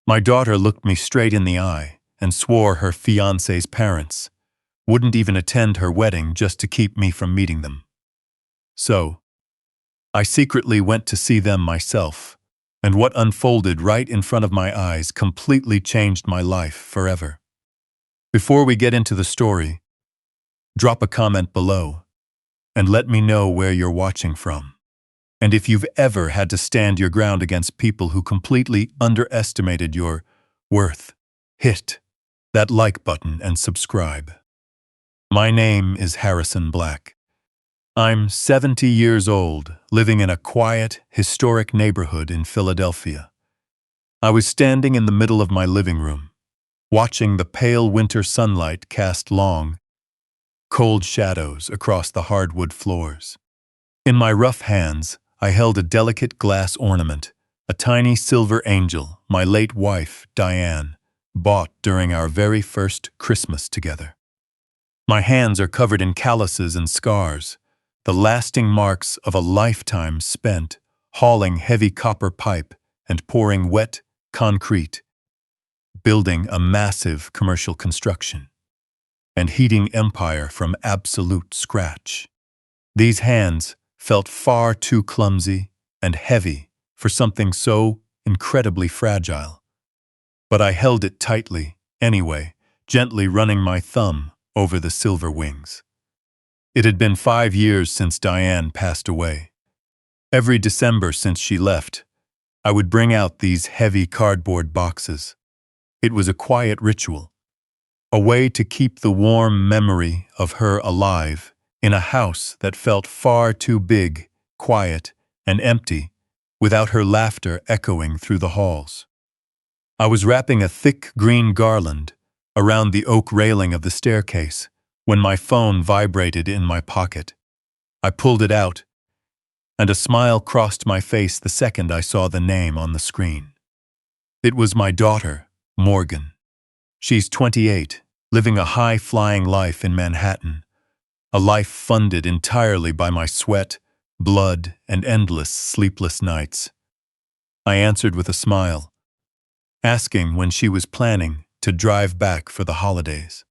My daughter looked me straight in the eye and swore her fiancé's parents wouldn't even attend her wedding just to keep me from meeting them. So, I secretly went to see them myself, and what unfolded right in front of my eyes completely changed my life forever. Before we get into the story, drop a comment below and let me know where you're watching from. And if you've ever had to stand your ground against people who completely underestimated your worth, hit that like button and subscribe. My name is Harrison Black. I'm 70 years old, living in a quiet, historic neighborhood in Philadelphia. I was standing in the middle of my living room, watching the pale winter sunlight cast long, cold shadows across the hardwood floors. In my rough hands, I held a delicate glass ornament, a tiny silver angel my late wife, Diane, bought during our very first Christmas together. My hands are covered in calluses and scars, the lasting marks of a lifetime spent hauling heavy copper pipe and pouring wet concrete, building a massive commercial construction, and heating empire from absolute scratch. These hands felt far too clumsy and heavy for something so incredibly fragile. But I held it tightly, anyway, gently running my thumb over the silver wings. It had been 5 years since Diane passed away. Every December since she left, I would bring out these heavy cardboard boxes. It was a quiet ritual, a way to keep the warm memory of her alive in a house that felt far too big, quiet, and empty, without her laughter echoing through the halls. I was wrapping a thick green garland around the oak railing of the staircase when my phone vibrated in my pocket. I pulled it out, and a smile crossed my face the second I saw the name on the screen. It was my daughter, Morgan. She's 28, living a high-flying life in Manhattan, a life funded entirely by my sweat, blood, and endless sleepless nights. I answered with a smile, asking when she was planning to drive back for the holidays.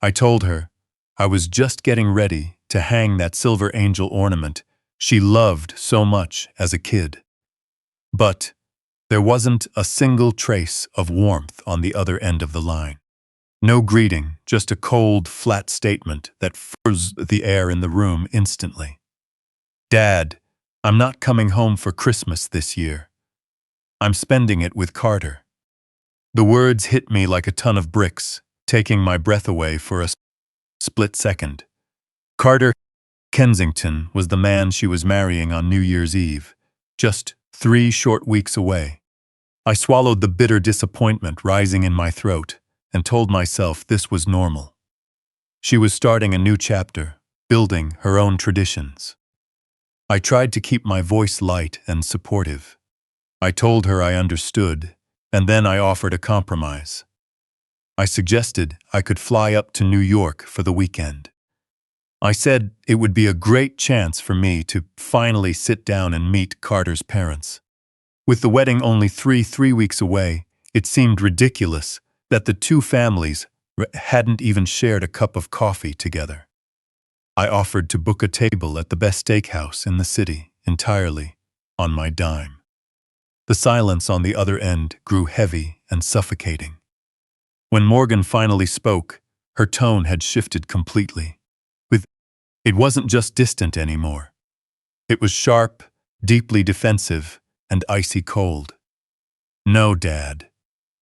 I told her I was just getting ready to hang that silver angel ornament she loved so much as a kid. But there wasn't a single trace of warmth on the other end of the line. No greeting, just a cold, flat statement that froze the air in the room instantly. Dad, I'm not coming home for Christmas this year. I'm spending it with Carter. The words hit me like a ton of bricks, taking my breath away for a split second. Carter Kensington was the man she was marrying on New Year's Eve, just 3 short weeks away. I swallowed the bitter disappointment rising in my throat and told myself this was normal. She was starting a new chapter, building her own traditions. I tried to keep my voice light and supportive. I told her I understood, and then I offered a compromise. I suggested I could fly up to New York for the weekend. I said it would be a great chance for me to finally sit down and meet Carter's parents. With the wedding only three weeks away, it seemed ridiculous that the two families hadn't even shared a cup of coffee together. I offered to book a table at the best steakhouse in the city entirely on my dime. The silence on the other end grew heavy and suffocating. When Morgan finally spoke, her tone had shifted completely. It wasn't just distant anymore. It was sharp, deeply defensive, and icy cold. No, Dad,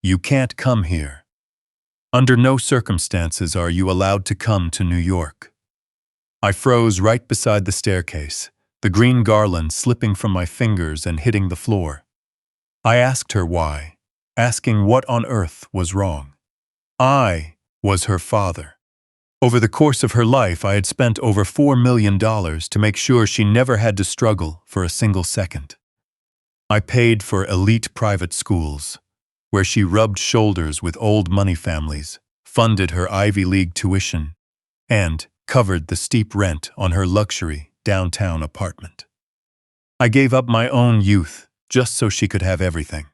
you can't come here. Under no circumstances are you allowed to come to New York. I froze right beside the staircase, the green garland slipping from my fingers and hitting the floor. I asked her why, asking what on earth was wrong. I was her father. Over the course of her life, I had spent over $4 million to make sure she never had to struggle for a single second. I paid for elite private schools, where she rubbed shoulders with old money families, funded her Ivy League tuition, and covered the steep rent on her luxury downtown apartment. I gave up my own youth just so she could have everything.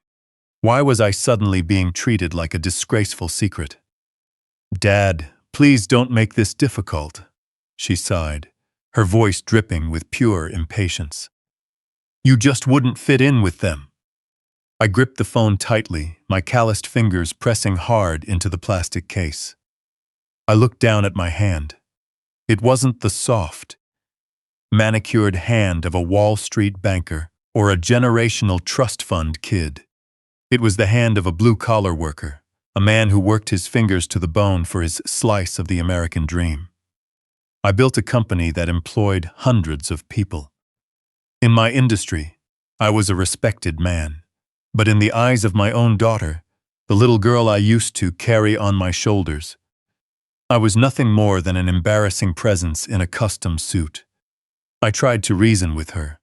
Why was I suddenly being treated like a disgraceful secret? "Dad, please don't make this difficult," she sighed, her voice dripping with pure impatience. "You just wouldn't fit in with them." I gripped the phone tightly, my calloused fingers pressing hard into the plastic case. I looked down at my hand. It wasn't the soft, manicured hand of a Wall Street banker or a generational trust fund kid. It was the hand of a blue-collar worker, a man who worked his fingers to the bone for his slice of the American dream. I built a company that employed hundreds of people. In my industry, I was a respected man, but in the eyes of my own daughter, the little girl I used to carry on my shoulders, I was nothing more than an embarrassing presence in a custom suit. I tried to reason with her.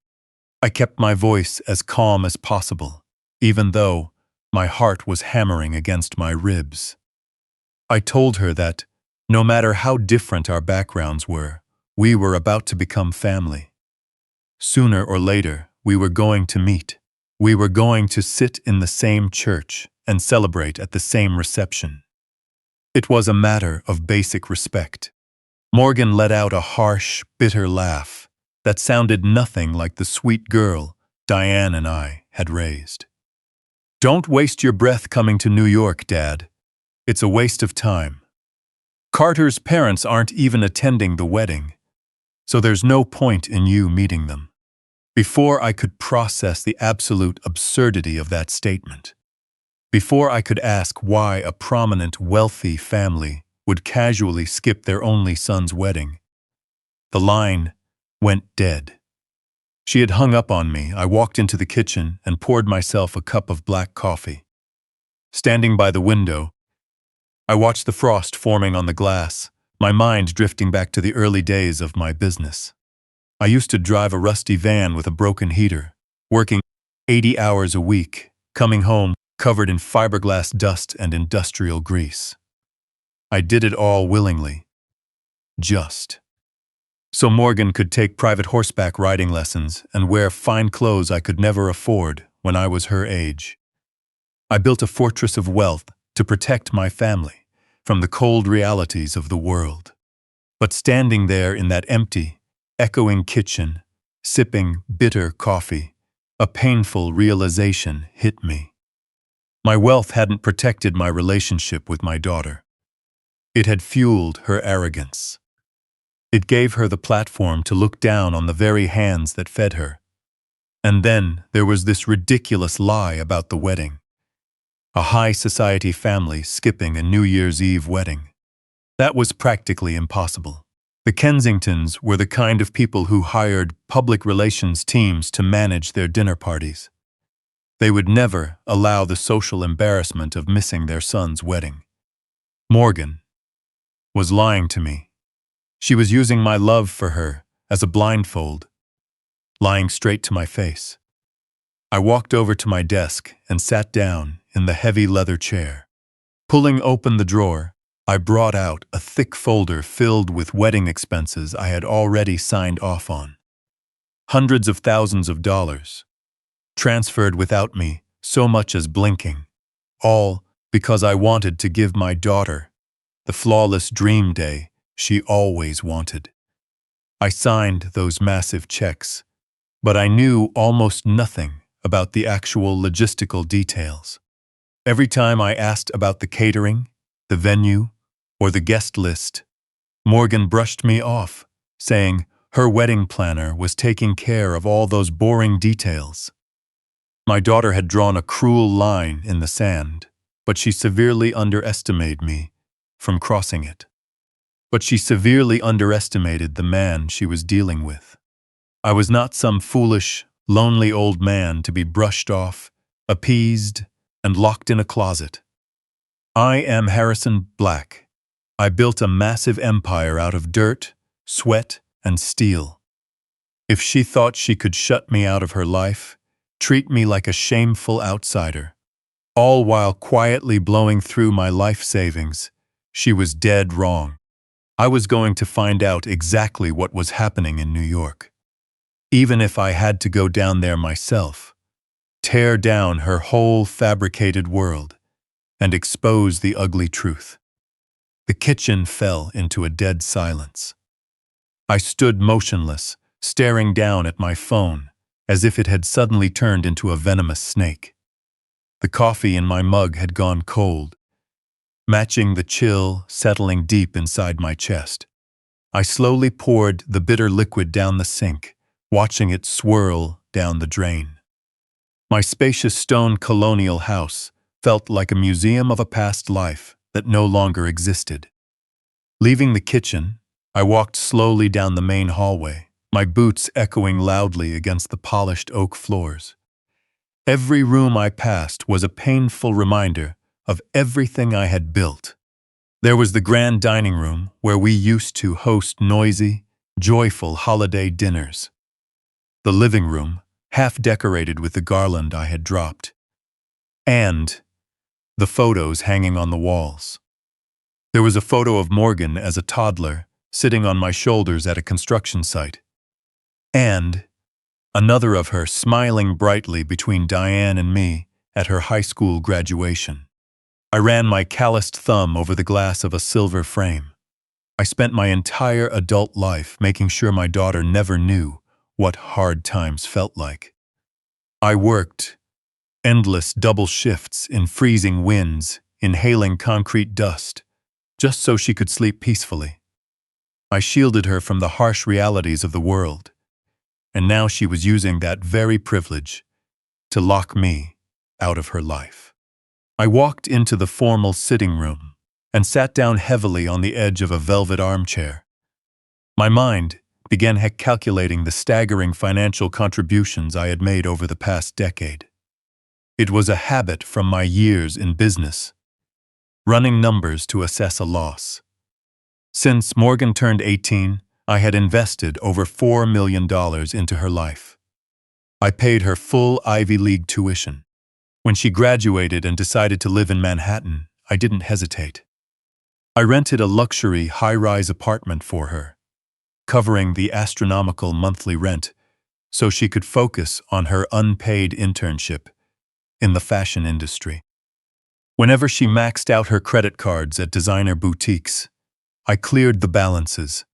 I kept my voice as calm as possible, even though my heart was hammering against my ribs. I told her that, no matter how different our backgrounds were, we were about to become family. Sooner or later, we were going to meet. We were going to sit in the same church and celebrate at the same reception. It was a matter of basic respect. Morgan let out a harsh, bitter laugh that sounded nothing like the sweet girl Diane and I had raised. "Don't waste your breath coming to New York, Dad. It's a waste of time. Carter's parents aren't even attending the wedding, so there's no point in you meeting them." Before I could process the absolute absurdity of that statement, before I could ask why a prominent, wealthy family would casually skip their only son's wedding, the line went dead. She had hung up on me. I walked into the kitchen and poured myself a cup of black coffee. Standing by the window, I watched the frost forming on the glass, my mind drifting back to the early days of my business. I used to drive a rusty van with a broken heater, working 80 hours a week, coming home covered in fiberglass dust and industrial grease. I did it all willingly, just so Morgan could take private horseback riding lessons and wear fine clothes I could never afford when I was her age. I built a fortress of wealth to protect my family from the cold realities of the world. But standing there in that empty, echoing kitchen, sipping bitter coffee, a painful realization hit me. My wealth hadn't protected my relationship with my daughter. It had fueled her arrogance. It gave her the platform to look down on the very hands that fed her. And then there was this ridiculous lie about the wedding. A high society family skipping a New Year's Eve wedding. That was practically impossible. The Kensingtons were the kind of people who hired public relations teams to manage their dinner parties. They would never allow the social embarrassment of missing their son's wedding. Morgan was lying to me. She was using my love for her as a blindfold, lying straight to my face. I walked over to my desk and sat down in the heavy leather chair. Pulling open the drawer, I brought out a thick folder filled with wedding expenses I had already signed off on. Hundreds of thousands of dollars, transferred without me so much as blinking, all because I wanted to give my daughter the flawless dream day she always wanted. I signed those massive checks, but I knew almost nothing about the actual logistical details. Every time I asked about the catering, the venue, or the guest list, Morgan brushed me off, saying her wedding planner was taking care of all those boring details. My daughter had drawn a cruel line in the sand, but she severely underestimated me from crossing it. But she severely underestimated the man she was dealing with. I was not some foolish, lonely old man to be brushed off, appeased, and locked in a closet. I am Harrison Black. I built a massive empire out of dirt, sweat, and steel. If she thought she could shut me out of her life, treat me like a shameful outsider, all while quietly blowing through my life savings, she was dead wrong. I was going to find out exactly what was happening in New York. Even if I had to go down there myself, tear down her whole fabricated world, and expose the ugly truth. The kitchen fell into a dead silence. I stood motionless, staring down at my phone, as if it had suddenly turned into a venomous snake. The coffee in my mug had gone cold, matching the chill settling deep inside my chest. I slowly poured the bitter liquid down the sink, watching it swirl down the drain. My spacious stone colonial house felt like a museum of a past life that no longer existed. Leaving the kitchen, I walked slowly down the main hallway, my boots echoing loudly against the polished oak floors. Every room I passed was a painful reminder of everything I had built. There was the grand dining room where we used to host noisy, joyful holiday dinners. The living room, half decorated with the garland I had dropped. And the photos hanging on the walls. There was a photo of Morgan as a toddler, sitting on my shoulders at a construction site. And another of her smiling brightly between Diane and me at her high school graduation. I ran my calloused thumb over the glass of a silver frame. I spent my entire adult life making sure my daughter never knew what hard times felt like. I worked endless double shifts in freezing winds, inhaling concrete dust, just so she could sleep peacefully. I shielded her from the harsh realities of the world, and now she was using that very privilege to lock me out of her life. I walked into the formal sitting room and sat down heavily on the edge of a velvet armchair. My mind began calculating the staggering financial contributions I had made over the past decade. It was a habit from my years in business, running numbers to assess a loss. Since Morgan turned 18, I had invested over $4 million into her life. I paid her full Ivy League tuition. When she graduated and decided to live in Manhattan, I didn't hesitate. I rented a luxury high-rise apartment for her, covering the astronomical monthly rent so she could focus on her unpaid internship in the fashion industry. Whenever she maxed out her credit cards at designer boutiques, I cleared the balances.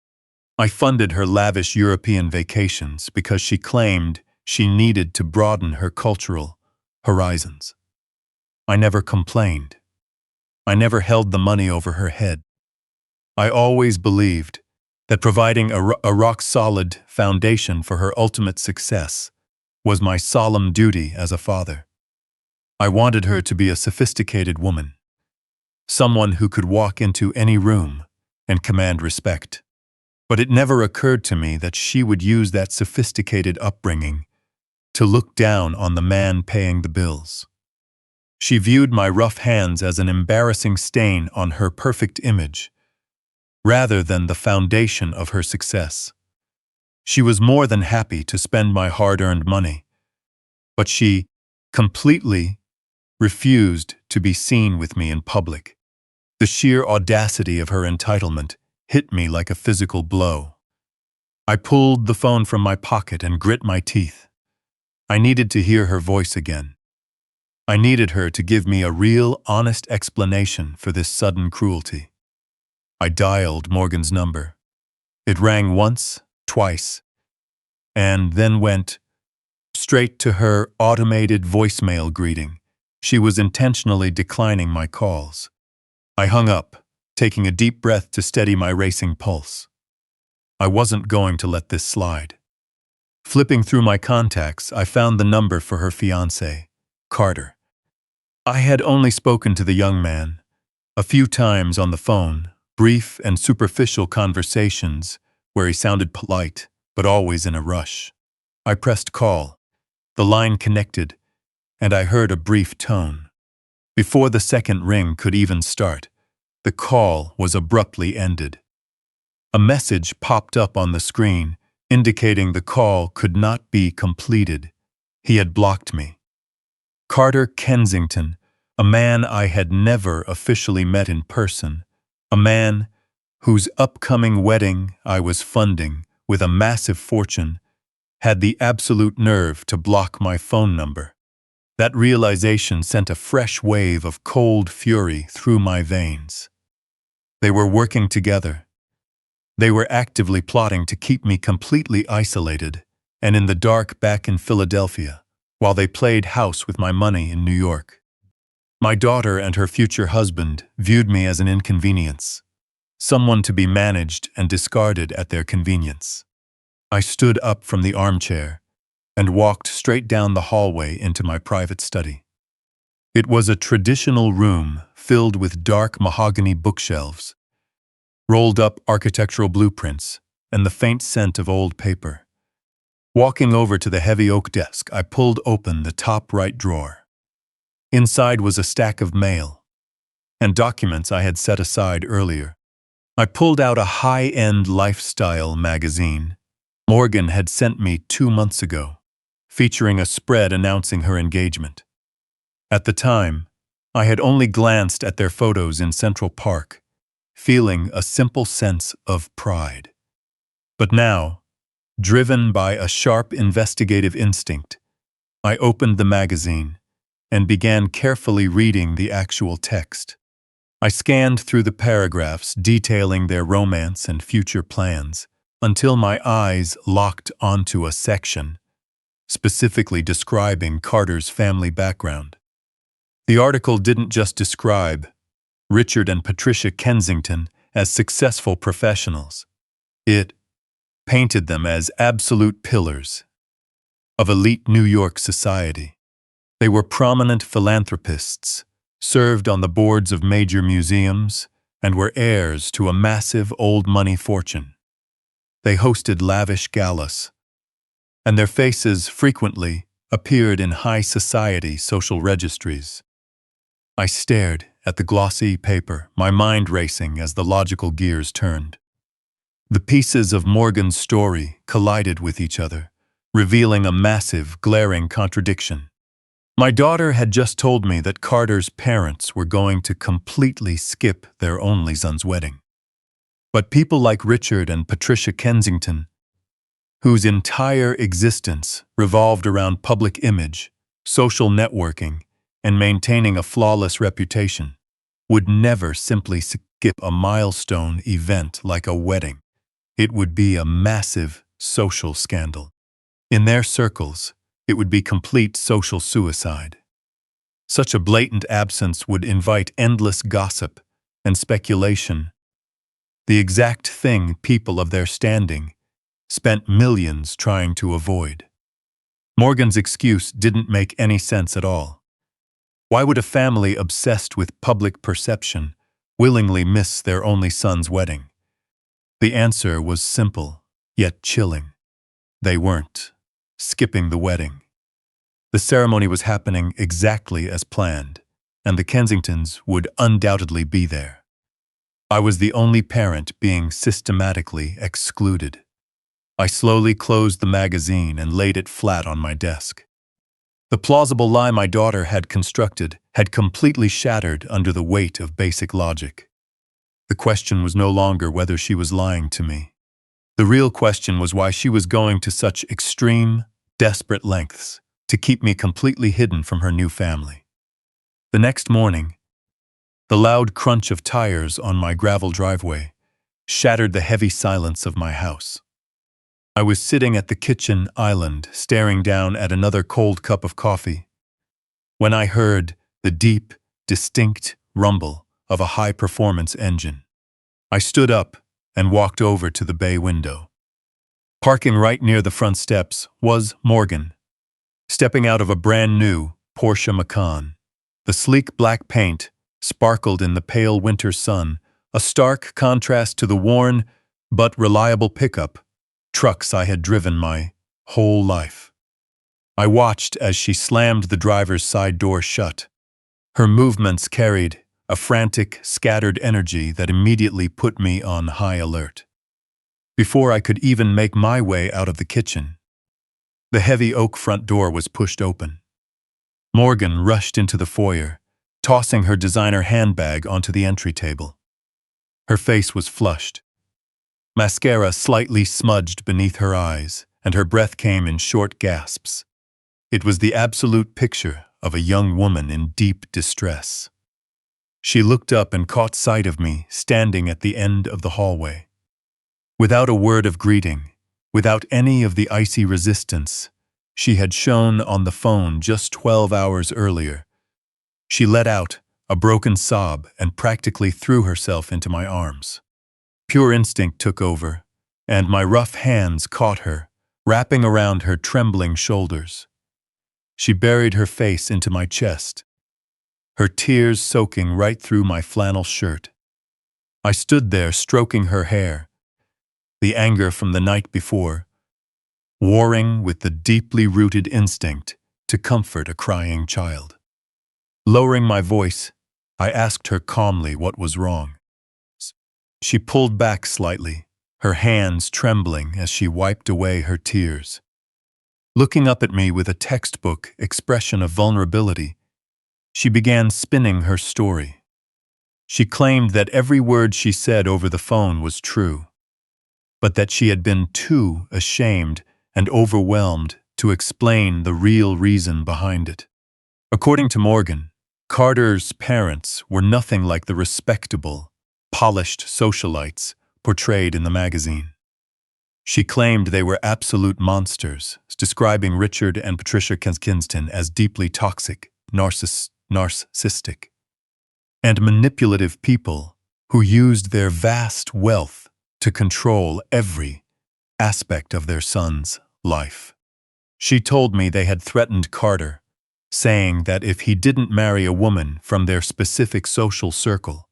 I funded her lavish European vacations because she claimed she needed to broaden her cultural horizons. I never complained. I never held the money over her head. I always believed that providing a rock-solid foundation for her ultimate success was my solemn duty as a father. I wanted her to be a sophisticated woman, someone who could walk into any room and command respect. But it never occurred to me that she would use that sophisticated upbringing to look down on the man paying the bills. She viewed my rough hands as an embarrassing stain on her perfect image, rather than the foundation of her success. She was more than happy to spend my hard-earned money, but she completely refused to be seen with me in public. The sheer audacity of her entitlement hit me like a physical blow. I pulled the phone from my pocket and grit my teeth. I needed to hear her voice again. I needed her to give me a real, honest explanation for this sudden cruelty. I dialed Morgan's number. It rang once, twice, and then went straight to her automated voicemail greeting. She was intentionally declining my calls. I hung up, taking a deep breath to steady my racing pulse. I wasn't going to let this slide. Flipping through my contacts, I found the number for her fiancé, Carter. I had only spoken to the young man a few times on the phone, brief and superficial conversations where he sounded polite, but always in a rush. I pressed call. The line connected, and I heard a brief tone. Before the second ring could even start, the call was abruptly ended. A message popped up on the screen, indicating the call could not be completed. He had blocked me. Carter Kensington, a man I had never officially met in person, a man whose upcoming wedding I was funding with a massive fortune, had the absolute nerve to block my phone number. That realization sent a fresh wave of cold fury through my veins. They were working together. They were actively plotting to keep me completely isolated and in the dark back in Philadelphia, while they played house with my money in New York. My daughter and her future husband viewed me as an inconvenience, someone to be managed and discarded at their convenience. I stood up from the armchair and walked straight down the hallway into my private study. It was a traditional room filled with dark mahogany bookshelves, rolled-up architectural blueprints, and the faint scent of old paper. Walking over to the heavy oak desk, I pulled open the top right drawer. Inside was a stack of mail and documents I had set aside earlier. I pulled out a high-end lifestyle magazine Morgan had sent me 2 months ago, featuring a spread announcing her engagement. At the time, I had only glanced at their photos in Central Park, feeling a simple sense of pride. But now, driven by a sharp investigative instinct, I opened the magazine and began carefully reading the actual text. I scanned through the paragraphs detailing their romance and future plans until my eyes locked onto a section specifically describing Carter's family background. The article didn't just describe Richard and Patricia Kensington as successful professionals. It painted them as absolute pillars of elite New York society. They were prominent philanthropists, served on the boards of major museums, and were heirs to a massive old money fortune. They hosted lavish galas, and their faces frequently appeared in high society social registries. I stared at the glossy paper, my mind racing as the logical gears turned. The pieces of Morgan's story collided with each other, revealing a massive, glaring contradiction. My daughter had just told me that Carter's parents were going to completely skip their only son's wedding. But people like Richard and Patricia Kensington, whose entire existence revolved around public image, social networking, and maintaining a flawless reputation, would never simply skip a milestone event like a wedding. It would be a massive social scandal. In their circles, it would be complete social suicide. Such a blatant absence would invite endless gossip and speculation, the exact thing people of their standing spent millions trying to avoid. Morgan's excuse didn't make any sense at all. Why would a family obsessed with public perception willingly miss their only son's wedding? The answer was simple, yet chilling. They weren't skipping the wedding. The ceremony was happening exactly as planned, and the Kensingtons would undoubtedly be there. I was the only parent being systematically excluded. I slowly closed the magazine and laid it flat on my desk. The plausible lie my daughter had constructed had completely shattered under the weight of basic logic. The question was no longer whether she was lying to me. The real question was why she was going to such extreme, desperate lengths to keep me completely hidden from her new family. The next morning, the loud crunch of tires on my gravel driveway shattered the heavy silence of my house. I was sitting at the kitchen island, staring down at another cold cup of coffee, when I heard the deep, distinct rumble of a high-performance engine. I stood up and walked over to the bay window. Parking right near the front steps was Morgan, stepping out of a brand-new Porsche Macan. The sleek black paint sparkled in the pale winter sun, a stark contrast to the worn but reliable pickup trucks I had driven my whole life. I watched as she slammed the driver's side door shut. Her movements carried a frantic, scattered energy that immediately put me on high alert. Before I could even make my way out of the kitchen, the heavy oak front door was pushed open. Morgan rushed into the foyer, tossing her designer handbag onto the entry table. Her face was flushed. Mascara slightly smudged beneath her eyes, and her breath came in short gasps. It was the absolute picture of a young woman in deep distress. She looked up and caught sight of me standing at the end of the hallway. Without a word of greeting, without any of the icy resistance she had shown on the phone just 12 hours earlier, she let out a broken sob and practically threw herself into my arms. Pure instinct took over, and my rough hands caught her, wrapping around her trembling shoulders. She buried her face into my chest, her tears soaking right through my flannel shirt. I stood there stroking her hair, the anger from the night before, warring with the deeply rooted instinct to comfort a crying child. Lowering my voice, I asked her calmly what was wrong. She pulled back slightly, her hands trembling as she wiped away her tears. Looking up at me with a textbook expression of vulnerability, she began spinning her story. She claimed that every word she said over the phone was true, but that she had been too ashamed and overwhelmed to explain the real reason behind it. According to Morgan, Carter's parents were nothing like the respectable, polished socialites portrayed in the magazine. She claimed they were absolute monsters, describing Richard and Patricia Kinston as deeply toxic, narcissistic, and manipulative people who used their vast wealth to control every aspect of their son's life. She told me they had threatened Carter, saying that if he didn't marry a woman from their specific social circle,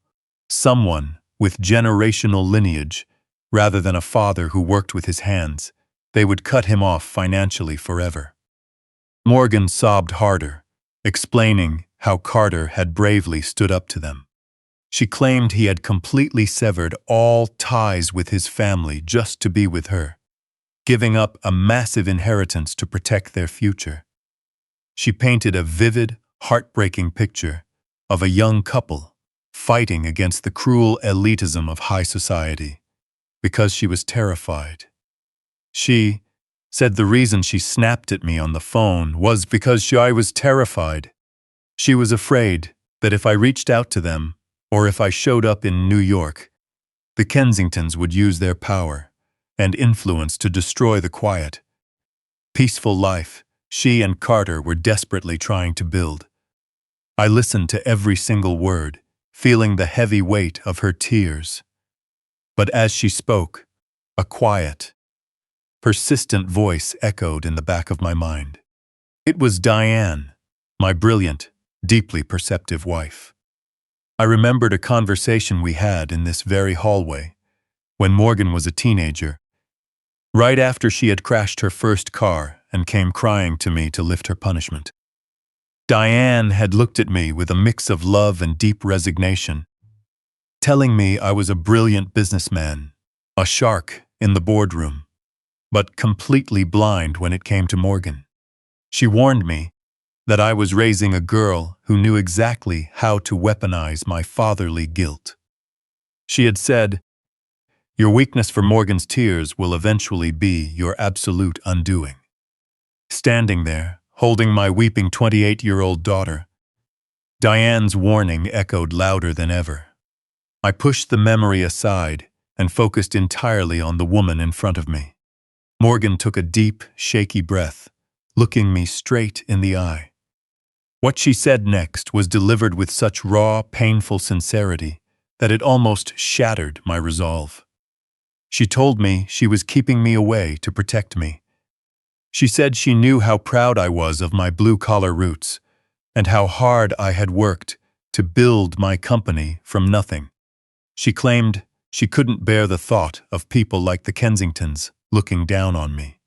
someone with generational lineage, rather than a father who worked with his hands, they would cut him off financially forever. Morgan sobbed harder, explaining how Carter had bravely stood up to them. She claimed he had completely severed all ties with his family just to be with her, giving up a massive inheritance to protect their future. She painted a vivid, heartbreaking picture of a young couple fighting against the cruel elitism of high society because she was terrified. She said the reason she snapped at me on the phone was because I was terrified. She was afraid that if I reached out to them, or if I showed up in New York, the Kensingtons would use their power and influence to destroy the quiet, peaceful life she and Carter were desperately trying to build. I listened to every single word, feeling the heavy weight of her tears. But as she spoke, a quiet, persistent voice echoed in the back of my mind. It was Diane, my brilliant, deeply perceptive wife. I remembered a conversation we had in this very hallway when Morgan was a teenager, right after she had crashed her first car and came crying to me to lift her punishment. Diane had looked at me with a mix of love and deep resignation, telling me I was a brilliant businessman, a shark in the boardroom, but completely blind when it came to Morgan. She warned me that I was raising a girl who knew exactly how to weaponize my fatherly guilt. She had said, "Your weakness for Morgan's tears will eventually be your absolute undoing." Standing there, holding my weeping 28-year-old daughter, Diane's warning echoed louder than ever. I pushed the memory aside and focused entirely on the woman in front of me. Morgan took a deep, shaky breath, looking me straight in the eye. What she said next was delivered with such raw, painful sincerity that it almost shattered my resolve. She told me she was keeping me away to protect me. She said she knew how proud I was of my blue-collar roots and how hard I had worked to build my company from nothing. She claimed she couldn't bear the thought of people like the Kensingtons looking down on me.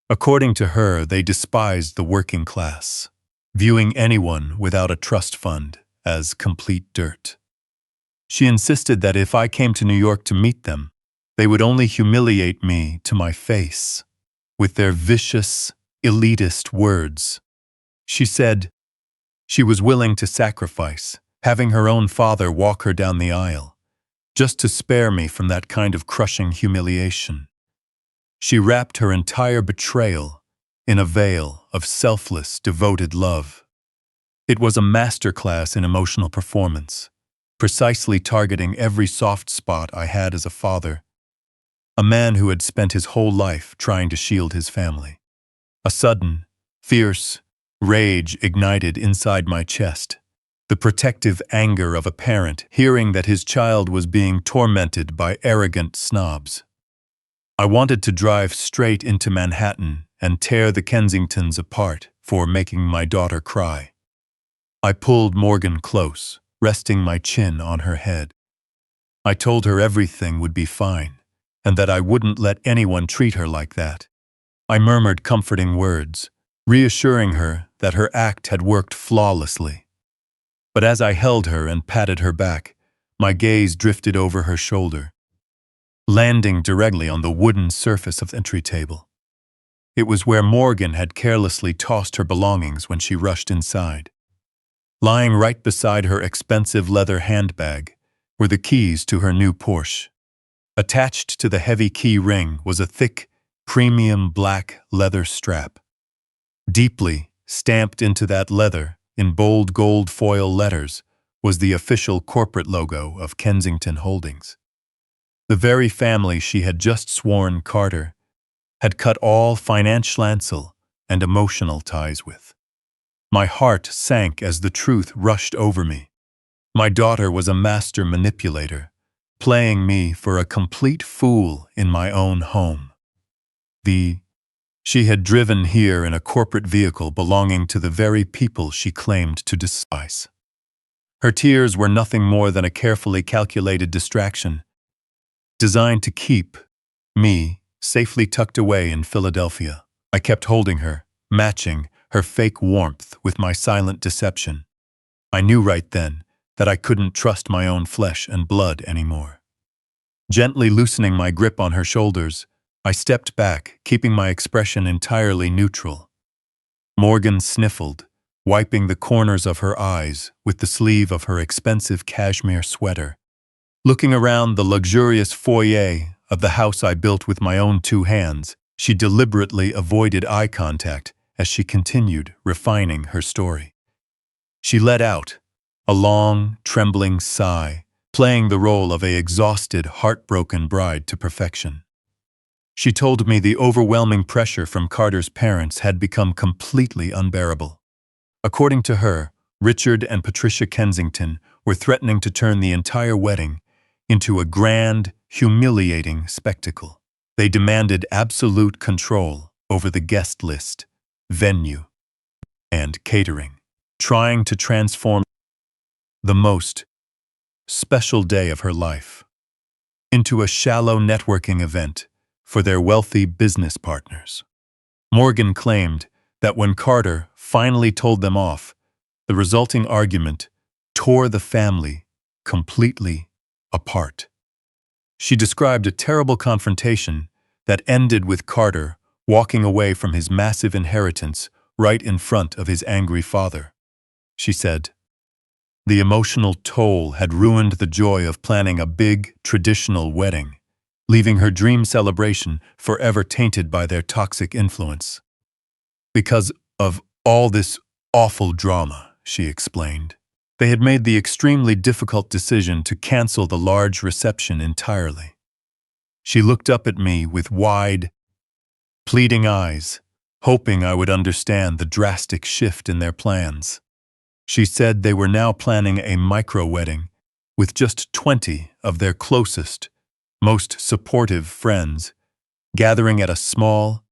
According to her, they despised the working class, viewing anyone without a trust fund as complete dirt. She insisted that if I came to New York to meet them, they would only humiliate me to my face with their vicious, elitist words. She said she was willing to sacrifice, having her own father walk her down the aisle, just to spare me from that kind of crushing humiliation. She wrapped her entire betrayal in a veil of selfless, devoted love. It was a masterclass in emotional performance, precisely targeting every soft spot I had as a father, a man who had spent his whole life trying to shield his family. A sudden, fierce rage ignited inside my chest, the protective anger of a parent hearing that his child was being tormented by arrogant snobs. I wanted to drive straight into Manhattan and tear the Kensingtons apart for making my daughter cry. I pulled Morgan close, resting my chin on her head. I told her everything would be fine, and that I wouldn't let anyone treat her like that. I murmured comforting words, reassuring her that her act had worked flawlessly. But as I held her and patted her back, my gaze drifted over her shoulder, landing directly on the wooden surface of the entry table. It was where Morgan had carelessly tossed her belongings when she rushed inside. Lying right beside her expensive leather handbag were the keys to her new Porsche. Attached to the heavy key ring was a thick, premium black leather strap. Deeply stamped into that leather, in bold gold foil letters, was the official corporate logo of Kensington Holdings. The very family she had just sworn Carter had cut all financial and emotional ties with. My heart sank as the truth rushed over me. My daughter was a master manipulator, playing me for a complete fool in my own home. She had driven here in a corporate vehicle belonging to the very people she claimed to despise. Her tears were nothing more than a carefully calculated distraction, designed to keep me safely tucked away in Philadelphia. I kept holding her, matching her fake warmth with my silent deception. I knew right then that I couldn't trust my own flesh and blood anymore. Gently loosening my grip on her shoulders, I stepped back, keeping my expression entirely neutral. Morgan sniffled, wiping the corners of her eyes with the sleeve of her expensive cashmere sweater. Looking around the luxurious foyer of the house I built with my own two hands, she deliberately avoided eye contact as she continued refining her story. She let out a long, trembling sigh, playing the role of an exhausted, heartbroken bride to perfection. She told me the overwhelming pressure from Carter's parents had become completely unbearable. According to her, Richard and Patricia Kensington were threatening to turn the entire wedding into a grand, humiliating spectacle. They demanded absolute control over the guest list, venue, and catering, trying to transform the most special day of her life into a shallow networking event for their wealthy business partners. Morgan claimed that when Carter finally told them off, the resulting argument tore the family completely apart. She described a terrible confrontation that ended with Carter walking away from his massive inheritance right in front of his angry father. She said, the emotional toll had ruined the joy of planning a big, traditional wedding, leaving her dream celebration forever tainted by their toxic influence. Because of all this awful drama, she explained, they had made the extremely difficult decision to cancel the large reception entirely. She looked up at me with wide, pleading eyes, hoping I would understand the drastic shift in their plans. She said they were now planning a micro-wedding with just 20 of their closest, most supportive friends, gathering at a small,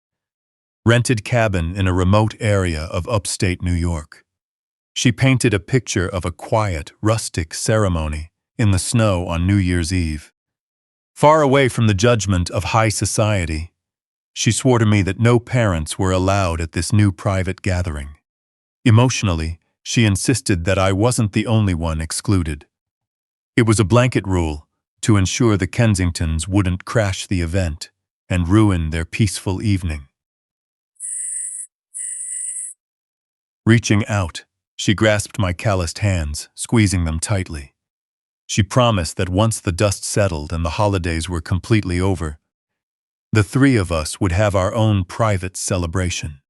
rented cabin in a remote area of upstate New York. She painted a picture of a quiet, rustic ceremony in the snow on New Year's Eve. Far away from the judgment of high society, she swore to me that no parents were allowed at this new private gathering. Emotionally, she insisted that I wasn't the only one excluded. It was a blanket rule to ensure the Kensingtons wouldn't crash the event and ruin their peaceful evening. Reaching out, she grasped my calloused hands, squeezing them tightly. She promised that once the dust settled and the holidays were completely over, the three of us would have our own private celebration.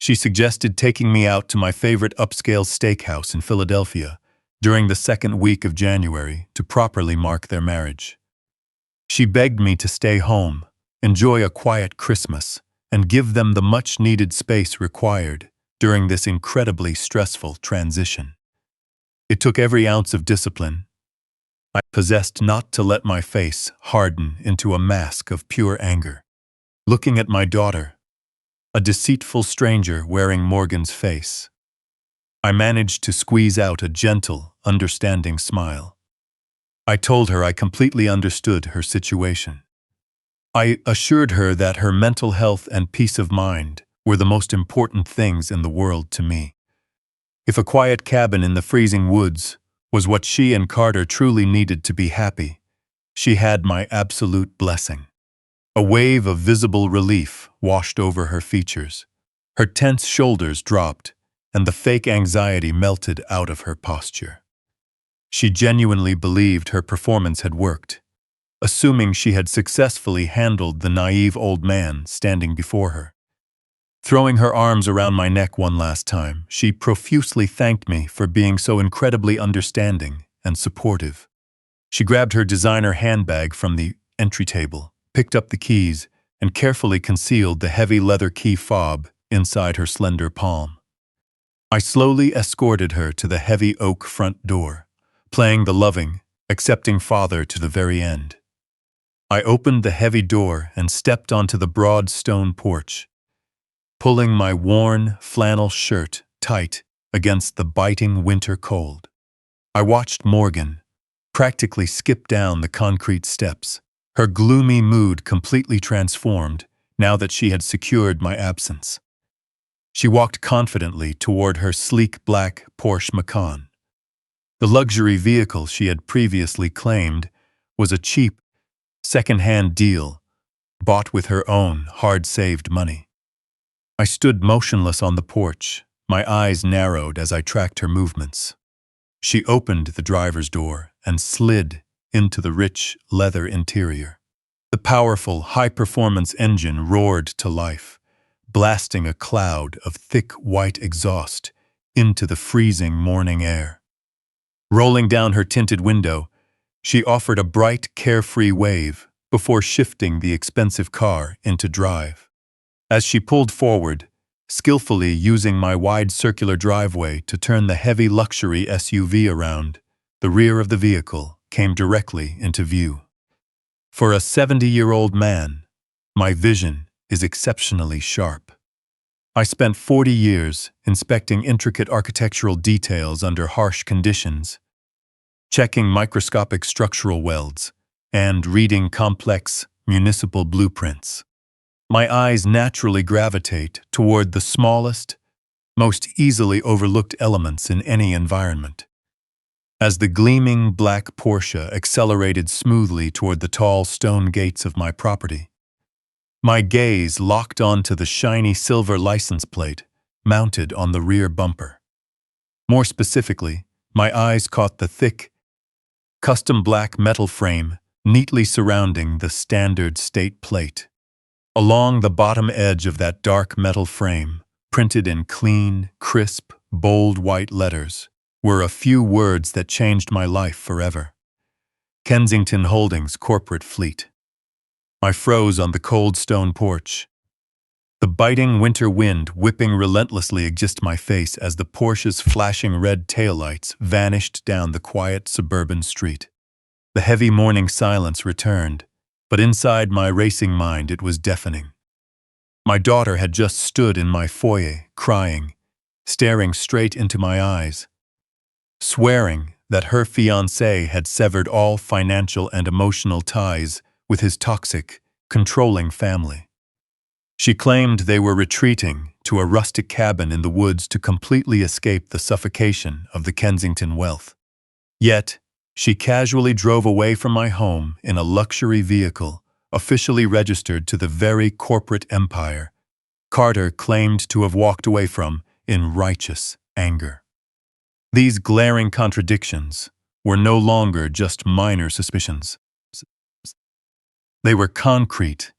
She suggested taking me out to my favorite upscale steakhouse in Philadelphia during the second week of January to properly mark their marriage. She begged me to stay home, enjoy a quiet Christmas, and give them the much-needed space required during this incredibly stressful transition. It took every ounce of discipline I possessed not to let my face harden into a mask of pure anger. Looking at my daughter, a deceitful stranger wearing Morgan's face, I managed to squeeze out a gentle, understanding smile. I told her I completely understood her situation. I assured her that her mental health and peace of mind were the most important things in the world to me. If a quiet cabin in the freezing woods was what she and Carter truly needed to be happy, she had my absolute blessing. A wave of visible relief washed over her features. Her tense shoulders dropped, and the fake anxiety melted out of her posture. She genuinely believed her performance had worked, assuming she had successfully handled the naive old man standing before her. Throwing her arms around my neck one last time, she profusely thanked me for being so incredibly understanding and supportive. She grabbed her designer handbag from the entry table, picked up the keys, and carefully concealed the heavy leather key fob inside her slender palm. I slowly escorted her to the heavy oak front door, playing the loving, accepting father to the very end. I opened the heavy door and stepped onto the broad stone porch, pulling my worn flannel shirt tight against the biting winter cold. I watched Morgan practically skip down the concrete steps, her gloomy mood completely transformed now that she had secured my absence. She walked confidently toward her sleek black Porsche Macan. The luxury vehicle she had previously claimed was a cheap, second-hand deal bought with her own hard-saved money. I stood motionless on the porch, my eyes narrowed as I tracked her movements. She opened the driver's door and slid into the rich leather interior. The powerful, high-performance engine roared to life, blasting a cloud of thick white exhaust into the freezing morning air. Rolling down her tinted window, she offered a bright, carefree wave before shifting the expensive car into drive. As she pulled forward, skillfully using my wide circular driveway to turn the heavy luxury SUV around, the rear of the vehicle came directly into view. For a 70-year-old man, my vision is exceptionally sharp. I spent 40 years inspecting intricate architectural details under harsh conditions, checking microscopic structural welds, and reading complex municipal blueprints. My eyes naturally gravitate toward the smallest, most easily overlooked elements in any environment. As the gleaming black Porsche accelerated smoothly toward the tall stone gates of my property, my gaze locked onto the shiny silver license plate mounted on the rear bumper. More specifically, my eyes caught the thick, custom black metal frame neatly surrounding the standard state plate. Along the bottom edge of that dark metal frame, printed in clean, crisp, bold white letters, were a few words that changed my life forever. Kensington Holdings Corporate Fleet. I froze on the cold stone porch, the biting winter wind whipping relentlessly against my face as the Porsche's flashing red taillights vanished down the quiet suburban street. The heavy morning silence returned, but inside my racing mind it was deafening. My daughter had just stood in my foyer, crying, staring straight into my eyes, swearing that her fiancé had severed all financial and emotional ties with his toxic, controlling family. She claimed they were retreating to a rustic cabin in the woods to completely escape the suffocation of the Kensington wealth. Yet, she casually drove away from my home in a luxury vehicle officially registered to the very corporate empire Carter claimed to have walked away from in righteous anger. These glaring contradictions were no longer just minor suspicions. They were concrete,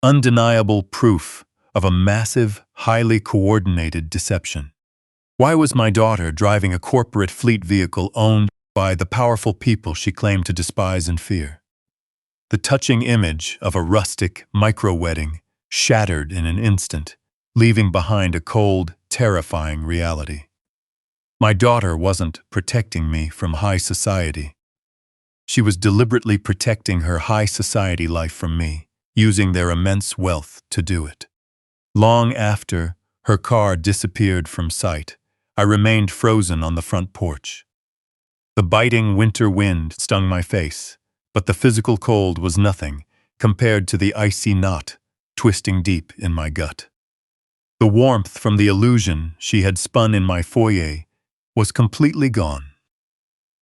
undeniable proof of a massive, highly coordinated deception. Why was my daughter driving a corporate fleet vehicle owned by the powerful people she claimed to despise and fear? The touching image of a rustic micro-wedding shattered in an instant, leaving behind a cold, terrifying reality. My daughter wasn't protecting me from high society. She was deliberately protecting her high society life from me, using their immense wealth to do it. Long after her car disappeared from sight, I remained frozen on the front porch. The biting winter wind stung my face, but the physical cold was nothing compared to the icy knot twisting deep in my gut. The warmth from the illusion she had spun in my foyer was completely gone,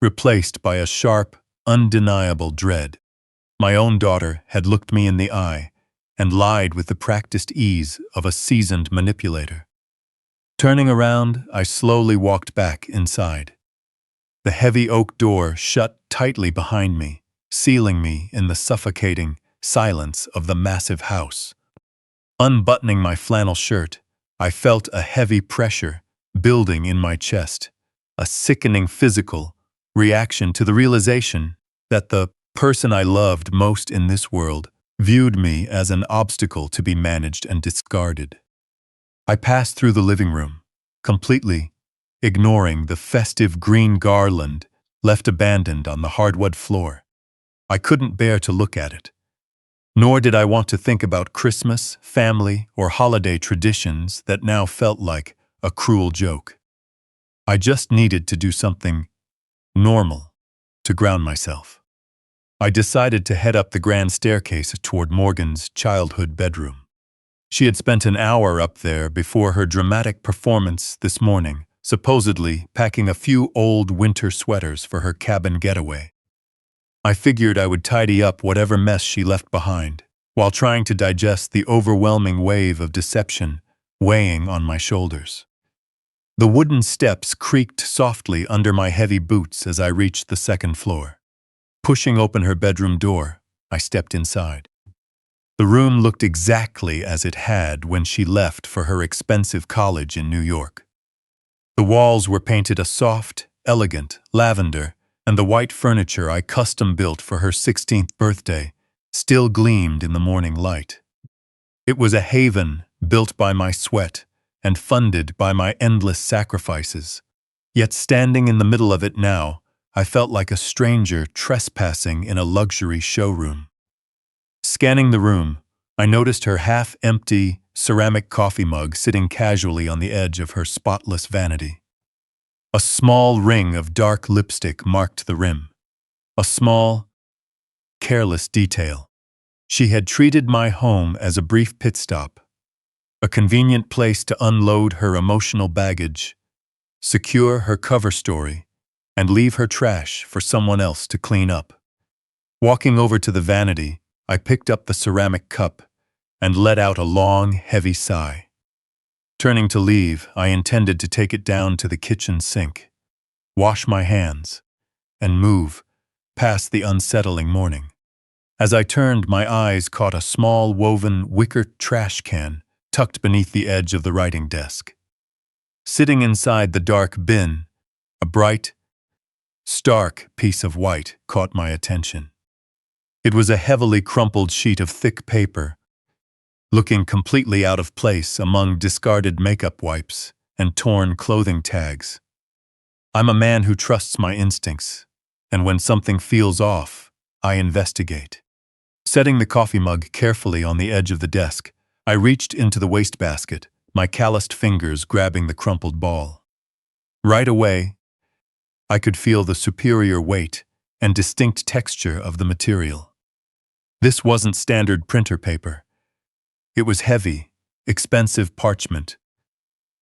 replaced by a sharp, undeniable dread. My own daughter had looked me in the eye and lied with the practiced ease of a seasoned manipulator. Turning around, I slowly walked back inside. The heavy oak door shut tightly behind me, sealing me in the suffocating silence of the massive house. Unbuttoning my flannel shirt, I felt a heavy pressure building in my chest, a sickening physical reaction to the realization that the person I loved most in this world viewed me as an obstacle to be managed and discarded. I passed through the living room, completely ignoring the festive green garland left abandoned on the hardwood floor. I couldn't bear to look at it. Nor did I want to think about Christmas, family, or holiday traditions that now felt like a cruel joke. I just needed to do something normal to ground myself. I decided to head up the grand staircase toward Morgan's childhood bedroom. She had spent an hour up there before her dramatic performance this morning, supposedly packing a few old winter sweaters for her cabin getaway. I figured I would tidy up whatever mess she left behind, while trying to digest the overwhelming wave of deception weighing on my shoulders. The wooden steps creaked softly under my heavy boots as I reached the second floor. Pushing open her bedroom door, I stepped inside. The room looked exactly as it had when she left for her expensive college in New York. The walls were painted a soft, elegant lavender, and the white furniture I custom-built for her 16th birthday still gleamed in the morning light. It was a haven built by my sweat and funded by my endless sacrifices. Yet standing in the middle of it now, I felt like a stranger trespassing in a luxury showroom. Scanning the room, I noticed her half-empty ceramic coffee mug sitting casually on the edge of her spotless vanity. A small ring of dark lipstick marked the rim. A small, careless detail. She had treated my home as a brief pit stop, a convenient place to unload her emotional baggage, secure her cover story, and leave her trash for someone else to clean up. Walking over to the vanity, I picked up the ceramic cup and let out a long, heavy sigh. Turning to leave, I intended to take it down to the kitchen sink, wash my hands, and move past the unsettling morning. As I turned, my eyes caught a small woven wicker trash can tucked beneath the edge of the writing desk. Sitting inside the dark bin, a bright, stark piece of white caught my attention. It was a heavily crumpled sheet of thick paper, looking completely out of place among discarded makeup wipes and torn clothing tags. I'm a man who trusts my instincts, and when something feels off, I investigate. Setting the coffee mug carefully on the edge of the desk, I reached into the wastebasket, my calloused fingers grabbing the crumpled ball. Right away, I could feel the superior weight and distinct texture of the material. This wasn't standard printer paper. It was heavy, expensive parchment,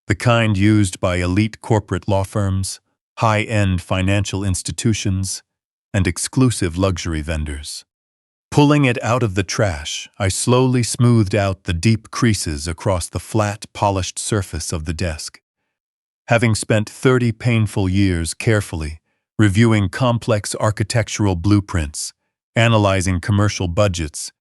the kind used by elite corporate law firms, high-end financial institutions, and exclusive luxury vendors. Pulling it out of the trash, I slowly smoothed out the deep creases across the flat, polished surface of the desk. Having spent 30 painful years carefully reviewing complex architectural blueprints, analyzing commercial budgets,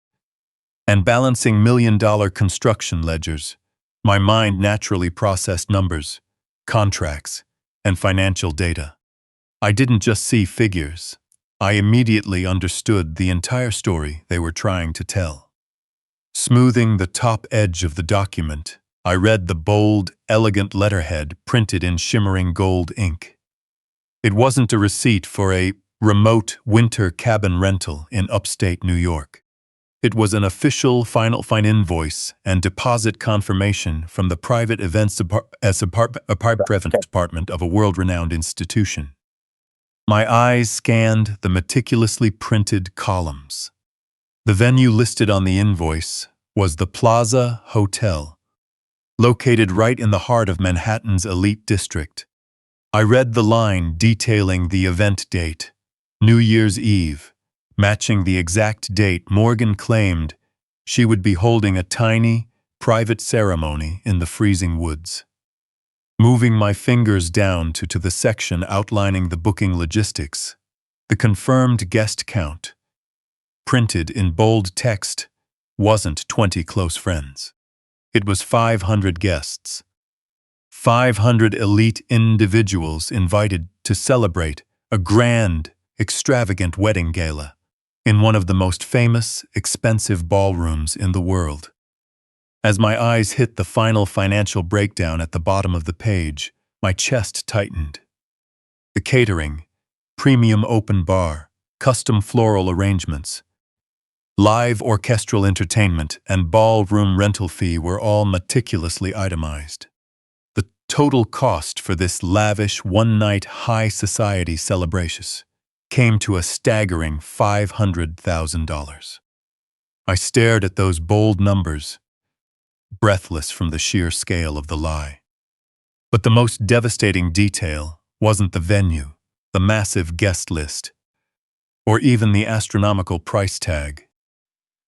and balancing million-dollar construction ledgers, My mind naturally processed numbers, contracts, and financial data. I didn't just see figures. I immediately understood the entire story they were trying to tell. Smoothing the top edge of the document, I read the bold, elegant letterhead printed in shimmering gold ink. It wasn't a receipt for a remote winter cabin rental in upstate New York. It was an official final invoice and deposit confirmation from the private events department of a world-renowned institution. My eyes scanned the meticulously printed columns. The venue listed on the invoice was the Plaza Hotel, located right in the heart of Manhattan's elite district. I read the line detailing the event date, New Year's Eve, matching the exact date Morgan claimed she would be holding a tiny, private ceremony in the freezing woods. Moving my fingers down to the section outlining the booking logistics, the confirmed guest count, printed in bold text, wasn't 20 close friends. It was 500 guests. 500 elite individuals invited to celebrate a grand, extravagant wedding gala in one of the most famous, expensive ballrooms in the world. As my eyes hit the final financial breakdown at the bottom of the page, my chest tightened. The catering, premium open bar, custom floral arrangements, live orchestral entertainment, and ballroom rental fee were all meticulously itemized. The total cost for this lavish one-night high society celebration came to a staggering $500,000. I stared at those bold numbers, breathless from the sheer scale of the lie. But the most devastating detail wasn't the venue, the massive guest list, or even the astronomical price tag.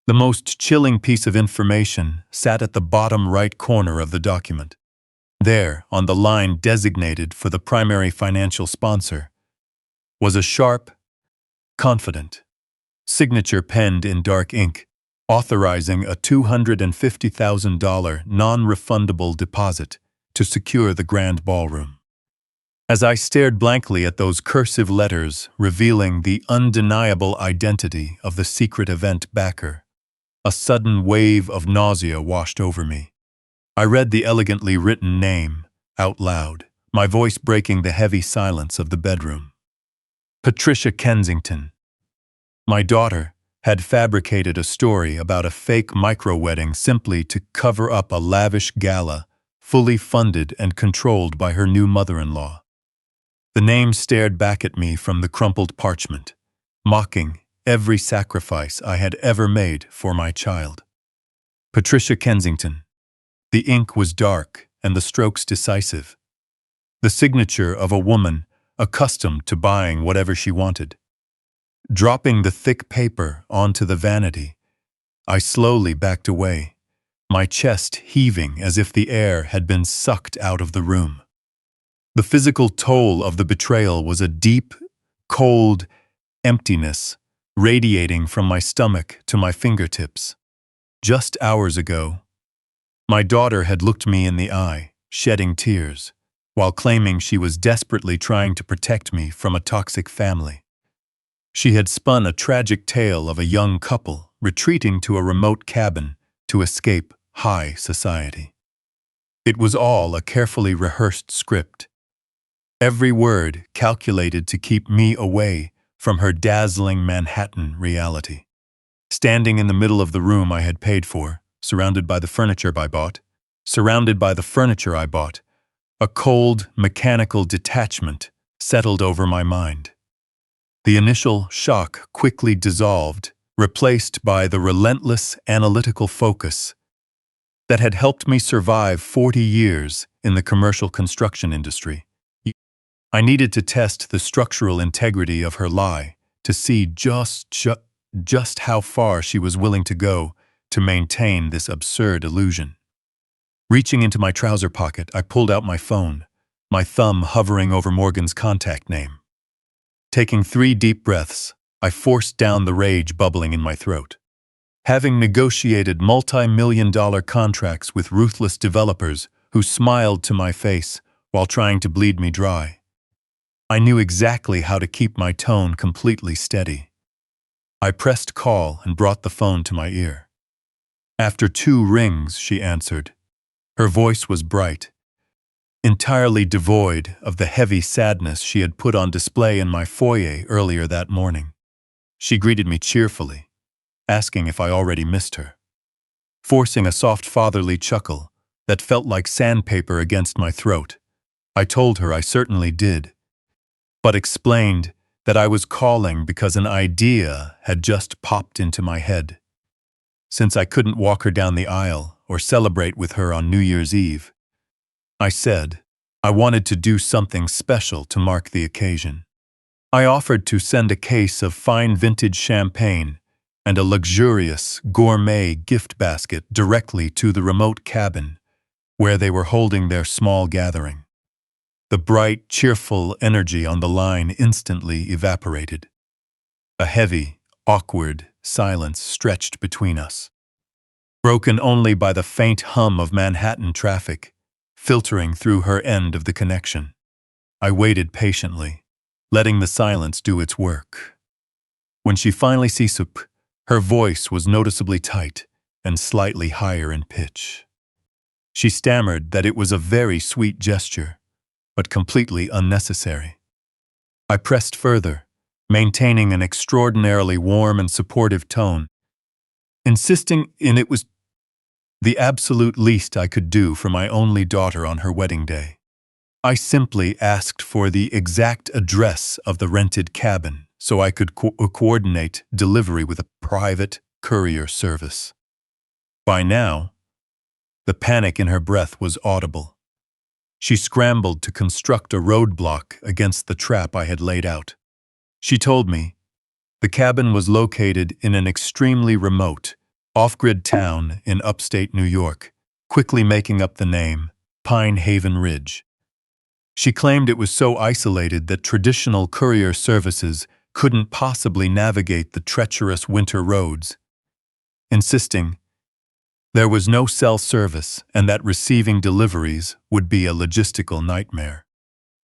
The most chilling piece of information sat at the bottom right corner of the document. There, on the line designated for the primary financial sponsor, was a sharp, confident signature penned in dark ink, authorizing a $250,000 non-refundable deposit to secure the grand ballroom. As I stared blankly at those cursive letters revealing the undeniable identity of the secret event backer, a sudden wave of nausea washed over me. I read the elegantly written name out loud, my voice breaking the heavy silence of the bedroom. Patricia Kensington. My daughter had fabricated a story about a fake micro-wedding simply to cover up a lavish gala, fully funded and controlled by her new mother-in-law. The name stared back at me from the crumpled parchment, mocking every sacrifice I had ever made for my child. Patricia Kensington. The ink was dark and the strokes decisive. The signature of a woman accustomed to buying whatever she wanted. Dropping the thick paper onto the vanity, I slowly backed away, my chest heaving as if the air had been sucked out of the room. The physical toll of the betrayal was a deep, cold emptiness radiating from my stomach to my fingertips. Just hours ago, my daughter had looked me in the eye, shedding tears, while claiming she was desperately trying to protect me from a toxic family. She had spun a tragic tale of a young couple retreating to a remote cabin to escape high society. It was all a carefully rehearsed script, every word calculated to keep me away from her dazzling Manhattan reality. Standing in the middle of the room I had paid for, surrounded by the furniture I bought, a cold, mechanical detachment settled over my mind. The initial shock quickly dissolved, replaced by the relentless analytical focus that had helped me survive 40 years in the commercial construction industry. I needed to test the structural integrity of her lie to see just how far she was willing to go to maintain this absurd illusion. Reaching into my trouser pocket, I pulled out my phone, my thumb hovering over Morgan's contact name. Taking 3 deep breaths, I forced down the rage bubbling in my throat. having negotiated multi-million-dollar contracts with ruthless developers who smiled to my face while trying to bleed me dry. I knew exactly how to keep my tone completely steady. I pressed call and brought the phone to my ear. After 2 rings, she answered. Her voice was bright, entirely devoid of the heavy sadness she had put on display in my foyer earlier that morning. She greeted me cheerfully, asking if I already missed her. Forcing a soft fatherly chuckle that felt like sandpaper against my throat, I told her I certainly did, but explained that I was calling because an idea had just popped into my head. Since I couldn't walk her down the aisle or celebrate with her on New Year's Eve, I said I wanted to do something special to mark the occasion. I offered to send a case of fine vintage champagne and a luxurious gourmet gift basket directly to the remote cabin where they were holding their small gathering. The bright, cheerful energy on the line instantly evaporated. A heavy, awkward silence stretched between us, broken only by the faint hum of Manhattan traffic filtering through her end of the connection. I waited patiently, letting the silence do its work. When she finally ceased, her voice was noticeably tight and slightly higher in pitch. She stammered that it was a very sweet gesture, but completely unnecessary. I pressed further, maintaining an extraordinarily warm and supportive tone, insisting it was the absolute least I could do for my only daughter on her wedding day. I simply asked for the exact address of the rented cabin so I could coordinate delivery with a private courier service. By now, the panic in her breath was audible. She scrambled to construct a roadblock against the trap I had laid out. She told me the cabin was located in an extremely remote, off-grid town in upstate New York, quickly making up the name Pine Haven Ridge. She claimed it was so isolated that traditional courier services couldn't possibly navigate the treacherous winter roads, insisting there was no cell service and that receiving deliveries would be a logistical nightmare.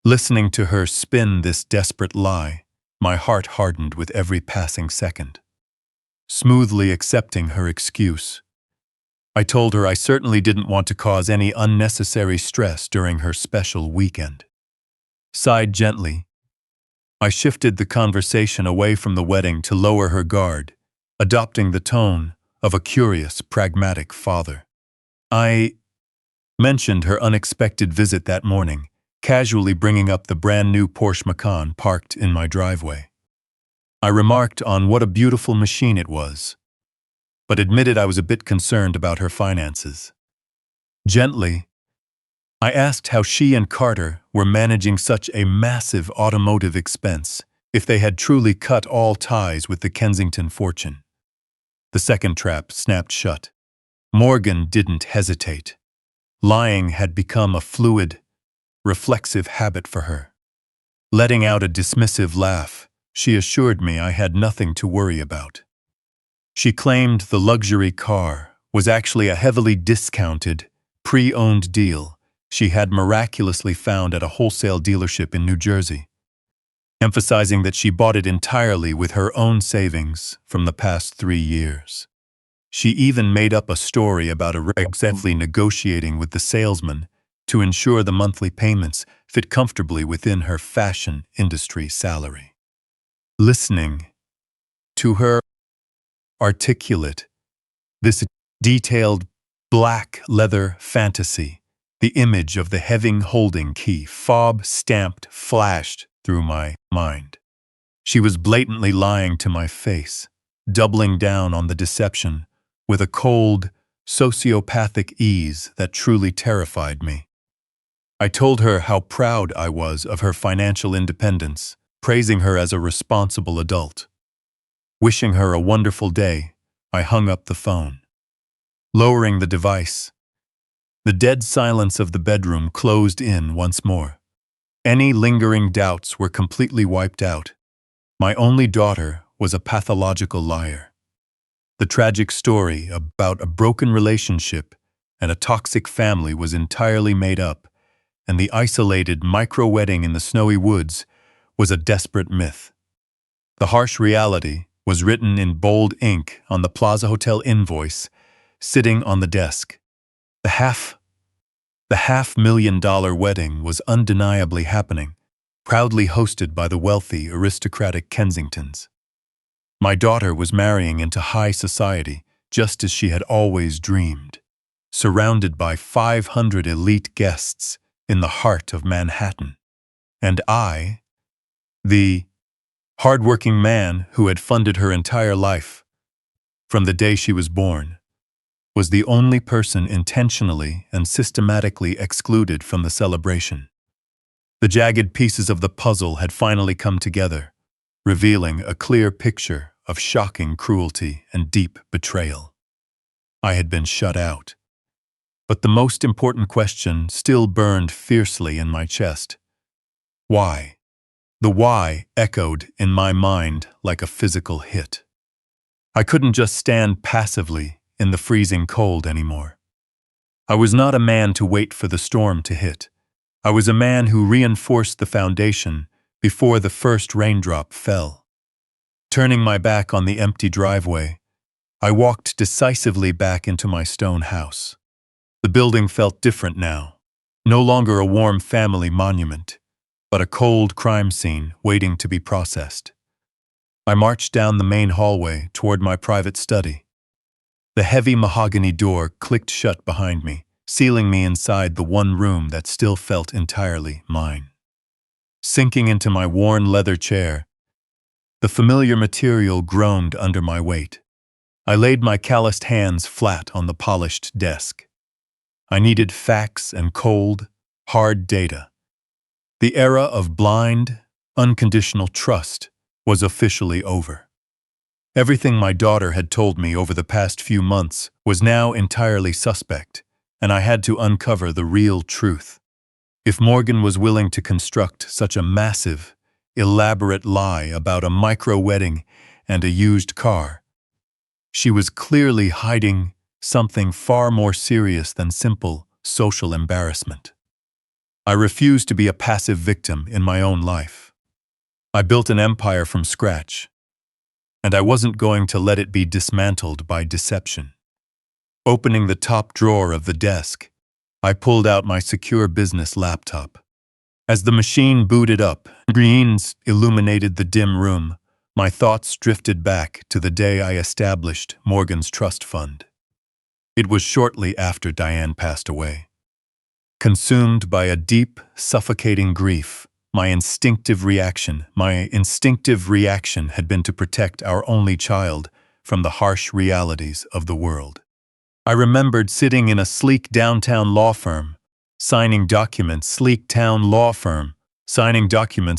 Listening to her spin this desperate lie, my heart hardened with every passing second. Smoothly accepting her excuse, I told her I certainly didn't want to cause any unnecessary stress during her special weekend. Sighed gently, I shifted the conversation away from the wedding to lower her guard, adopting the tone of a curious, pragmatic father. I mentioned her unexpected visit that morning, casually bringing up the brand-new Porsche Macan parked in my driveway. I remarked on what a beautiful machine it was, but admitted I was a bit concerned about her finances. Gently, I asked how she and Carter were managing such a massive automotive expense if they had truly cut all ties with the Kensington fortune. The second trap snapped shut. Morgan didn't hesitate. Lying had become a fluid, reflexive habit for her. Letting out a dismissive laugh, she assured me I had nothing to worry about. She claimed the luxury car was actually a heavily discounted, pre-owned deal she had miraculously found at a wholesale dealership in New Jersey, emphasizing that she bought it entirely with her own savings from the past 3 years. She even made up a story about aggressively negotiating with the salesman to ensure the monthly payments fit comfortably within her fashion industry salary. Listening to her articulate this detailed black leather fantasy, the image of the heavy holding key fob stamped flashed through my mind. She was blatantly lying to my face, doubling down on the deception with a cold, sociopathic ease that truly terrified me. I told her how proud I was of her financial independence, praising her as a responsible adult. Wishing her a wonderful day, I hung up the phone. Lowering the device, the dead silence of the bedroom closed in once more. Any lingering doubts were completely wiped out. My only daughter was a pathological liar. The tragic story about a broken relationship and a toxic family was entirely made up, and the isolated micro-wedding in the snowy woods was a desperate myth. The harsh reality was written in bold ink on the Plaza Hotel invoice, sitting on the desk. The $500,000 wedding was undeniably happening, proudly hosted by the wealthy, aristocratic Kensingtons. My daughter was marrying into high society, just as she had always dreamed, surrounded by 500 elite guests in the heart of Manhattan. And I, the hardworking man who had funded her entire life from the day she was born, was the only person intentionally and systematically excluded from the celebration. The jagged pieces of the puzzle had finally come together, revealing a clear picture of shocking cruelty and deep betrayal. I had been shut out. But the most important question still burned fiercely in my chest. Why? The why echoed in my mind like a physical hit. I couldn't just stand passively in the freezing cold anymore. I was not a man to wait for the storm to hit. I was a man who reinforced the foundation before the first raindrop fell. Turning my back on the empty driveway, I walked decisively back into my stone house. The building felt different now, no longer a warm family monument, but a cold crime scene waiting to be processed. I marched down the main hallway toward my private study. The heavy mahogany door clicked shut behind me, sealing me inside the one room that still felt entirely mine. Sinking into my worn leather chair, the familiar material groaned under my weight. I laid my calloused hands flat on the polished desk. I needed facts and cold, hard data. The era of blind, unconditional trust was officially over. Everything my daughter had told me over the past few months was now entirely suspect, and I had to uncover the real truth. If Morgan was willing to construct such a massive, elaborate lie about a micro-wedding and a used car, she was clearly hiding something far more serious than simple social embarrassment. I refused to be a passive victim in my own life. I built an empire from scratch, and I wasn't going to let it be dismantled by deception. Opening the top drawer of the desk, I pulled out my secure business laptop. As the machine booted up, greens illuminated the dim room, my thoughts drifted back to the day I established Morgan's trust fund. It was shortly after Diane passed away. Consumed by a deep, suffocating grief, my instinctive reaction had been to protect our only child from the harsh realities of the world. I remembered sitting in a sleek downtown law firm, signing documents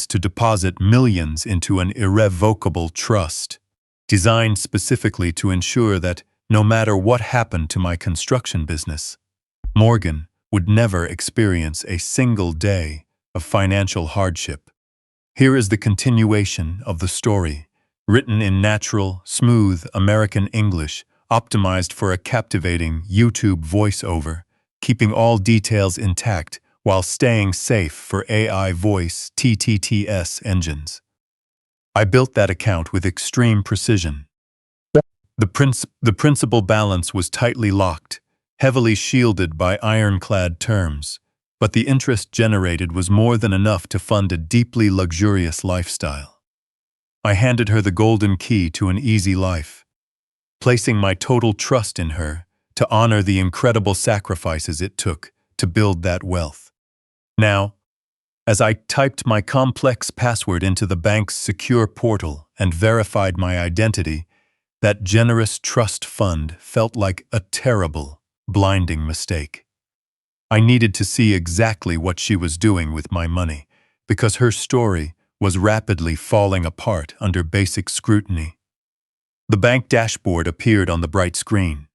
to deposit millions into an irrevocable trust, designed specifically to ensure that no matter what happened to my construction business, Morgan would never experience a single day of financial hardship. Here is the continuation of the story, written in natural, smooth American English, optimized for a captivating YouTube voiceover, keeping all details intact while staying safe for AI voice TTTS engines. I built that account with extreme precision. The principal balance was tightly locked, heavily shielded by ironclad terms, but the interest generated was more than enough to fund a deeply luxurious lifestyle. I handed her the golden key to an easy life, placing my total trust in her to honor the incredible sacrifices it took to build that wealth. Now, as I typed my complex password into the bank's secure portal and verified my identity, that generous trust fund felt like a terrible, blinding mistake. I needed to see exactly what she was doing with my money, because her story was rapidly falling apart under basic scrutiny. The bank dashboard appeared on the bright screen.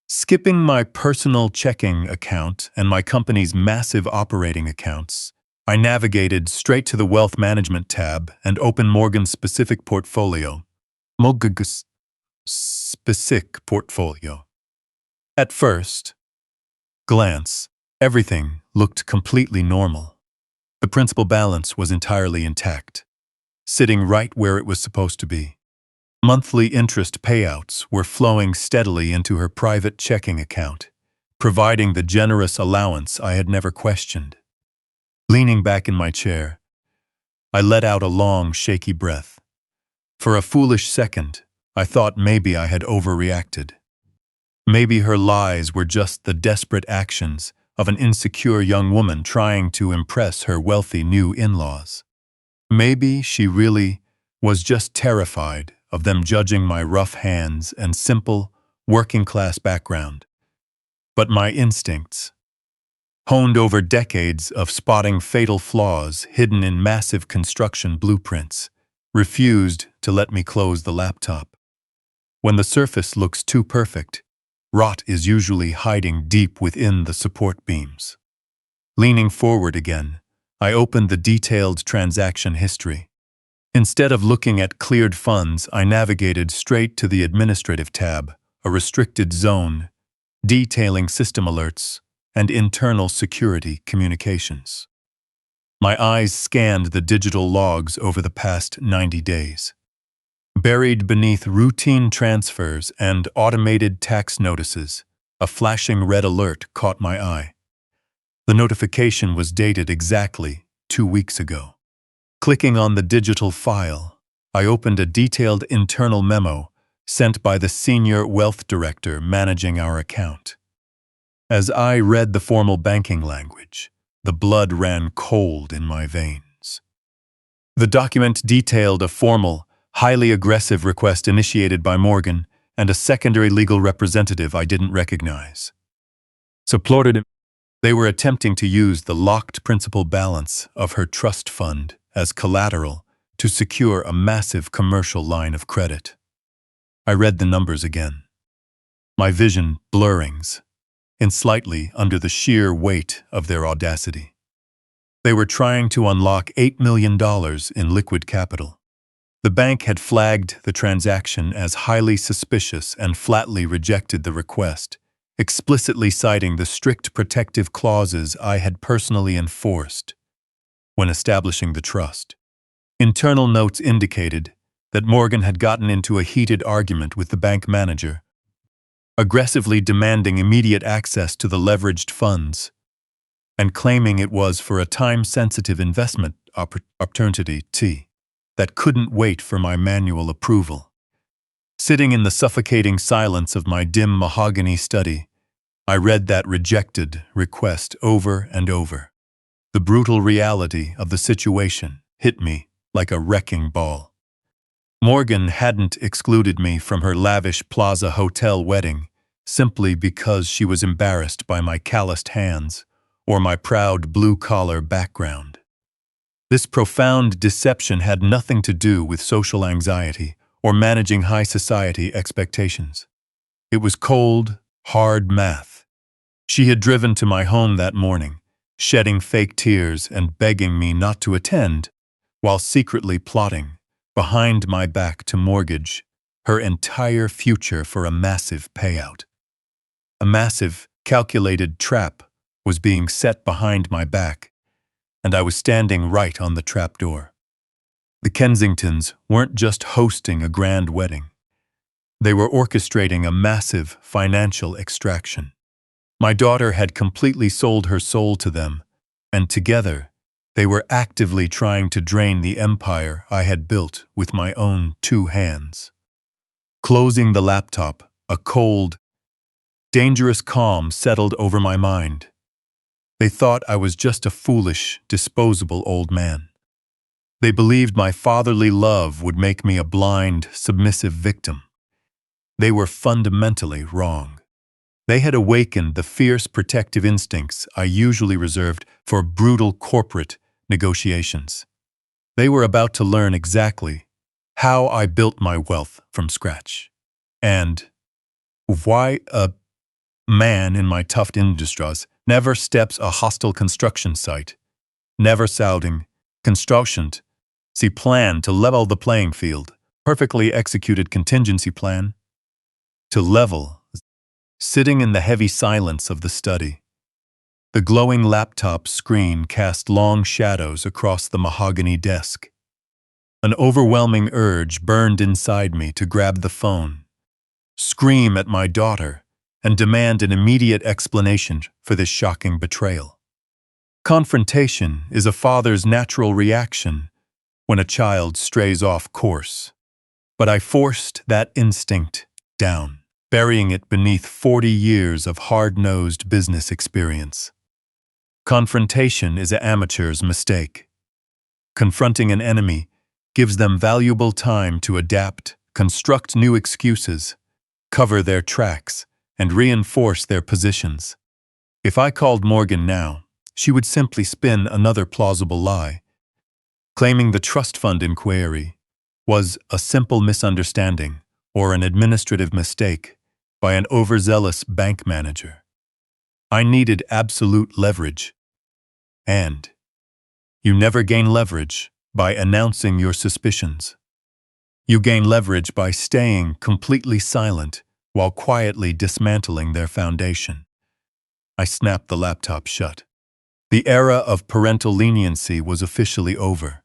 Skipping my personal checking account and my company's massive operating accounts, I navigated straight to the Wealth Management tab and opened Morgan's specific portfolio. specific portfolio. At first glance, everything looked completely normal. The principal balance was entirely intact, sitting right where it was supposed to be. Monthly interest payouts were flowing steadily into her private checking account, providing the generous allowance I had never questioned. Leaning back in my chair, I let out a long, shaky breath. For a foolish second, I thought maybe I had overreacted. Maybe her lies were just the desperate actions of an insecure young woman trying to impress her wealthy new in-laws. Maybe she really was just terrified of them judging my rough hands and simple, working-class background. But my instincts, honed over decades of spotting fatal flaws hidden in massive construction blueprints, refused to let me close the laptop. When the surface looks too perfect, rot is usually hiding deep within the support beams. Leaning forward again, I opened the detailed transaction history. Instead of looking at cleared funds, I navigated straight to the administrative tab, a restricted zone, detailing system alerts and internal security communications. My eyes scanned the digital logs over the past 90 days. Buried beneath routine transfers and automated tax notices, a flashing red alert caught my eye. The notification was dated exactly 2 weeks ago. Clicking on the digital file, I opened a detailed internal memo sent by the senior wealth director managing our account. As I read the formal banking language, the blood ran cold in my veins. The document detailed a formal, highly aggressive request initiated by Morgan and a secondary legal representative I didn't recognize. Supported, they were attempting to use the locked principal balance of her trust fund as collateral to secure a massive commercial line of credit. I read the numbers again, my vision blurrings, and slightly under the sheer weight of their audacity. They were trying to unlock $8 million in liquid capital. The bank had flagged the transaction as highly suspicious and flatly rejected the request, explicitly citing the strict protective clauses I had personally enforced when establishing the trust. Internal notes indicated that Morgan had gotten into a heated argument with the bank manager, aggressively demanding immediate access to the leveraged funds and claiming it was for a time-sensitive investment opportunity that couldn't wait for my manual approval. Sitting in the suffocating silence of my dim mahogany study, I read that rejected request over and over. The brutal reality of the situation hit me like a wrecking ball. Morgan hadn't excluded me from her lavish Plaza Hotel wedding simply because she was embarrassed by my calloused hands or my proud blue-collar background. This profound deception had nothing to do with social anxiety or managing high society expectations. It was cold, hard math. She had driven to my home that morning, shedding fake tears and begging me not to attend, while secretly plotting, behind my back, to mortgage her entire future for a massive payout. A massive, calculated trap was being set behind my back, and I was standing right on the trapdoor. The Kensingtons weren't just hosting a grand wedding. They were orchestrating a massive financial extraction. My daughter had completely sold her soul to them, and together, they were actively trying to drain the empire I had built with my own 2 hands. Closing the laptop, a cold, dangerous calm settled over my mind. They thought I was just a foolish, disposable old man. They believed my fatherly love would make me a blind, submissive victim. They were fundamentally wrong. They had awakened the fierce protective instincts I usually reserved for brutal corporate negotiations. They were about to learn exactly how I built my wealth from scratch, and why a man in my tough industries never steps a hostile construction site, never sounding construction. See plan to level the playing field, perfectly executed contingency plan, to level, sitting in the heavy silence of the study. The glowing laptop screen cast long shadows across the mahogany desk. An overwhelming urge burned inside me to grab the phone, scream at my daughter, and demand an immediate explanation for this shocking betrayal. Confrontation is a father's natural reaction when a child strays off course. But I forced that instinct down, burying it beneath 40 years of hard-nosed business experience. Confrontation is an amateur's mistake. Confronting an enemy gives them valuable time to adapt, construct new excuses, cover their tracks, and reinforce their positions. If I called Morgan now, she would simply spin another plausible lie, claiming the trust fund inquiry was a simple misunderstanding or an administrative mistake by an overzealous bank manager. I needed absolute leverage. And you never gain leverage by announcing your suspicions. You gain leverage by staying completely silent while quietly dismantling their foundation. I snapped the laptop shut. The era of parental leniency was officially over.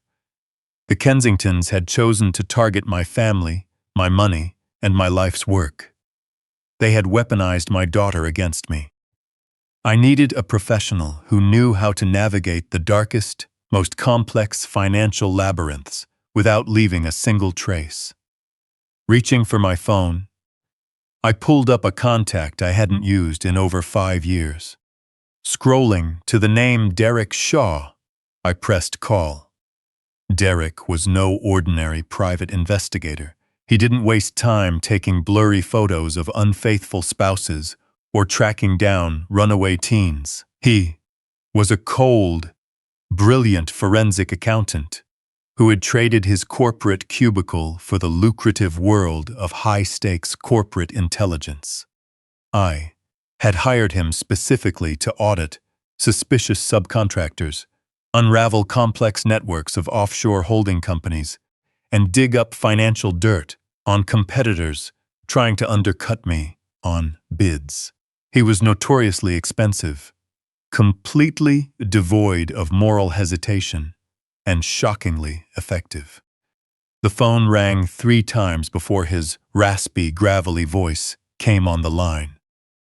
The Kensingtons had chosen to target my family, my money, and my life's work. They had weaponized my daughter against me. I needed a professional who knew how to navigate the darkest, most complex financial labyrinths without leaving a single trace. Reaching for my phone, I pulled up a contact I hadn't used in over 5 years. Scrolling to the name Derek Shaw, I pressed call. Derek was no ordinary private investigator. He didn't waste time taking blurry photos of unfaithful spouses or tracking down runaway teens. He was a cold, brilliant forensic accountant who had traded his corporate cubicle for the lucrative world of high-stakes corporate intelligence. I had hired him specifically to audit suspicious subcontractors, unravel complex networks of offshore holding companies, and dig up financial dirt on competitors trying to undercut me on bids. He was notoriously expensive, completely devoid of moral hesitation, and shockingly effective. The phone rang 3 times before his raspy, gravelly voice came on the line.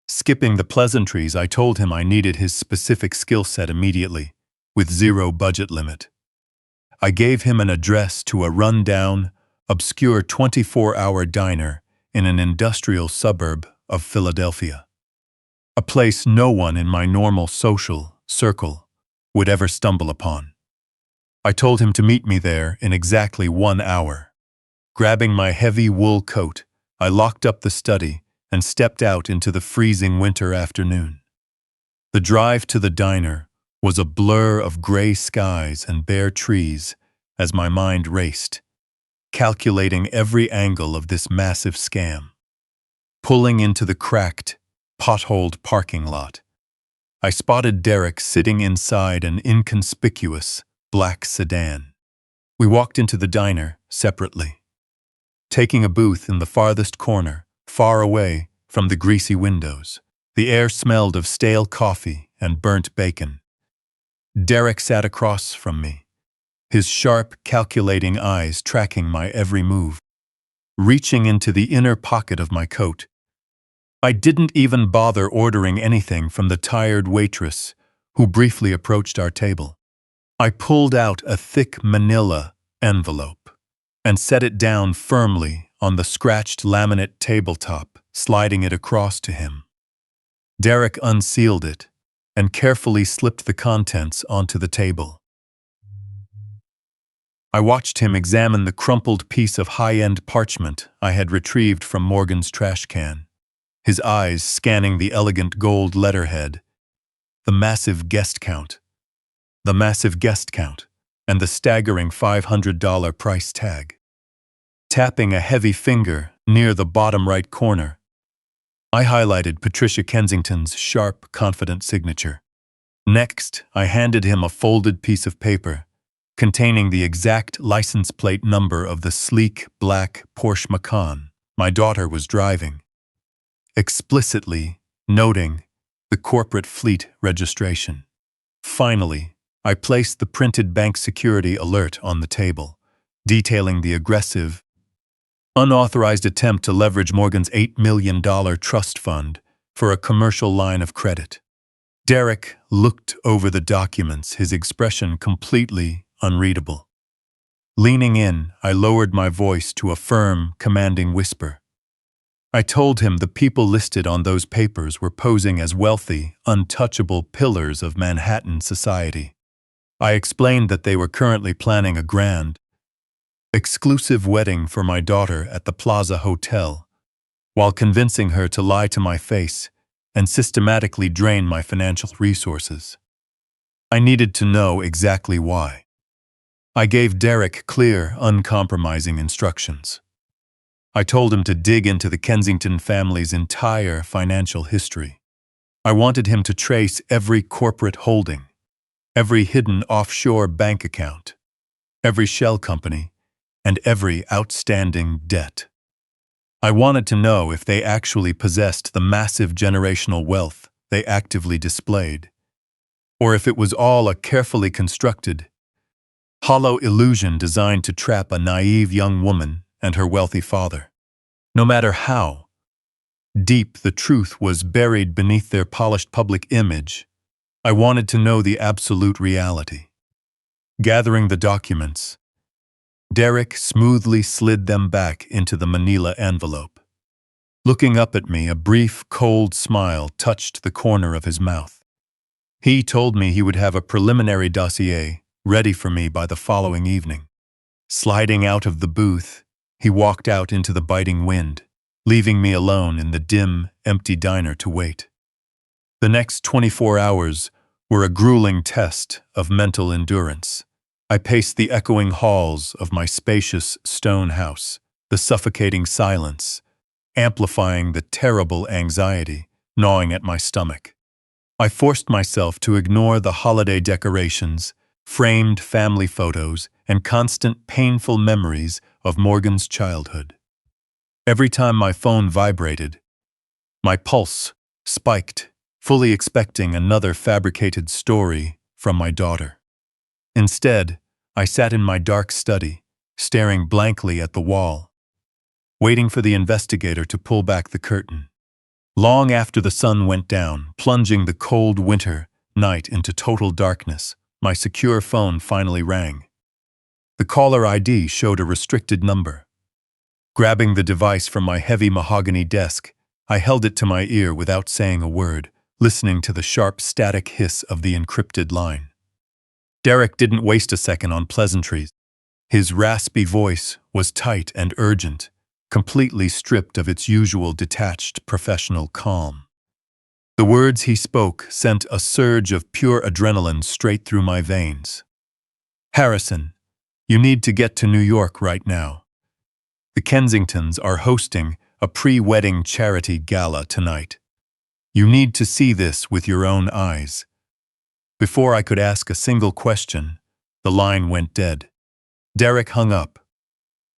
Skipping the pleasantries, I told him I needed his specific skill set immediately, with 0 budget limit. I gave him an address to a run-down, obscure 24-hour diner in an industrial suburb of Philadelphia. A place no one in my normal social circle would ever stumble upon. I told him to meet me there in exactly 1 hour. Grabbing my heavy wool coat, I locked up the study and stepped out into the freezing winter afternoon. The drive to the diner was a blur of gray skies and bare trees as my mind raced, calculating every angle of this massive scam. Pulling into the cracked, potholed parking lot, I spotted Derek sitting inside an inconspicuous black sedan. We walked into the diner separately, taking a booth in the farthest corner, far away from the greasy windows. The air smelled of stale coffee and burnt bacon. Derek sat across from me, his sharp, calculating eyes tracking my every move. Reaching into the inner pocket of my coat, I didn't even bother ordering anything from the tired waitress who briefly approached our table. I pulled out a thick manila envelope and set it down firmly on the scratched laminate tabletop, sliding it across to him. Derek unsealed it and carefully slipped the contents onto the table. I watched him examine the crumpled piece of high-end parchment I had retrieved from Morgan's trash can, his eyes scanning the elegant gold letterhead, the massive guest count, and the staggering $500 price tag. Tapping a heavy finger near the bottom right corner, I highlighted Patricia Kensington's sharp, confident signature. Next, I handed him a folded piece of paper containing the exact license plate number of the sleek, black Porsche Macan my daughter was driving. explicitly noting the corporate fleet registration. Finally, I placed the printed bank security alert on the table, detailing the aggressive, unauthorized attempt to leverage Morgan's $8 million trust fund for a commercial line of credit. Derek looked over the documents, his expression completely unreadable. Leaning in, I lowered my voice to a firm, commanding whisper. I told him the people listed on those papers were posing as wealthy, untouchable pillars of Manhattan society. I explained that they were currently planning a grand, exclusive wedding for my daughter at the Plaza Hotel, while convincing her to lie to my face and systematically drain my financial resources. I needed to know exactly why. I gave Derek clear, uncompromising instructions. I told him to dig into the Kensington family's entire financial history. I wanted him to trace every corporate holding, every hidden offshore bank account, every shell company, and every outstanding debt. I wanted to know if they actually possessed the massive generational wealth they actively displayed, or if it was all a carefully constructed, hollow illusion designed to trap a naive young woman and her wealthy father. No matter how deep the truth was buried beneath their polished public image, I wanted to know the absolute reality. Gathering the documents, Derek smoothly slid them back into the manila envelope. Looking up at me, a brief, cold smile touched the corner of his mouth. He told me he would have a preliminary dossier ready for me by the following evening. Sliding out of the booth, he walked out into the biting wind, leaving me alone in the dim, empty diner to wait. The next 24 hours were a grueling test of mental endurance. I paced the echoing halls of my spacious stone house, the suffocating silence, amplifying the terrible anxiety gnawing at my stomach. I forced myself to ignore the holiday decorations, framed family photos, and constant painful memories of Morgan's childhood. Every time my phone vibrated, my pulse spiked, fully expecting another fabricated story from my daughter. Instead, I sat in my dark study, staring blankly at the wall, waiting for the investigator to pull back the curtain. Long after the sun went down, plunging the cold winter night into total darkness, my secure phone finally rang. The caller ID showed a restricted number. Grabbing the device from my heavy mahogany desk, I held it to my ear without saying a word, listening to the sharp static hiss of the encrypted line. Derek didn't waste a second on pleasantries. His raspy voice was tight and urgent, completely stripped of its usual detached professional calm. The words he spoke sent a surge of pure adrenaline straight through my veins. "Harrison, you need to get to New York right now. The Kensingtons are hosting a pre-wedding charity gala tonight. You need to see this with your own eyes." Before I could ask a single question, the line went dead. Derek hung up,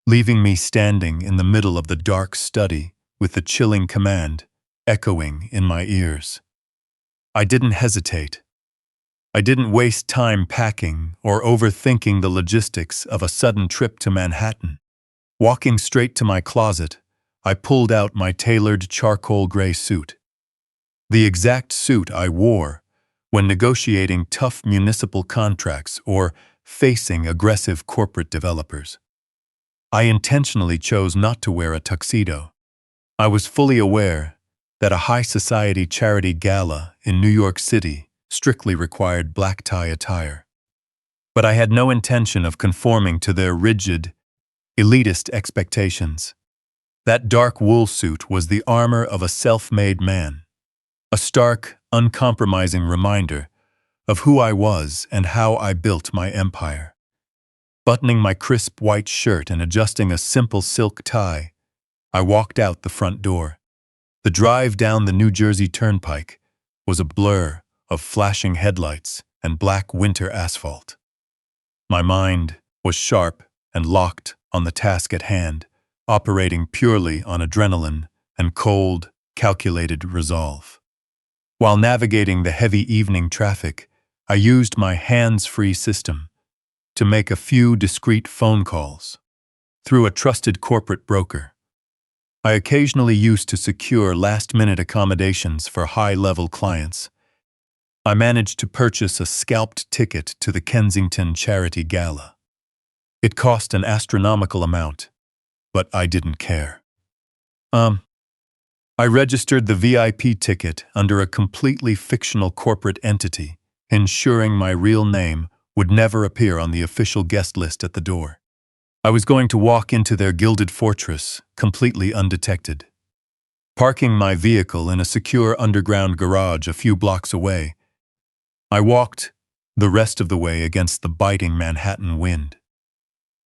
leaving me standing in the middle of the dark study with the chilling command echoing in my ears. I didn't hesitate. I didn't waste time packing or overthinking the logistics of a sudden trip to Manhattan. Walking straight to my closet, I pulled out my tailored charcoal gray suit. The exact suit I wore when negotiating tough municipal contracts or facing aggressive corporate developers. I intentionally chose not to wear a tuxedo. I was fully aware that a high society charity gala in New York City strictly required black tie attire. But I had no intention of conforming to their rigid, elitist expectations. That dark wool suit was the armor of a self-made man, a stark, uncompromising reminder of who I was and how I built my empire. Buttoning my crisp white shirt and adjusting a simple silk tie, I walked out the front door. The drive down the New Jersey Turnpike was a blur of flashing headlights and black winter asphalt. My mind was sharp and locked on the task at hand, operating purely on adrenaline and cold, calculated resolve. While navigating the heavy evening traffic, I used my hands-free system to make a few discreet phone calls through a trusted corporate broker. I occasionally used to secure last-minute accommodations for high-level clients. I managed to purchase a scalped ticket to the Kensington Charity Gala. It cost an astronomical amount, but I didn't care. I registered the VIP ticket under a completely fictional corporate entity, ensuring my real name would never appear on the official guest list at the door. I was going to walk into their gilded fortress, completely undetected. Parking my vehicle in a secure underground garage a few blocks away, I walked the rest of the way against the biting Manhattan wind.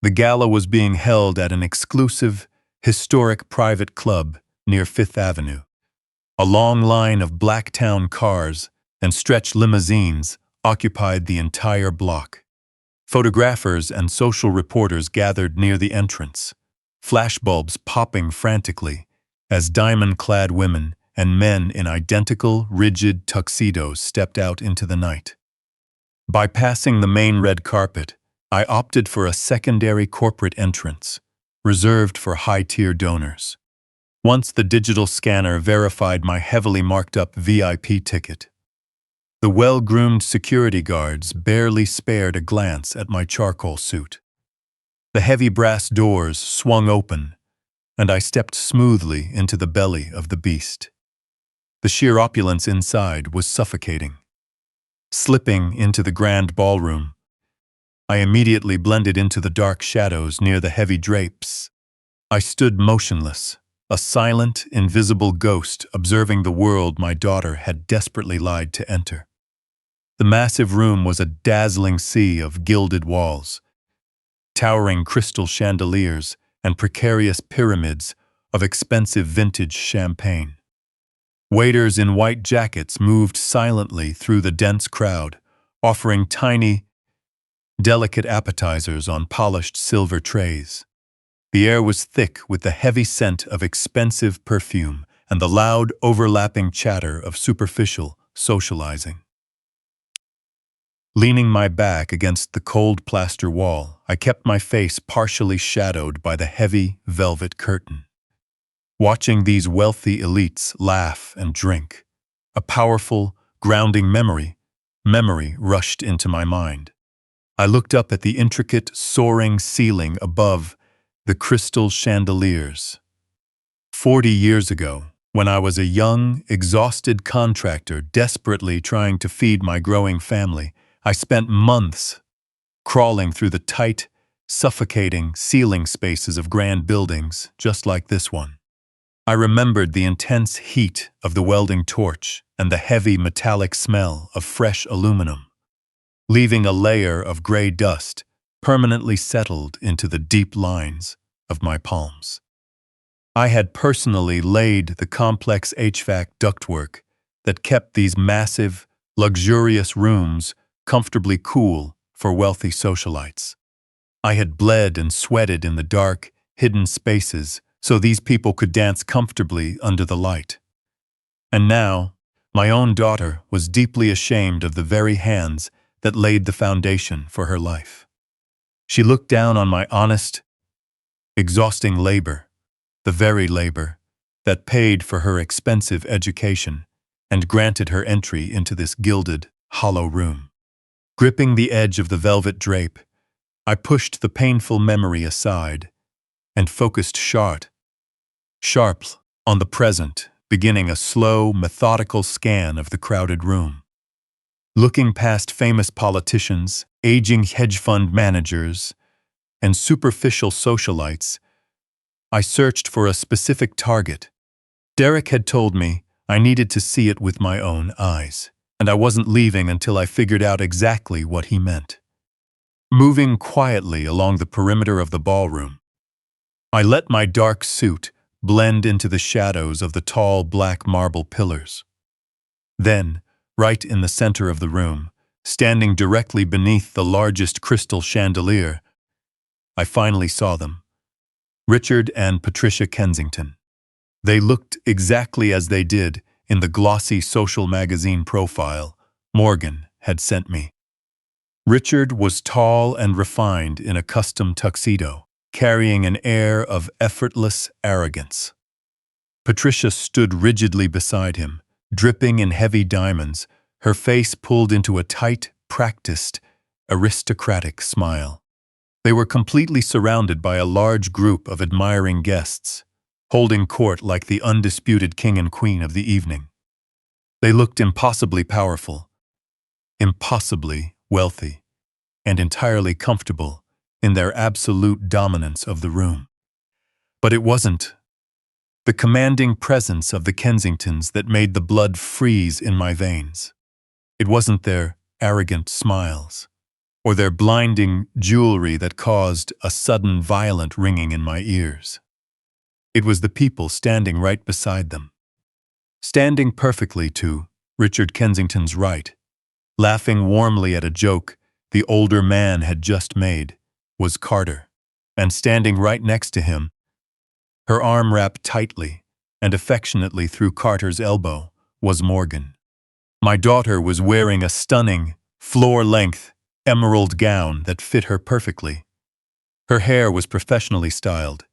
The gala was being held at an exclusive, historic private club near Fifth Avenue. A long line of black-town cars and stretch limousines occupied the entire block. Photographers and social reporters gathered near the entrance, flashbulbs popping frantically as diamond-clad women and men in identical, rigid tuxedos stepped out into the night. Bypassing the main red carpet, I opted for a secondary corporate entrance, reserved for high-tier donors. Once the digital scanner verified my heavily marked-up VIP ticket, the well-groomed security guards barely spared a glance at my charcoal suit. The heavy brass doors swung open, and I stepped smoothly into the belly of the beast. The sheer opulence inside was suffocating. Slipping into the grand ballroom, I immediately blended into the dark shadows near the heavy drapes. I stood motionless, a silent, invisible ghost observing the world my daughter had desperately lied to enter. The massive room was a dazzling sea of gilded walls, towering crystal chandeliers, and precarious pyramids of expensive vintage champagne. Waiters in white jackets moved silently through the dense crowd, offering tiny, delicate appetizers on polished silver trays. The air was thick with the heavy scent of expensive perfume and the loud, overlapping chatter of superficial socializing. Leaning my back against the cold plaster wall, I kept my face partially shadowed by the heavy velvet curtain. Watching these wealthy elites laugh and drink, a powerful, grounding memory rushed into my mind. I looked up at the intricate, soaring ceiling above the crystal chandeliers. 40 years ago, when I was a young, exhausted contractor desperately trying to feed my growing family, I spent months crawling through the tight, suffocating ceiling spaces of grand buildings just like this one. I remembered the intense heat of the welding torch and the heavy metallic smell of fresh aluminum, leaving a layer of gray dust permanently settled into the deep lines of my palms. I had personally laid the complex HVAC ductwork that kept these massive, luxurious rooms comfortably cool for wealthy socialites. I had bled and sweated in the dark, hidden spaces so these people could dance comfortably under the light. And now, my own daughter was deeply ashamed of the very hands that laid the foundation for her life. She looked down on my honest, exhausting labor, the very labor that paid for her expensive education and granted her entry into this gilded, hollow room. Gripping the edge of the velvet drape, I pushed the painful memory aside and focused sharp on the present, beginning a slow, methodical scan of the crowded room. Looking past famous politicians, aging hedge fund managers, and superficial socialites, I searched for a specific target. Derek had told me I needed to see it with my own eyes, and I wasn't leaving until I figured out exactly what he meant. Moving quietly along the perimeter of the ballroom, I let my dark suit blend into the shadows of the tall black marble pillars. Then, right in the center of the room, standing directly beneath the largest crystal chandelier, I finally saw them. Richard and Patricia Kensington. They looked exactly as they did in the glossy social magazine profile Morgan had sent me. Richard was tall and refined in a custom tuxedo, carrying an air of effortless arrogance. Patricia stood rigidly beside him, dripping in heavy diamonds, her face pulled into a tight, practiced, aristocratic smile. They were completely surrounded by a large group of admiring guests, holding court like the undisputed king and queen of the evening. They looked impossibly powerful, impossibly wealthy, and entirely comfortable in their absolute dominance of the room. But it wasn't the commanding presence of the Kensingtons that made the blood freeze in my veins. It wasn't their arrogant smiles, or their blinding jewelry that caused a sudden violent ringing in my ears. It was the people standing right beside them. Standing perfectly to Richard Kensington's right, laughing warmly at a joke the older man had just made, was Carter, and standing right next to him, her arm wrapped tightly and affectionately through Carter's elbow, was Morgan. My daughter was wearing a stunning, floor-length, emerald gown that fit her perfectly. Her hair was professionally styled,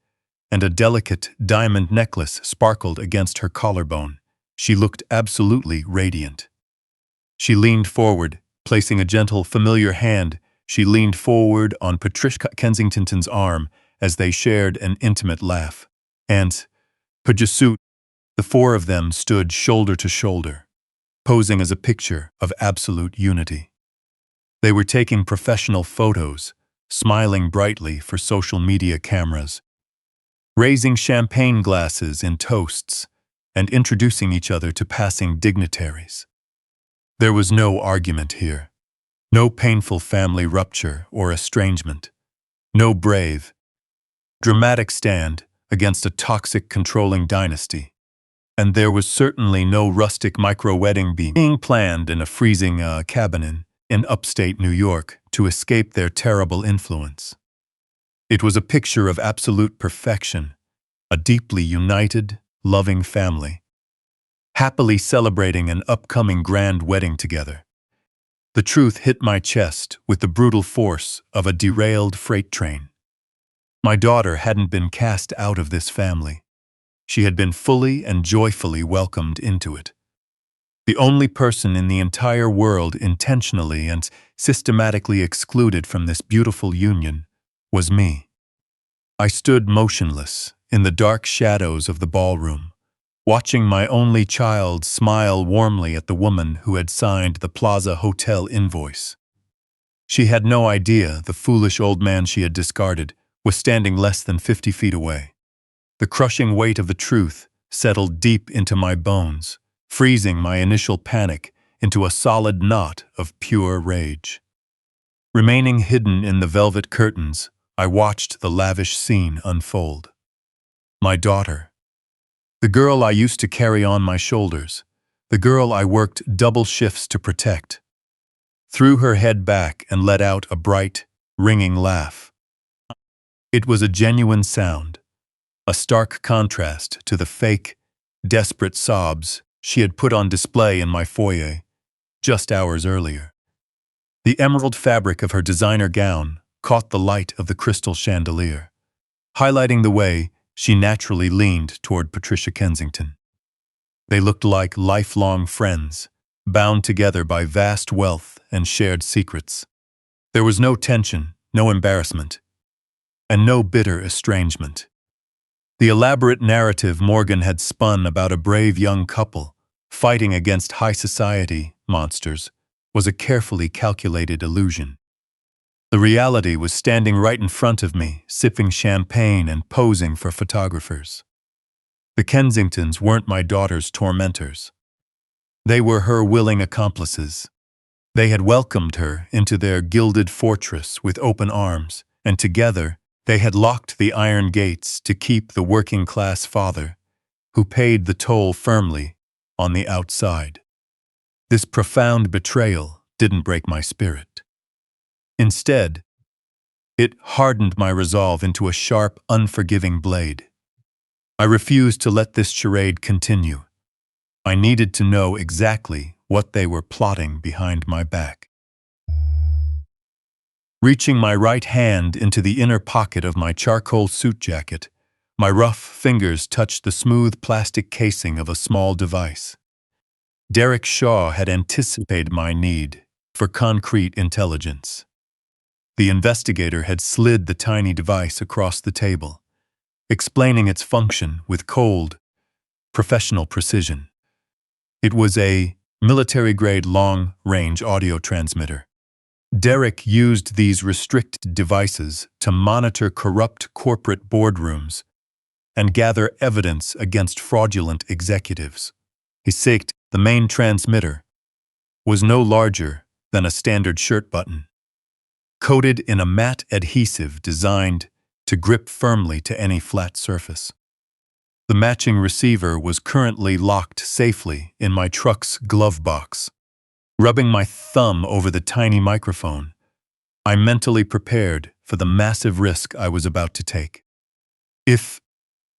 and a delicate diamond necklace sparkled against her collarbone. She looked absolutely radiant. She leaned forward, placing a gentle, familiar hand. She leaned forward on Patricia Kensington's arm as they shared an intimate laugh. And, pursuit, the four of them stood shoulder to shoulder, posing as a picture of absolute unity. They were taking professional photos, smiling brightly for social media cameras, raising champagne glasses in toasts, and introducing each other to passing dignitaries. There was no argument here, no painful family rupture or estrangement, no brave, dramatic stand against a toxic, controlling dynasty. And there was certainly no rustic micro-wedding being planned in a freezing cabin in upstate New York to escape their terrible influence. It was a picture of absolute perfection, a deeply united, loving family, happily celebrating an upcoming grand wedding together. The truth hit my chest with the brutal force of a derailed freight train. My daughter hadn't been cast out of this family. She had been fully and joyfully welcomed into it. The only person in the entire world intentionally and systematically excluded from this beautiful union was me. I stood motionless in the dark shadows of the ballroom, watching my only child smile warmly at the woman who had signed the Plaza Hotel invoice. She had no idea the foolish old man she had discarded was standing less than 50 feet away. The crushing weight of the truth settled deep into my bones, freezing my initial panic into a solid knot of pure rage. Remaining hidden in the velvet curtains, I watched the lavish scene unfold. My daughter, the girl I used to carry on my shoulders, the girl I worked double shifts to protect, threw her head back and let out a bright, ringing laugh. It was a genuine sound, a stark contrast to the fake, desperate sobs she had put on display in my foyer just hours earlier. The emerald fabric of her designer gown caught the light of the crystal chandelier, highlighting the way she naturally leaned toward Patricia Kensington. They looked like lifelong friends, bound together by vast wealth and shared secrets. There was no tension, no embarrassment, and no bitter estrangement. The elaborate narrative Morgan had spun about a brave young couple fighting against high society monsters was a carefully calculated illusion. The reality was standing right in front of me, sipping champagne and posing for photographers. The Kensingtons weren't my daughter's tormentors. They were her willing accomplices. They had welcomed her into their gilded fortress with open arms, and together they had locked the iron gates to keep the working-class father, who paid the toll firmly, on the outside. This profound betrayal didn't break my spirit. Instead, it hardened my resolve into a sharp, unforgiving blade. I refused to let this charade continue. I needed to know exactly what they were plotting behind my back. Reaching my right hand into the inner pocket of my charcoal suit jacket, my rough fingers touched the smooth plastic casing of a small device. Derek Shaw had anticipated my need for concrete intelligence. The investigator had slid the tiny device across the table, explaining its function with cold, professional precision. It was a military-grade long-range audio transmitter. Derek used these restricted devices to monitor corrupt corporate boardrooms and gather evidence against fraudulent executives. He said the main transmitter was no larger than a standard shirt button, coated in a matte adhesive designed to grip firmly to any flat surface. The matching receiver was currently locked safely in my truck's glove box. Rubbing my thumb over the tiny microphone, I mentally prepared for the massive risk I was about to take. If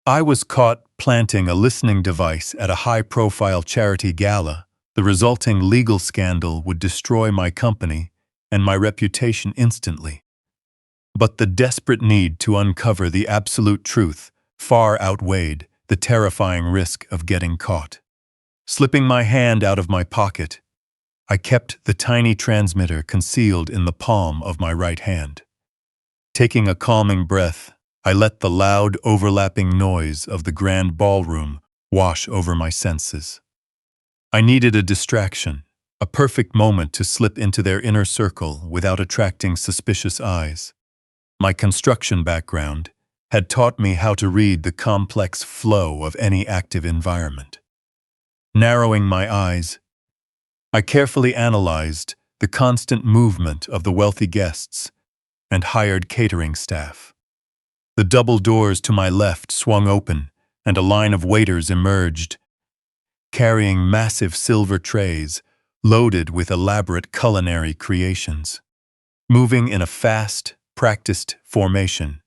I was caught planting a listening device at a high-profile charity gala, the resulting legal scandal would destroy my company and my reputation instantly. But the desperate need to uncover the absolute truth far outweighed the terrifying risk of getting caught. Slipping my hand out of my pocket, I kept the tiny transmitter concealed in the palm of my right hand. Taking a calming breath, I let the loud, overlapping noise of the grand ballroom wash over my senses. I needed a distraction, a perfect moment to slip into their inner circle without attracting suspicious eyes. My construction background had taught me how to read the complex flow of any active environment. Narrowing my eyes, I carefully analyzed the constant movement of the wealthy guests and hired catering staff. The double doors to my left swung open, and a line of waiters emerged, carrying massive silver trays loaded with elaborate culinary creations. Moving in a fast, practiced formation,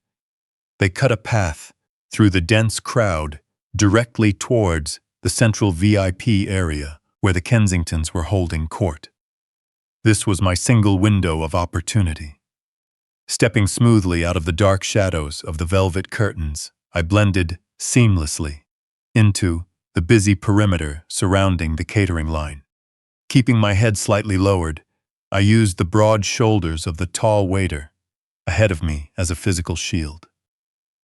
they cut a path through the dense crowd directly towards the central VIP area where the Kensingtons were holding court. This was my single window of opportunity. Stepping smoothly out of the dark shadows of the velvet curtains, I blended seamlessly into the busy perimeter surrounding the catering line. Keeping my head slightly lowered, I used the broad shoulders of the tall waiter ahead of me as a physical shield.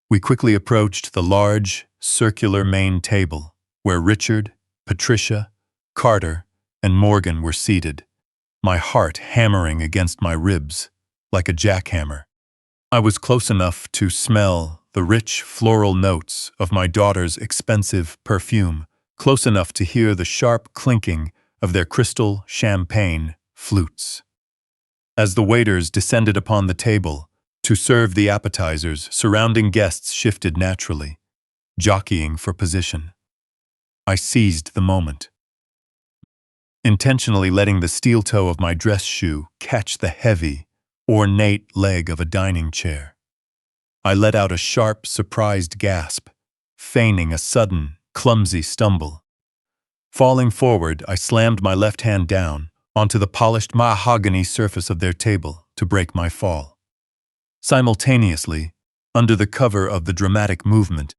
We quickly approached the large, circular main table where Richard, Patricia, Carter, and Morgan were seated, my heart hammering against my ribs like a jackhammer. I was close enough to smell the rich floral notes of my daughter's expensive perfume, close enough to hear the sharp clinking of their crystal champagne flutes. As the waiters descended upon the table to serve the appetizers, surrounding guests shifted naturally, jockeying for position. I seized the moment, intentionally letting the steel toe of my dress shoe catch the heavy, ornate leg of a dining chair. I let out a sharp, surprised gasp, feigning a sudden, clumsy stumble. Falling forward, I slammed my left hand down onto the polished mahogany surface of their table to break my fall. Simultaneously, under the cover of the dramatic movement,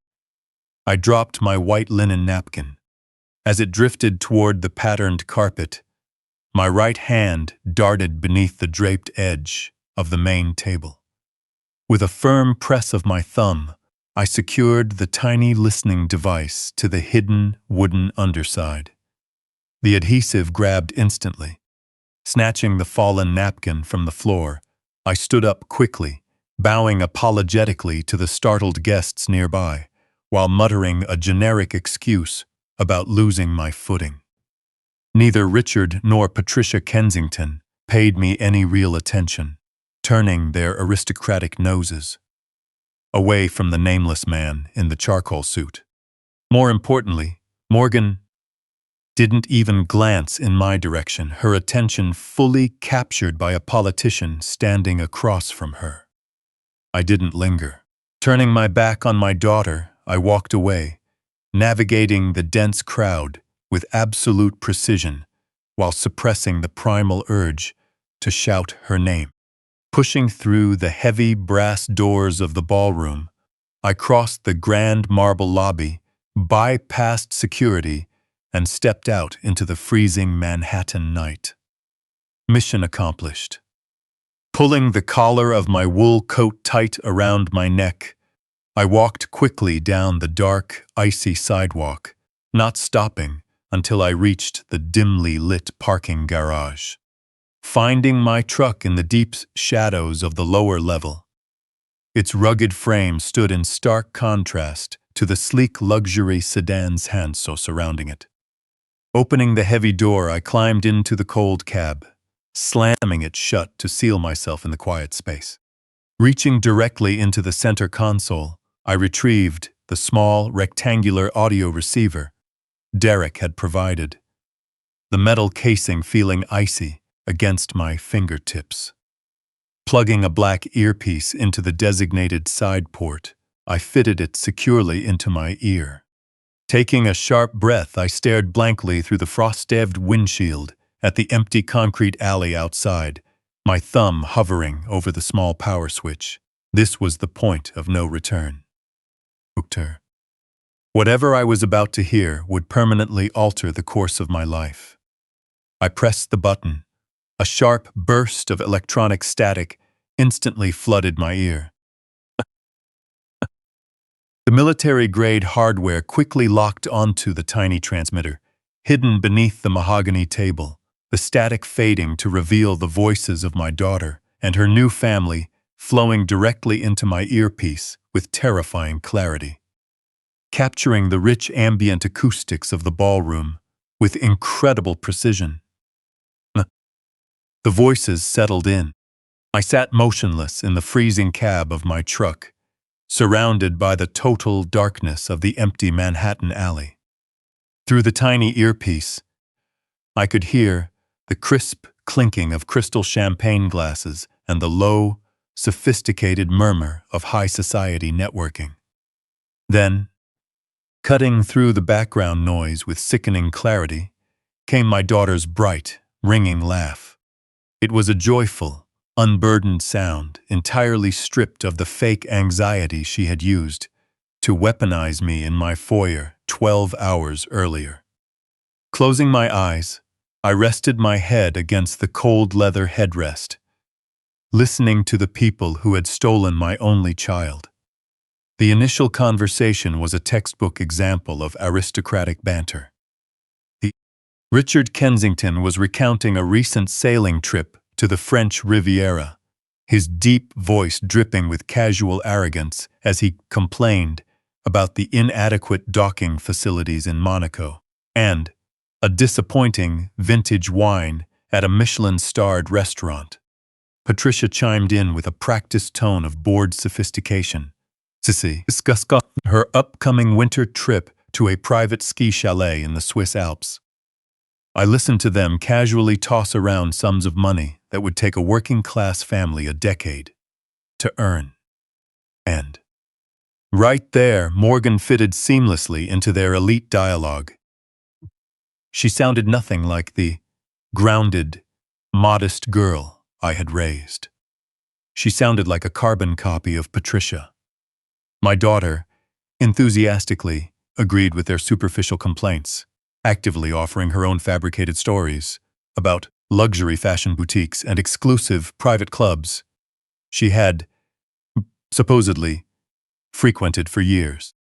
I dropped my white linen napkin. As it drifted toward the patterned carpet, my right hand darted beneath the draped edge of the main table. With a firm press of my thumb, I secured the tiny listening device to the hidden wooden underside. The adhesive grabbed instantly. Snatching the fallen napkin from the floor, I stood up quickly, bowing apologetically to the startled guests nearby, while muttering a generic excuse about losing my footing. Neither Richard nor Patricia Kensington paid me any real attention, turning their aristocratic noses away from the nameless man in the charcoal suit. More importantly, Morgan didn't even glance in my direction, her attention fully captured by a politician standing across from her. I didn't linger. Turning my back on my daughter, I walked away, navigating the dense crowd with absolute precision while suppressing the primal urge to shout her name. Pushing through the heavy brass doors of the ballroom, I crossed the grand marble lobby, bypassed security, and stepped out into the freezing Manhattan night. Mission accomplished. Pulling the collar of my wool coat tight around my neck, I walked quickly down the dark, icy sidewalk, not stopping until I reached the dimly lit parking garage. Finding my truck in the deep shadows of the lower level. Its rugged frame stood in stark contrast to the sleek luxury sedan's hanso surrounding it. Opening the heavy door, I climbed into the cold cab, slamming it shut to seal myself in the quiet space. Reaching directly into the center console, I retrieved the small, rectangular audio receiver Derek had provided, the metal casing feeling icy against my fingertips. Plugging a black earpiece into the designated side port, I fitted it securely into my ear. Taking a sharp breath, I stared blankly through the frost-staved windshield at the empty concrete alley outside, my thumb hovering over the small power switch. This was the point of no return. Whatever I was about to hear would permanently alter the course of my life. I pressed the button. A sharp burst of electronic static instantly flooded my ear. The military-grade hardware quickly locked onto the tiny transmitter, hidden beneath the mahogany table, the static fading to reveal the voices of my daughter and her new family flowing directly into my earpiece with terrifying clarity. Capturing the rich ambient acoustics of the ballroom with incredible precision. The voices settled in. I sat motionless in the freezing cab of my truck, surrounded by the total darkness of the empty Manhattan alley. Through the tiny earpiece, I could hear the crisp clinking of crystal champagne glasses and the low, sophisticated murmur of high society networking. Then, cutting through the background noise with sickening clarity, came my daughter's bright, ringing laugh. It was a joyful, unburdened sound, entirely stripped of the fake anxiety she had used to weaponize me in my foyer 12 hours earlier. Closing my eyes, I rested my head against the cold leather headrest, listening to the people who had stolen my only child. The initial conversation was a textbook example of aristocratic banter. Richard Kensington was recounting a recent sailing trip to the French Riviera, his deep voice dripping with casual arrogance as he complained about the inadequate docking facilities in Monaco and a disappointing vintage wine at a Michelin-starred restaurant. Patricia chimed in with a practiced tone of bored sophistication. Sissy discussed her upcoming winter trip to a private ski chalet in the Swiss Alps. I listened to them casually toss around sums of money that would take a working-class family a decade to earn. And right there, Morgan fitted seamlessly into their elite dialogue. She sounded nothing like the grounded, modest girl I had raised. She sounded like a carbon copy of Patricia. My daughter, enthusiastically, agreed with their superficial complaints, actively offering her own fabricated stories about luxury fashion boutiques and exclusive private clubs she had, supposedly, frequented for years.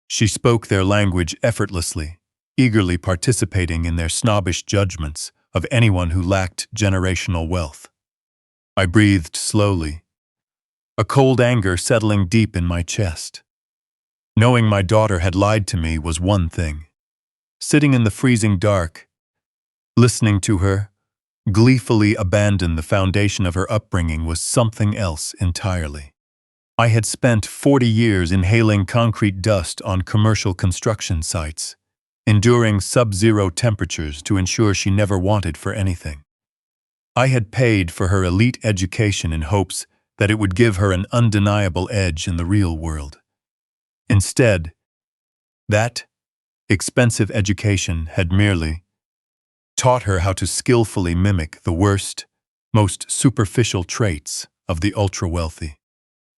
She spoke their language effortlessly, eagerly participating in their snobbish judgments of anyone who lacked generational wealth. I breathed slowly, a cold anger settling deep in my chest. Knowing my daughter had lied to me was one thing. Sitting in the freezing dark, listening to her gleefully abandon the foundation of her upbringing was something else entirely. I had spent 40 years inhaling concrete dust on commercial construction sites, enduring sub-zero temperatures to ensure she never wanted for anything. I had paid for her elite education in hopes that it would give her an undeniable edge in the real world. Instead, that expensive education had merely taught her how to skillfully mimic the worst, most superficial traits of the ultra-wealthy.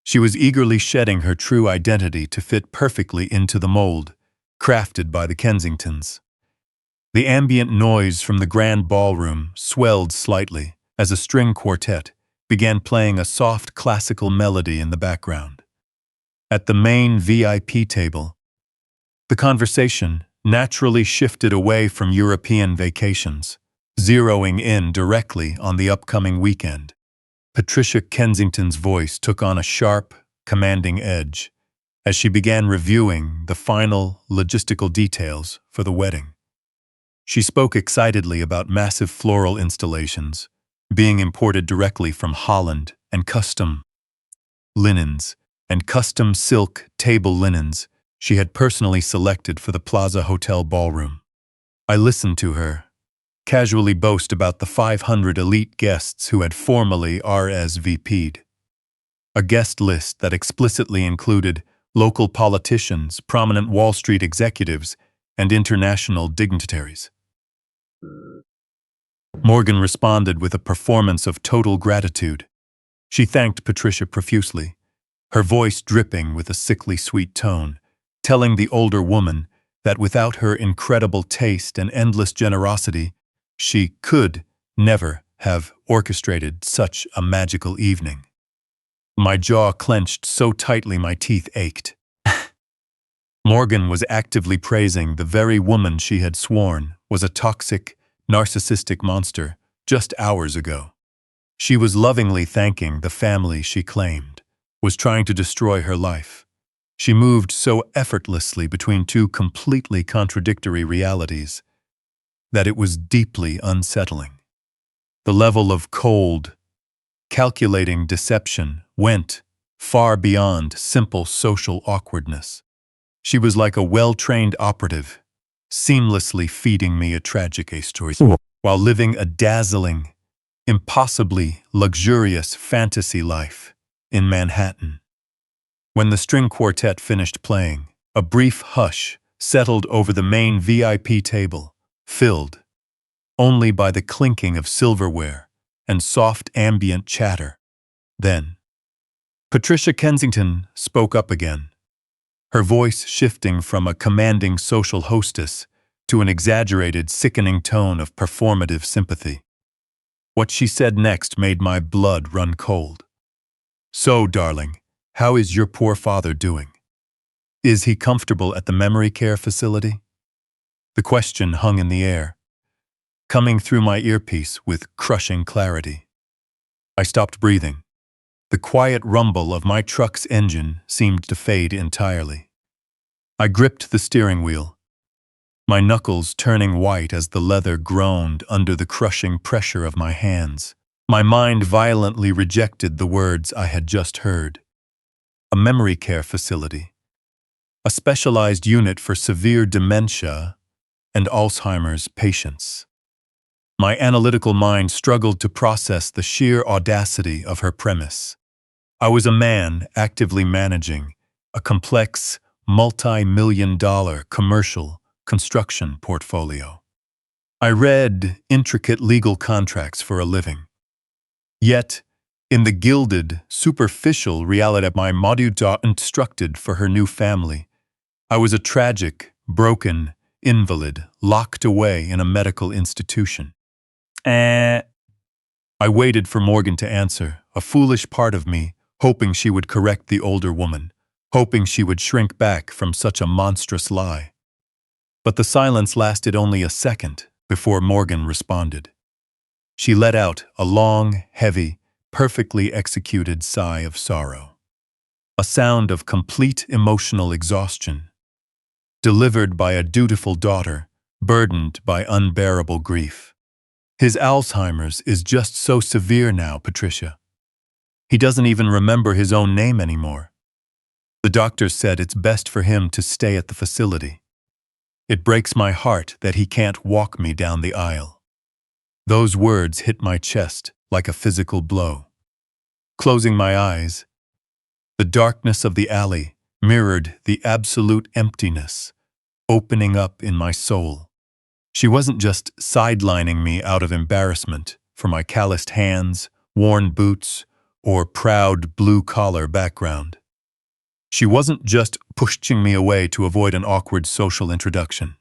She was eagerly shedding her true identity to fit perfectly into the mold crafted by the Kensingtons. The ambient noise from the grand ballroom swelled slightly as a string quartet began playing a soft classical melody in the background. At the main VIP table, the conversation naturally shifted away from European vacations, zeroing in directly on the upcoming weekend. Patricia Kensington's voice took on a sharp, commanding edge as she began reviewing the final logistical details for the wedding. She spoke excitedly about massive floral installations being imported directly from Holland and custom linens and custom silk table linens she had personally selected for the Plaza Hotel ballroom. I listened to her casually boast about the 500 elite guests who had formally RSVP'd. A guest list that explicitly included local politicians, prominent Wall Street executives, and international dignitaries. Morgan responded with a performance of total gratitude. She thanked Patricia profusely, her voice dripping with a sickly sweet tone, telling the older woman that without her incredible taste and endless generosity, she could never have orchestrated such a magical evening. My jaw clenched so tightly my teeth ached. Morgan was actively praising the very woman she had sworn was a toxic, narcissistic monster just hours ago. She was lovingly thanking the family she claimed was trying to destroy her life. She moved so effortlessly between two completely contradictory realities that it was deeply unsettling. The level of cold, calculating deception went far beyond simple social awkwardness. She was like a well-trained operative, seamlessly feeding me a tragic story while living a dazzling, impossibly luxurious fantasy life in Manhattan. When the string quartet finished playing, a brief hush settled over the main VIP table, filled only by the clinking of silverware and soft ambient chatter. Then, Patricia Kensington spoke up again, her voice shifting from a commanding social hostess to an exaggerated, sickening tone of performative sympathy. What she said next made my blood run cold. "So, darling, how is your poor father doing? Is he comfortable at the memory care facility?" The question hung in the air, coming through my earpiece with crushing clarity. I stopped breathing. The quiet rumble of my truck's engine seemed to fade entirely. I gripped the steering wheel, my knuckles turning white as the leather groaned under the crushing pressure of my hands. My mind violently rejected the words I had just heard. A memory care facility, a specialized unit for severe dementia and Alzheimer's patients. My analytical mind struggled to process the sheer audacity of her premise. I was a man actively managing a complex, multi-million-dollar commercial construction portfolio. I read intricate legal contracts for a living. Yet, in the gilded, superficial reality my module instructed for her new family, I was a tragic, broken invalid locked away in a medical institution. I waited for Morgan to answer, a foolish part of me hoping she would correct the older woman, hoping she would shrink back from such a monstrous lie. But the silence lasted only a second before Morgan responded. She let out a long, heavy, perfectly executed sigh of sorrow. A sound of complete emotional exhaustion, delivered by a dutiful daughter, burdened by unbearable grief. "His Alzheimer's is just so severe now, Patricia. He doesn't even remember his own name anymore. The doctor said it's best for him to stay at the facility. It breaks my heart that he can't walk me down the aisle." Those words hit my chest like a physical blow. Closing my eyes, the darkness of the alley mirrored the absolute emptiness opening up in my soul. She wasn't just sidelining me out of embarrassment for my calloused hands, worn boots, or proud blue-collar background. She wasn't just pushing me away to avoid an awkward social introduction.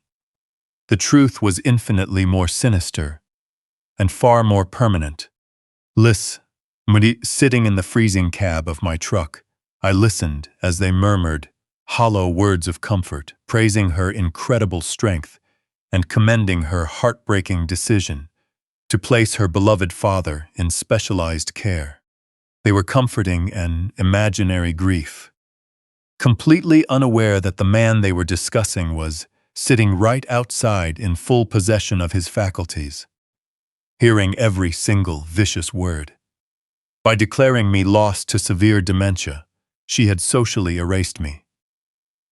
The truth was infinitely more sinister and far more permanent. Sitting in the freezing cab of my truck, I listened as they murmured hollow words of comfort, praising her incredible strength and commending her heartbreaking decision to place her beloved father in specialized care. They were comforting an imaginary grief, completely unaware that the man they were discussing was sitting right outside in full possession of his faculties, hearing every single vicious word. By declaring me lost to severe dementia, she had socially erased me.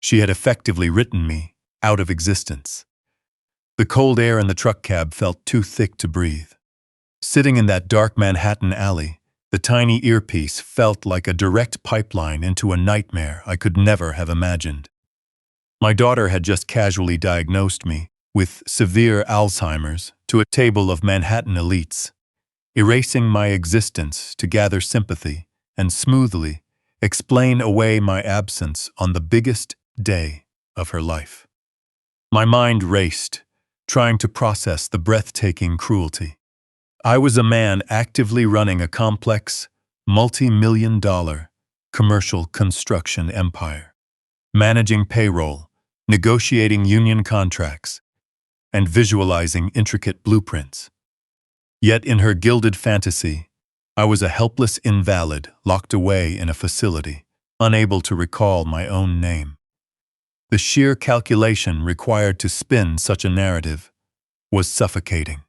She had effectively written me out of existence. The cold air in the truck cab felt too thick to breathe. Sitting in that dark Manhattan alley, the tiny earpiece felt like a direct pipeline into a nightmare I could never have imagined. My daughter had just casually diagnosed me with severe Alzheimer's to a table of Manhattan elites, erasing my existence to gather sympathy and smoothly explain away my absence on the biggest day of her life. My mind raced, trying to process the breathtaking cruelty. I was a man actively running a complex, multi-million-dollar commercial construction empire, managing payroll, negotiating union contracts, and visualizing intricate blueprints. Yet in her gilded fantasy, I was a helpless invalid locked away in a facility, unable to recall my own name. The sheer calculation required to spin such a narrative was suffocating.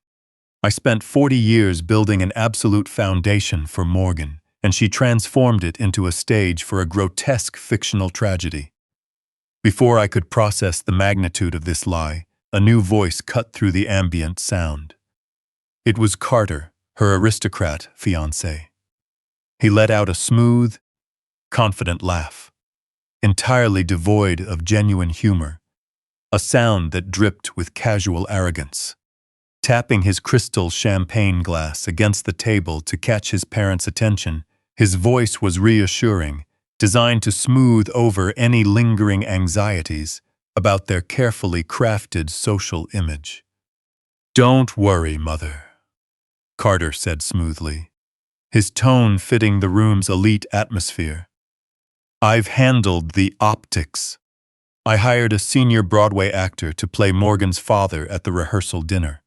I spent 40 years building an absolute foundation for Morgan, and she transformed it into a stage for a grotesque fictional tragedy. Before I could process the magnitude of this lie, a new voice cut through the ambient sound. It was Carter, her aristocrat fiancé. He let out a smooth, confident laugh, entirely devoid of genuine humor, a sound that dripped with casual arrogance. Tapping his crystal champagne glass against the table to catch his parents' attention, his voice was reassuring, designed to smooth over any lingering anxieties about their carefully crafted social image. "Don't worry, Mother," Carter said smoothly, his tone fitting the room's elite atmosphere. "I've handled the optics. I hired a senior Broadway actor to play Morgan's father at the rehearsal dinner.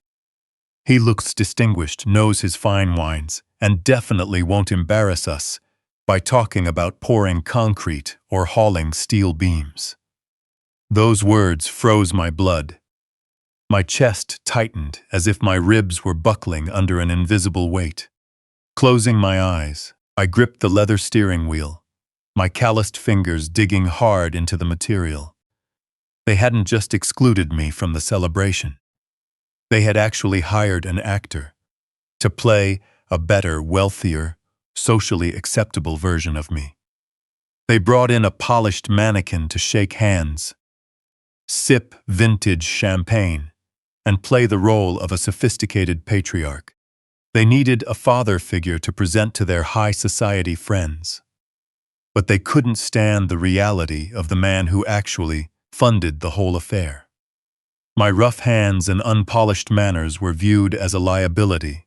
He looks distinguished, knows his fine wines, and definitely won't embarrass us by talking about pouring concrete or hauling steel beams." Those words froze my blood. My chest tightened as if my ribs were buckling under an invisible weight. Closing my eyes, I gripped the leather steering wheel, my calloused fingers digging hard into the material. They hadn't just excluded me from the celebration. They had actually hired an actor to play a better, wealthier, socially acceptable version of me. They brought in a polished mannequin to shake hands, sip vintage champagne, and play the role of a sophisticated patriarch. They needed a father figure to present to their high society friends. But they couldn't stand the reality of the man who actually funded the whole affair. My rough hands and unpolished manners were viewed as a liability,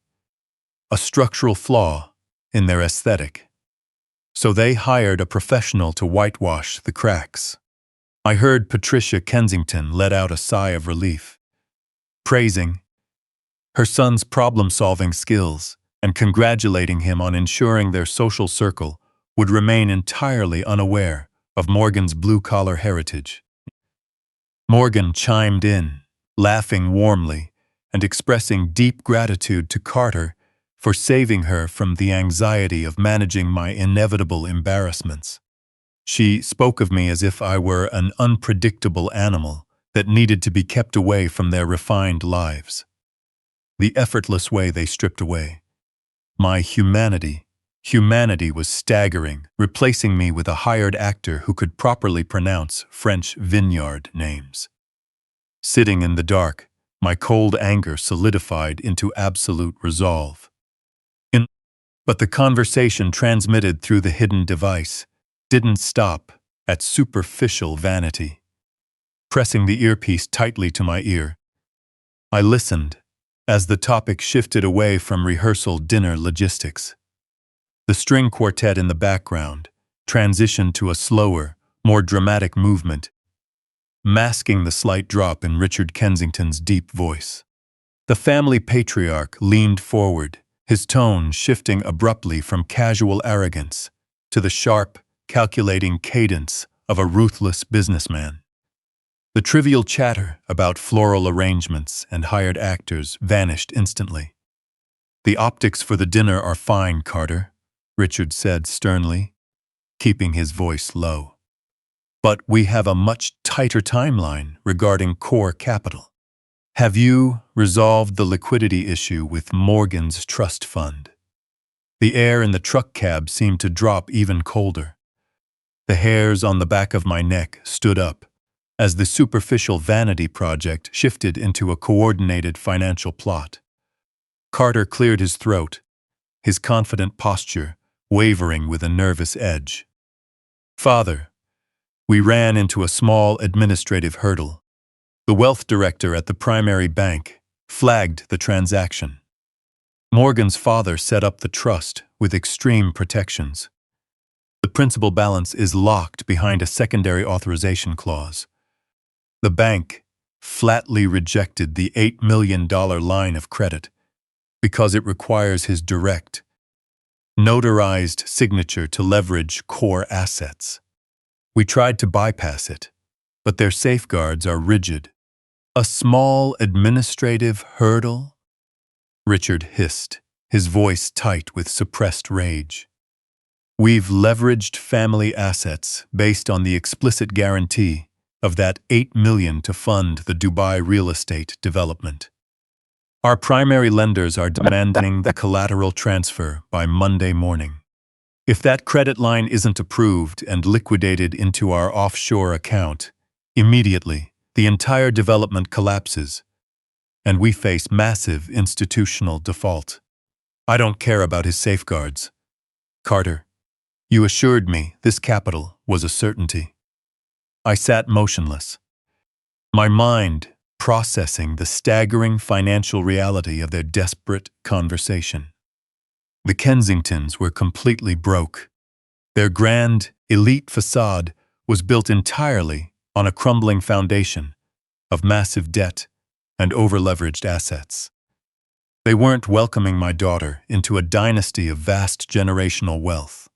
a structural flaw in their aesthetic. So they hired a professional to whitewash the cracks. I heard Patricia Kensington let out a sigh of relief, praising her son's problem-solving skills and congratulating him on ensuring their social circle would remain entirely unaware of Morgan's blue-collar heritage. Morgan chimed in, laughing warmly and expressing deep gratitude to Carter for saving her from the anxiety of managing my inevitable embarrassments. She spoke of me as if I were an unpredictable animal that needed to be kept away from their refined lives. The effortless way they stripped away my humanity was staggering, replacing me with a hired actor who could properly pronounce French vineyard names. Sitting in the dark, my cold anger solidified into absolute resolve. In But the conversation transmitted through the hidden device didn't stop at superficial vanity. Pressing the earpiece tightly to my ear, I listened as the topic shifted away from rehearsal dinner logistics. The string quartet in the background transitioned to a slower, more dramatic movement, masking the slight drop in Richard Kensington's deep voice. The family patriarch leaned forward, his tone shifting abruptly from casual arrogance to the sharp, calculating cadence of a ruthless businessman. The trivial chatter about floral arrangements and hired actors vanished instantly. "The optics for the dinner are fine, Carter," Richard said sternly, keeping his voice low. "But we have a much tighter timeline regarding core capital. Have you resolved the liquidity issue with Morgan's trust fund?" The air in the truck cab seemed to drop even colder. The hairs on the back of my neck stood up as the superficial vanity project shifted into a coordinated financial plot. Carter cleared his throat, his confident posture wavering with a nervous edge. "Father, we ran into a small administrative hurdle. The wealth director at the primary bank flagged the transaction. Morgan's father set up the trust with extreme protections. The principal balance is locked behind a secondary authorization clause. The bank flatly rejected the $8 million line of credit because it requires his direct, notarized signature to leverage core assets. We tried to bypass it, but their safeguards are rigid." "A small administrative hurdle?" Richard hissed, his voice tight with suppressed rage. "We've leveraged family assets based on the explicit guarantee of that $8 million to fund the Dubai real estate development. Our primary lenders are demanding the collateral transfer by Monday morning. If that credit line isn't approved and liquidated into our offshore account, immediately, the entire development collapses, and we face massive institutional default. I don't care about his safeguards. Carter, you assured me this capital was a certainty." I sat motionless, my mind processing the staggering financial reality of their desperate conversation. The Kensingtons were completely broke. Their grand, elite facade was built entirely on a crumbling foundation of massive debt and over-leveraged assets. They weren't welcoming my daughter into a dynasty of vast generational wealth.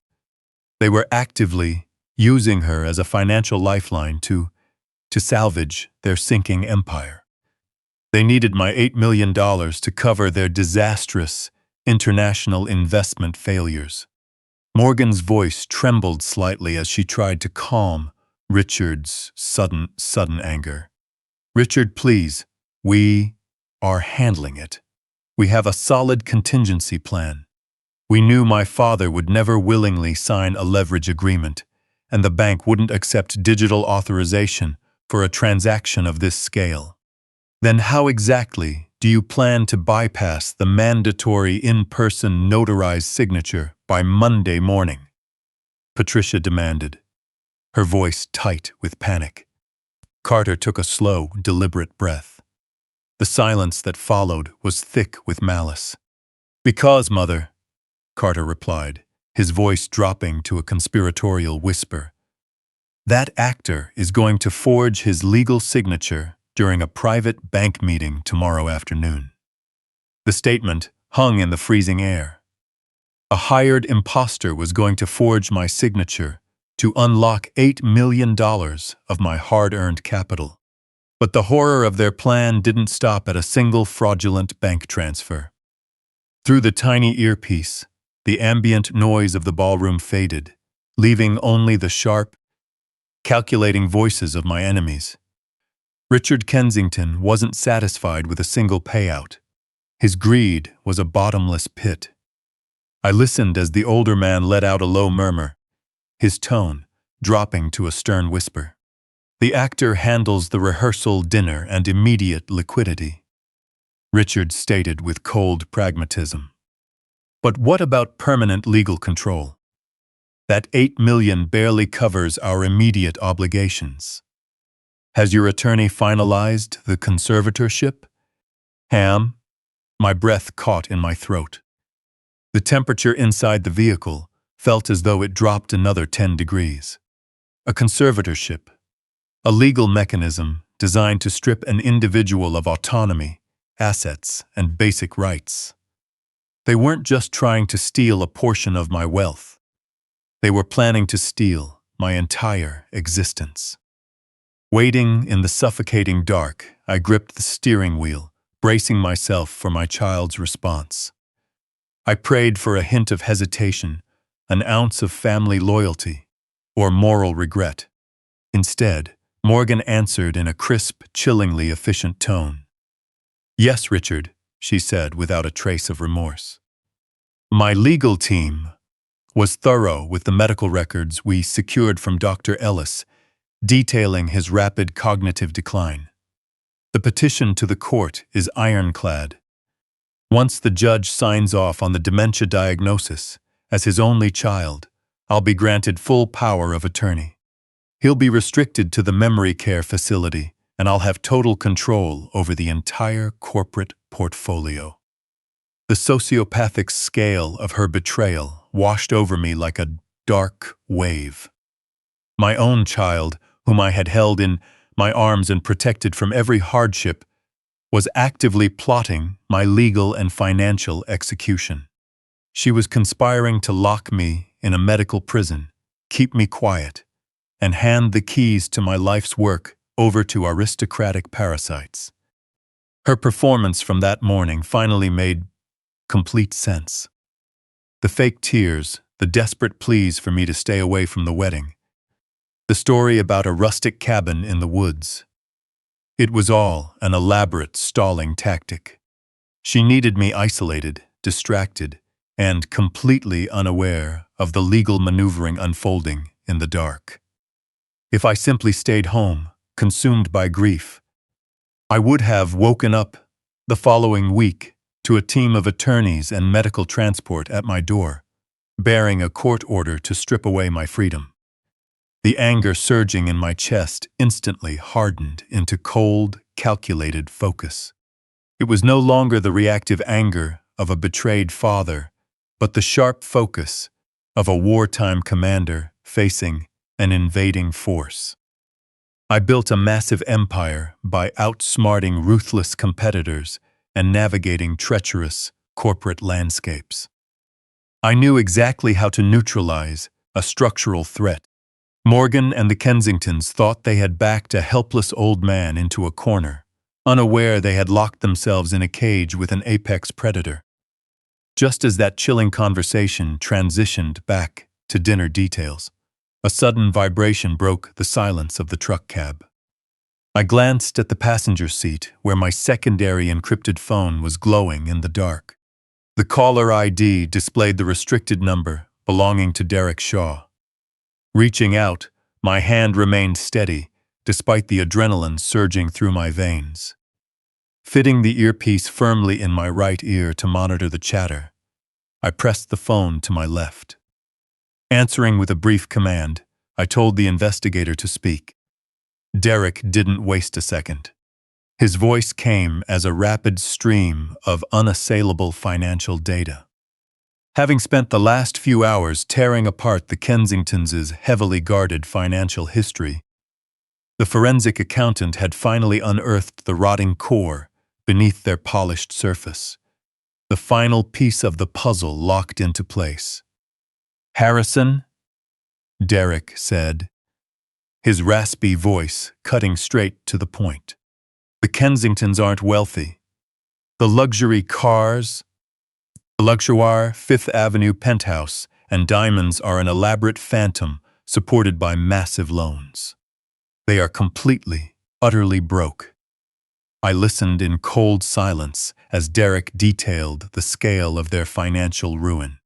They were actively using her as a financial lifeline to salvage their sinking empire. They needed my $8 million to cover their disastrous international investment failures. Morgan's voice trembled slightly as she tried to calm Richard's sudden anger. "Richard, please, we are handling it. We have a solid contingency plan. We knew my father would never willingly sign a leverage agreement, and the bank wouldn't accept digital authorization for a transaction of this scale. Then how exactly do you plan to bypass the mandatory in-person notarized signature by Monday morning?" Patricia demanded, her voice tight with panic. Carter took a slow, deliberate breath. The silence that followed was thick with malice. "Because, Mother," Carter replied, his voice dropping to a conspiratorial whisper, "that actor is going to forge his legal signature during a private bank meeting tomorrow afternoon." The statement hung in the freezing air. A hired imposter was going to forge my signature to unlock $8 million of my hard-earned capital. But the horror of their plan didn't stop at a single fraudulent bank transfer. Through the tiny earpiece, the ambient noise of the ballroom faded, leaving only the sharp, calculating voices of my enemies. Richard Kensington wasn't satisfied with a single payout. His greed was a bottomless pit. I listened as the older man let out a low murmur, his tone dropping to a stern whisper. The actor handles the rehearsal dinner and immediate liquidity, Richard stated with cold pragmatism. But what about permanent legal control? That $8 million barely covers our immediate obligations. Has your attorney finalized the conservatorship? Ham, my breath caught in my throat. The temperature inside the vehicle felt as though it dropped another 10 degrees. A conservatorship, a legal mechanism designed to strip an individual of autonomy, assets, and basic rights. They weren't just trying to steal a portion of my wealth. They were planning to steal my entire existence. Waiting in the suffocating dark, I gripped the steering wheel, bracing myself for my child's response. I prayed for a hint of hesitation, an ounce of family loyalty, or moral regret. Instead, Morgan answered in a crisp, chillingly efficient tone. "Yes, Richard," she said without a trace of remorse. My legal team was thorough with the medical records we secured from Dr. Ellis, detailing his rapid cognitive decline. The petition to the court is ironclad. Once the judge signs off on the dementia diagnosis, as his only child, I'll be granted full power of attorney. He'll be restricted to the memory care facility, and I'll have total control over the entire corporate portfolio. The sociopathic scale of her betrayal washed over me like a dark wave. My own child, whom I had held in my arms and protected from every hardship, was actively plotting my legal and financial execution. She was conspiring to lock me in a medical prison, keep me quiet, and hand the keys to my life's work over to aristocratic parasites. Her performance from that morning finally made complete sense. The fake tears, the desperate pleas for me to stay away from the wedding, the story about a rustic cabin in the woods. It was all an elaborate stalling tactic. She needed me isolated, distracted, and completely unaware of the legal maneuvering unfolding in the dark. If I simply stayed home, consumed by grief, I would have woken up the following week to a team of attorneys and medical transport at my door, bearing a court order to strip away my freedom. The anger surging in my chest instantly hardened into cold, calculated focus. It was no longer the reactive anger of a betrayed father, but the sharp focus of a wartime commander facing an invading force. I built a massive empire by outsmarting ruthless competitors and navigating treacherous corporate landscapes. I knew exactly how to neutralize a structural threat. Morgan and the Kensingtons thought they had backed a helpless old man into a corner, unaware they had locked themselves in a cage with an apex predator. Just as that chilling conversation transitioned back to dinner details, a sudden vibration broke the silence of the truck cab. I glanced at the passenger seat where my secondary encrypted phone was glowing in the dark. The caller ID displayed the restricted number belonging to Derek Shaw. Reaching out, my hand remained steady, despite the adrenaline surging through my veins. Fitting the earpiece firmly in my right ear to monitor the chatter, I pressed the phone to my left. Answering with a brief command, I told the investigator to speak. Derek didn't waste a second. His voice came as a rapid stream of unassailable financial data. Having spent the last few hours tearing apart the Kensingtons' heavily guarded financial history, the forensic accountant had finally unearthed the rotting core beneath their polished surface, the final piece of the puzzle locked into place. "Harrison?" Derek said, his raspy voice cutting straight to the point. "The Kensingtons aren't wealthy. The luxury cars, the luxury Fifth Avenue penthouse, and diamonds are an elaborate phantom supported by massive loans. They are completely, utterly broke." I listened in cold silence as Derek detailed the scale of their financial ruin.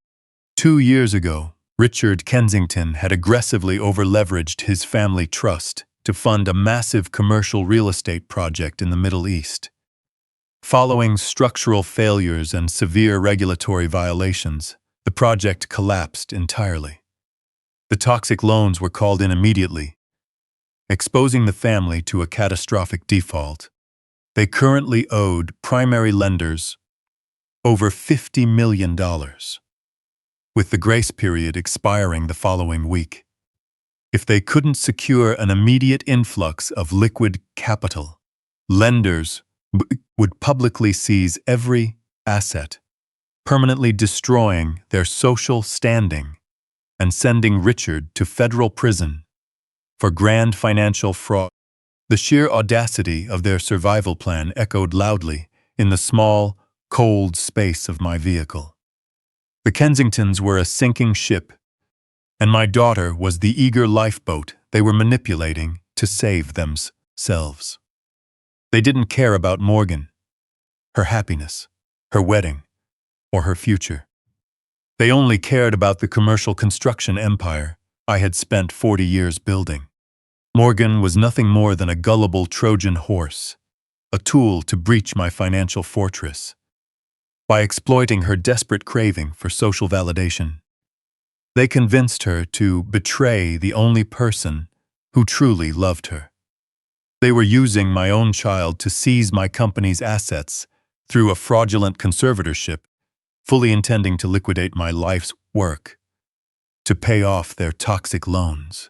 2 years ago, Richard Kensington had aggressively overleveraged his family trust to fund a massive commercial real estate project in the Middle East. Following structural failures and severe regulatory violations, the project collapsed entirely. The toxic loans were called in immediately, exposing the family to a catastrophic default. They currently owed primary lenders over $50 million, with the grace period expiring the following week. If they couldn't secure an immediate influx of liquid capital, lenders would publicly seize every asset, permanently destroying their social standing and sending Richard to federal prison for grand financial fraud. The sheer audacity of their survival plan echoed loudly in the small, cold space of my vehicle. The Kensingtons were a sinking ship, and my daughter was the eager lifeboat they were manipulating to save themselves. They didn't care about Morgan, her happiness, her wedding, or her future. They only cared about the commercial construction empire I had spent 40 years building. Morgan was nothing more than a gullible Trojan horse, a tool to breach my financial fortress. By exploiting her desperate craving for social validation, they convinced her to betray the only person who truly loved her. They were using my own child to seize my company's assets through a fraudulent conservatorship, fully intending to liquidate my life's work, to pay off their toxic loans.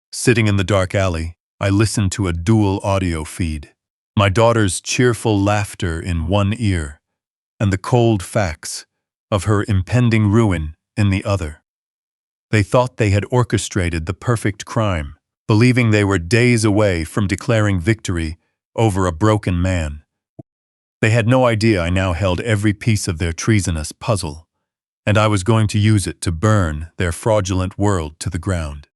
Sitting in the dark alley, I listened to a dual audio feed, my daughter's cheerful laughter in one ear, and the cold facts of her impending ruin in the other. They thought they had orchestrated the perfect crime, believing they were days away from declaring victory over a broken man. They had no idea I now held every piece of their treasonous puzzle, and I was going to use it to burn their fraudulent world to the ground.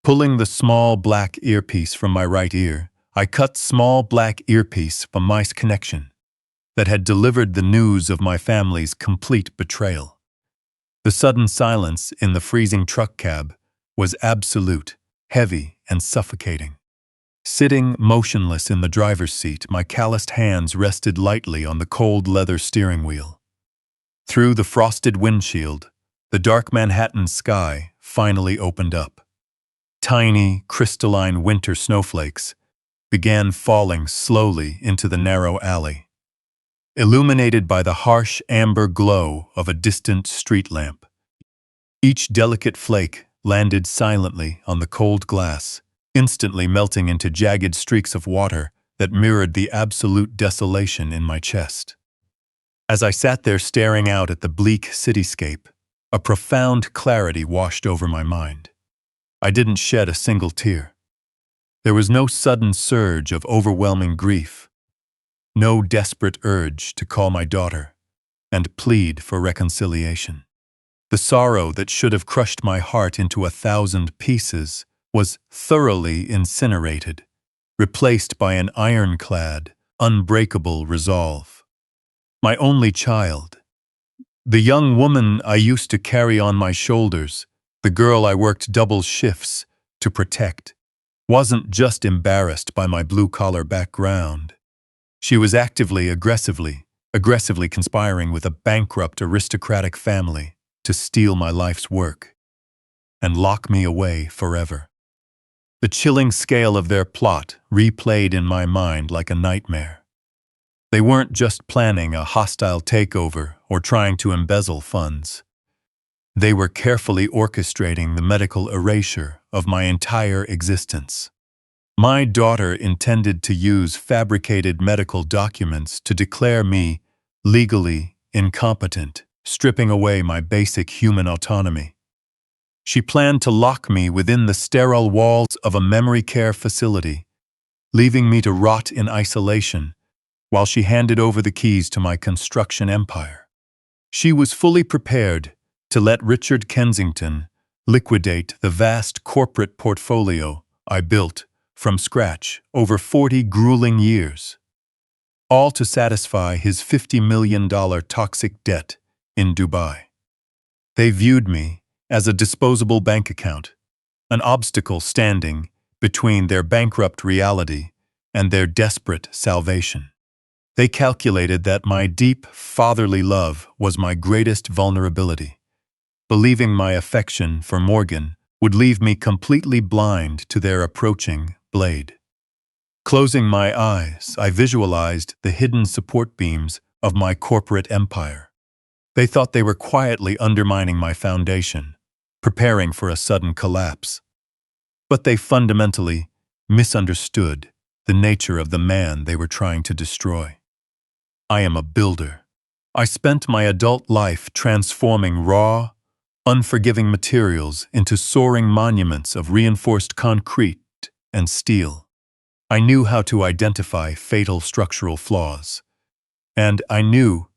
Pulling the small black earpiece from my right ear, I cut small black earpiece from my connection that had delivered the news of my family's complete betrayal. The sudden silence in the freezing truck cab was absolute, heavy, and suffocating. Sitting motionless in the driver's seat, my calloused hands rested lightly on the cold leather steering wheel. Through the frosted windshield, the dark Manhattan sky finally opened up. Tiny, crystalline winter snowflakes began falling slowly into the narrow alley, illuminated by the harsh amber glow of a distant street lamp. Each delicate flake landed silently on the cold glass, instantly melting into jagged streaks of water that mirrored the absolute desolation in my chest. As I sat there staring out at the bleak cityscape, a profound clarity washed over my mind. I didn't shed a single tear. There was no sudden surge of overwhelming grief, no desperate urge to call my daughter and plead for reconciliation. The sorrow that should have crushed my heart into 1,000 pieces was thoroughly incinerated, replaced by an ironclad, unbreakable resolve. My only child, the young woman I used to carry on my shoulders, the girl I worked double shifts to protect, wasn't just embarrassed by my blue-collar background. She was aggressively conspiring with a bankrupt aristocratic family to steal my life's work and lock me away forever. The chilling scale of their plot replayed in my mind like a nightmare. They weren't just planning a hostile takeover or trying to embezzle funds. They were carefully orchestrating the medical erasure of my entire existence. My daughter intended to use fabricated medical documents to declare me legally incompetent, stripping away my basic human autonomy. She planned to lock me within the sterile walls of a memory care facility, leaving me to rot in isolation while she handed over the keys to my construction empire. She was fully prepared to let Richard Kensington liquidate the vast corporate portfolio I built from scratch over 40 grueling years, all to satisfy his $50 million toxic debt in Dubai. They viewed me as a disposable bank account, an obstacle standing between their bankrupt reality and their desperate salvation. They calculated that my deep fatherly love was my greatest vulnerability, believing my affection for Morgan would leave me completely blind to their approaching blade. Closing my eyes, I visualized the hidden support beams of my corporate empire. They thought they were quietly undermining my foundation, preparing for a sudden collapse. But they fundamentally misunderstood the nature of the man they were trying to destroy. I am a builder. I spent my adult life transforming raw, unforgiving materials into soaring monuments of reinforced concrete and steel. I knew how to identify fatal structural flaws, and I knew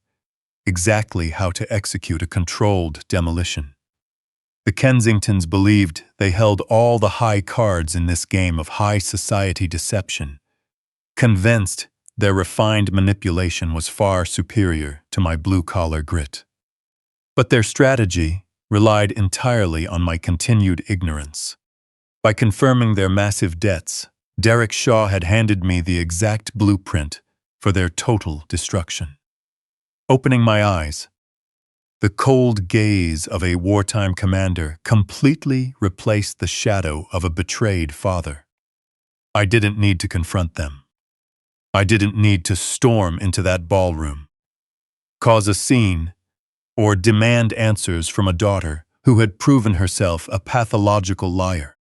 exactly how to execute a controlled demolition. The Kensingtons believed they held all the high cards in this game of high society deception, convinced their refined manipulation was far superior to my blue-collar grit. But their strategy relied entirely on my continued ignorance. By confirming their massive debts, Derek Shaw had handed me the exact blueprint for their total destruction. Opening my eyes, the cold gaze of a wartime commander completely replaced the shadow of a betrayed father. I didn't need to confront them. I didn't need to storm into that ballroom, cause a scene, or demand answers from a daughter who had proven herself a pathological liar.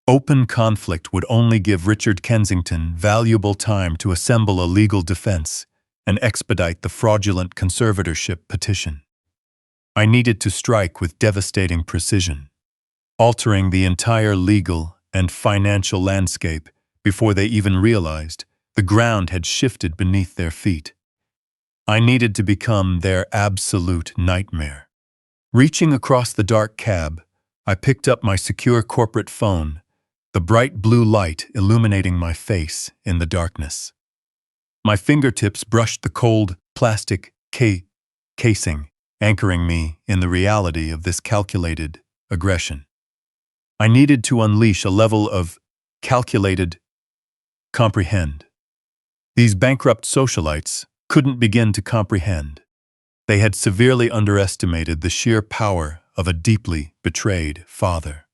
Open conflict would only give Richard Kensington valuable time to assemble a legal defense and expedite the fraudulent conservatorship petition. I needed to strike with devastating precision, altering the entire legal and financial landscape before they even realized the ground had shifted beneath their feet. I needed to become their absolute nightmare. Reaching across the dark cab, I picked up my secure corporate phone, the bright blue light illuminating my face in the darkness. My fingertips brushed the cold plastic casing, anchoring me in the reality of this calculated aggression. I needed to unleash a level of calculated comprehend. These bankrupt socialites couldn't begin to comprehend. They had severely underestimated the sheer power of a deeply betrayed father.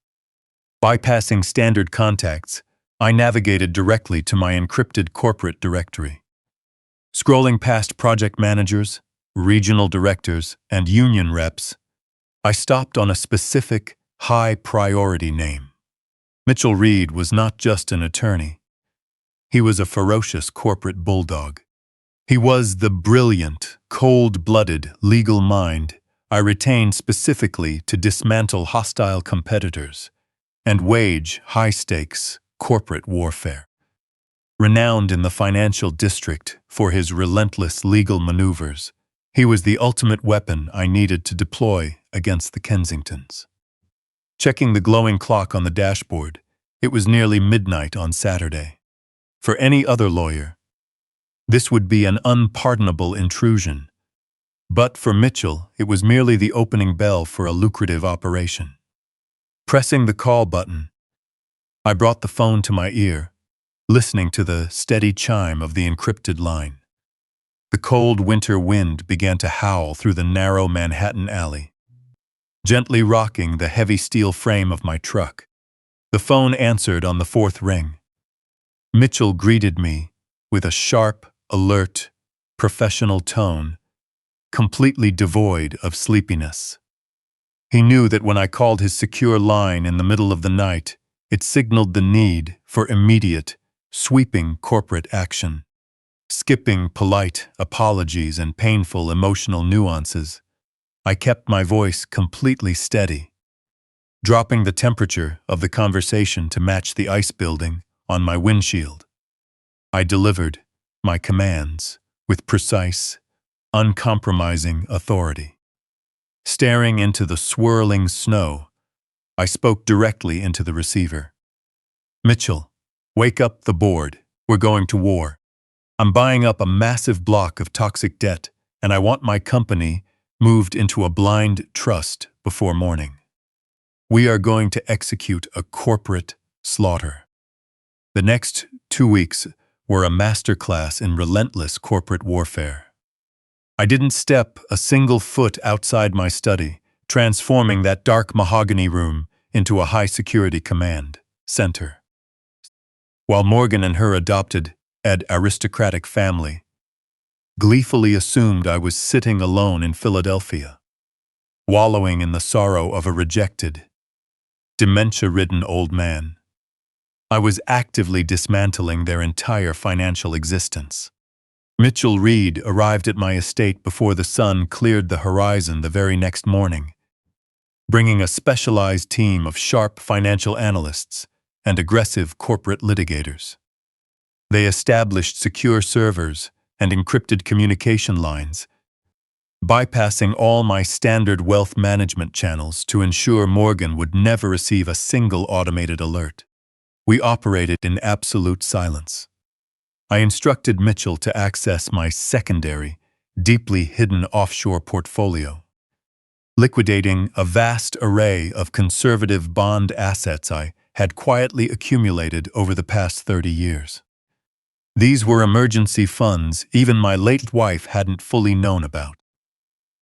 Bypassing standard contacts, I navigated directly to my encrypted corporate directory. Scrolling past project managers, regional directors, and union reps, I stopped on a specific, high-priority name. Mitchell Reed was not just an attorney. He was a ferocious corporate bulldog. He was the brilliant, cold-blooded legal mind I retained specifically to dismantle hostile competitors and wage high-stakes corporate warfare. Renowned in the financial district for his relentless legal maneuvers, he was the ultimate weapon I needed to deploy against the Kensingtons. Checking the glowing clock on the dashboard, it was nearly midnight on Saturday. For any other lawyer, this would be an unpardonable intrusion. But for Mitchell, it was merely the opening bell for a lucrative operation. Pressing the call button, I brought the phone to my ear, listening to the steady chime of the encrypted line. The cold winter wind began to howl through the narrow Manhattan alley, gently rocking the heavy steel frame of my truck. The phone answered on the fourth ring. Mitchell greeted me with a sharp, alert, professional tone, completely devoid of sleepiness. He knew that when I called his secure line in the middle of the night, it signaled the need for immediate, sweeping corporate action. Skipping polite apologies and painful emotional nuances, I kept my voice completely steady, dropping the temperature of the conversation to match the ice building on my windshield. I delivered my commands with precise, uncompromising authority. Staring into the swirling snow, I spoke directly into the receiver. Mitchell, wake up the board. We're going to war. I'm buying up a massive block of toxic debt, and I want my company moved into a blind trust before morning. We are going to execute a corporate slaughter. The next 2 weeks were a masterclass in relentless corporate warfare. I didn't step a single foot outside my study, transforming that dark mahogany room into a high-security command center. While Morgan and her adopted aristocratic family gleefully assumed I was sitting alone in Philadelphia, wallowing in the sorrow of a rejected, dementia-ridden old man, I was actively dismantling their entire financial existence. Mitchell Reed arrived at my estate before the sun cleared the horizon the very next morning, bringing a specialized team of sharp financial analysts and aggressive corporate litigators. They established secure servers and encrypted communication lines, bypassing all my standard wealth management channels to ensure Morgan would never receive a single automated alert. We operated in absolute silence. I instructed Mitchell to access my secondary, deeply hidden offshore portfolio, liquidating a vast array of conservative bond assets I had quietly accumulated over the past 30 years. These were emergency funds even my late wife hadn't fully known about.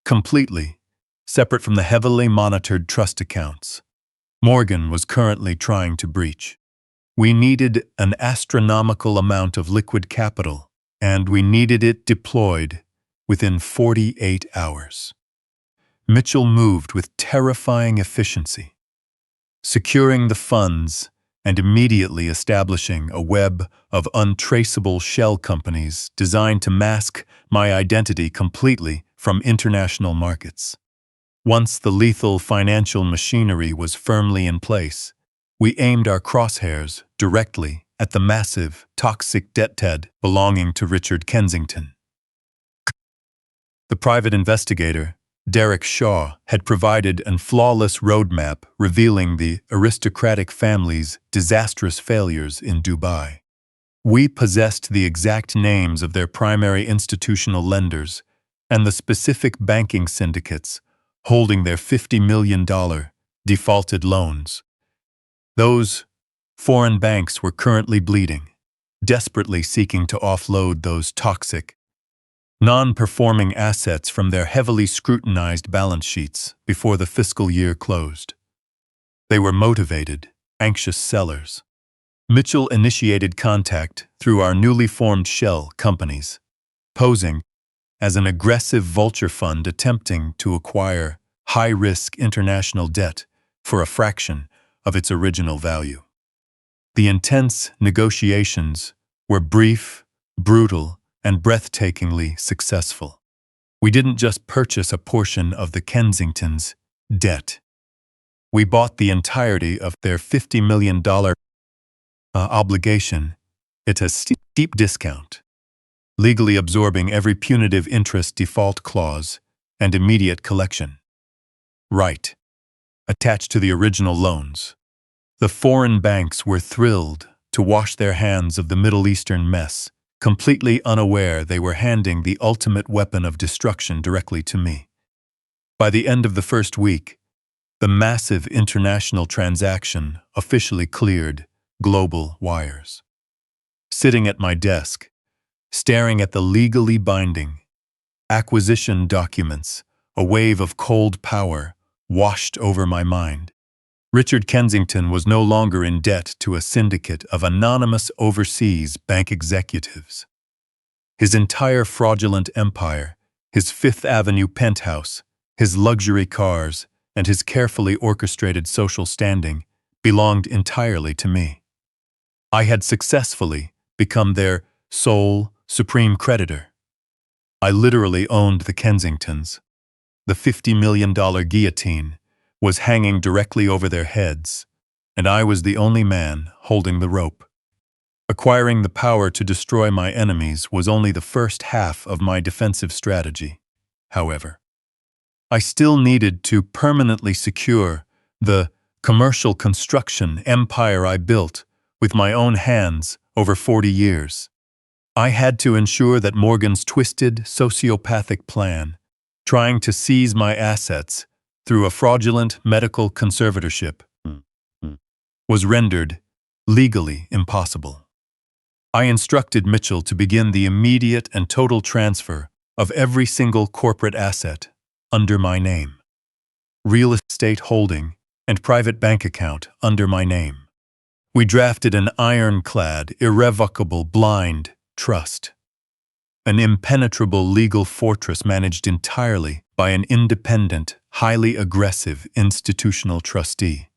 Completely separate from the heavily monitored trust accounts Morgan was currently trying to breach. We needed an astronomical amount of liquid capital, and we needed it deployed within 48 hours. Mitchell moved with terrifying efficiency, securing the funds and immediately establishing a web of untraceable shell companies designed to mask my identity completely from international markets. Once the lethal financial machinery was firmly in place, we aimed our crosshairs directly at the massive, toxic debt belonging to Richard Kensington. The private investigator, Derek Shaw, had provided a flawless roadmap revealing the aristocratic family's disastrous failures in Dubai. We possessed the exact names of their primary institutional lenders and the specific banking syndicates holding their $50 million defaulted loans. Those foreign banks were currently bleeding, desperately seeking to offload those toxic, non-performing assets from their heavily scrutinized balance sheets before the fiscal year closed. They were motivated, anxious sellers. Mitchell initiated contact through our newly formed shell companies, posing as an aggressive vulture fund attempting to acquire high-risk international debt for a fraction of its original value. The intense negotiations were brief, brutal, and breathtakingly successful. We didn't just purchase a portion of the Kensingtons' debt. We bought the entirety of their $50 million obligation at a steep discount, legally absorbing every punitive interest default clause and immediate collection right attached to the original loans. The foreign banks were thrilled to wash their hands of the Middle Eastern mess, completely unaware they were handing the ultimate weapon of destruction directly to me. By the end of the first week, the massive international transaction officially cleared global wires. Sitting at my desk, staring at the legally binding acquisition documents, a wave of cold power washed over my mind. Richard Kensington was no longer in debt to a syndicate of anonymous overseas bank executives. His entire fraudulent empire, his Fifth Avenue penthouse, his luxury cars, and his carefully orchestrated social standing belonged entirely to me. I had successfully become their sole, supreme creditor. I literally owned the Kensingtons. The $50 million guillotine was hanging directly over their heads, and I was the only man holding the rope. Acquiring the power to destroy my enemies was only the first half of my defensive strategy, however. I still needed to permanently secure the commercial construction empire I built with my own hands over 40 years. I had to ensure that Morgan's twisted, sociopathic plan, trying to seize my assets through a fraudulent medical conservatorship, was rendered legally impossible. I instructed Mitchell to begin the immediate and total transfer of every single corporate asset under my name, real estate holding, and private bank account under my name. We drafted an ironclad, irrevocable, blind trust, an impenetrable legal fortress managed entirely by an independent, highly aggressive institutional trustee.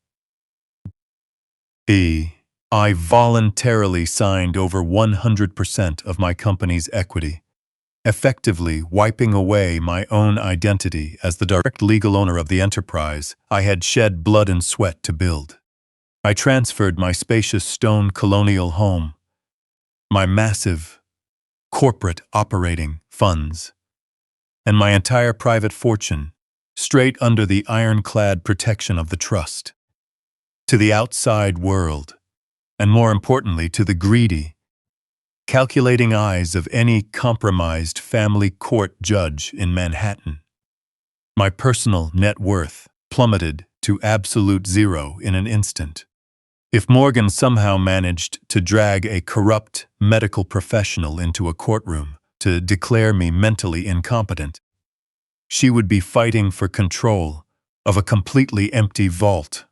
I voluntarily signed over 100% of my company's equity, effectively wiping away my own identity as the direct legal owner of the enterprise I had shed blood and sweat to build. I transferred my spacious stone colonial home, my massive corporate operating funds, and my entire private fortune straight under the ironclad protection of the trust, to the outside world, and more importantly to the greedy, calculating eyes of any compromised family court judge in Manhattan. My personal net worth plummeted to absolute zero in an instant. If Morgan somehow managed to drag a corrupt medical professional into a courtroom to declare me mentally incompetent, she would be fighting for control of a completely empty vault.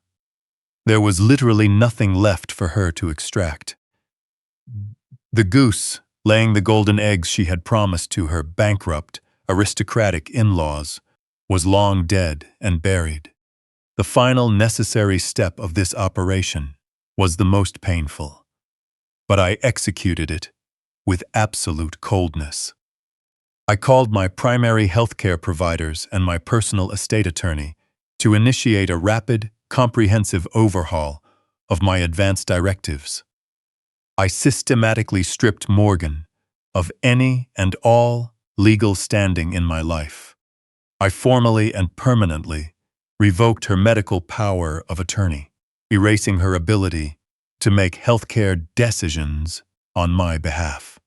There was literally nothing left for her to extract. The goose, laying the golden eggs she had promised to her bankrupt, aristocratic in-laws, was long dead and buried. The final necessary step of this operation was the most painful, but I executed it with absolute coldness. I called my primary healthcare providers and my personal estate attorney to initiate a rapid, comprehensive overhaul of my advance directives. I systematically stripped Morgan of any and all legal standing in my life. I formally and permanently revoked her medical power of attorney, erasing her ability to make healthcare decisions on my behalf.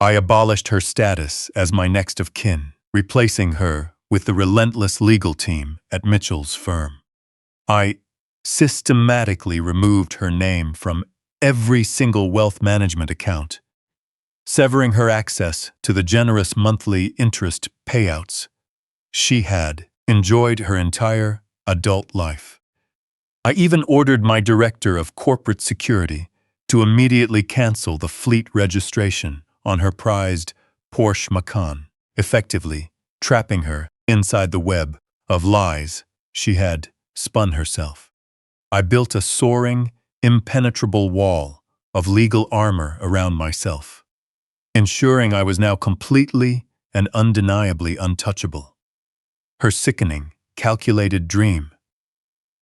I abolished her status as my next of kin, replacing her with the relentless legal team at Mitchell's firm. I systematically removed her name from every single wealth management account, severing her access to the generous monthly interest payouts she had enjoyed her entire adult life. I even ordered my director of corporate security to immediately cancel the fleet registration on her prized Porsche Macan, effectively trapping her inside the web of lies she had spun herself. I built a soaring, impenetrable wall of legal armor around myself, ensuring I was now completely and undeniably untouchable. Her sickening, calculated dream,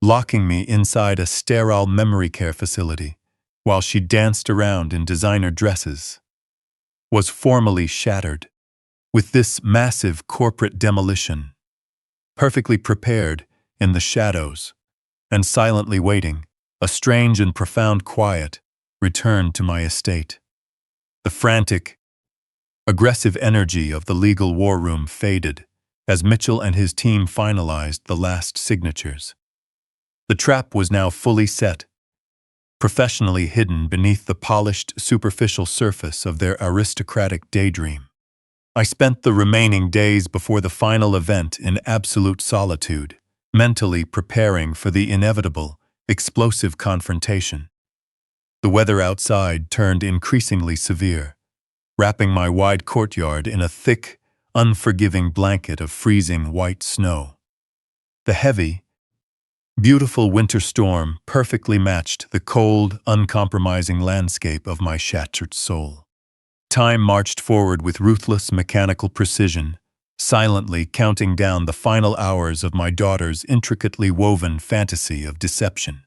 locking me inside a sterile memory care facility while she danced around in designer dresses, was formally shattered. With this massive corporate demolition, perfectly prepared in the shadows and silently waiting, a strange and profound quiet returned to my estate. The frantic, aggressive energy of the legal war room faded as Mitchell and his team finalized the last signatures. The trap was now fully set, professionally hidden beneath the polished, superficial surface of their aristocratic daydream. I spent the remaining days before the final event in absolute solitude, mentally preparing for the inevitable, explosive confrontation. The weather outside turned increasingly severe, wrapping my wide courtyard in a thick, unforgiving blanket of freezing white snow. The heavy, beautiful winter storm perfectly matched the cold, uncompromising landscape of my shattered soul. Time marched forward with ruthless mechanical precision, silently counting down the final hours of my daughter's intricately woven fantasy of deception.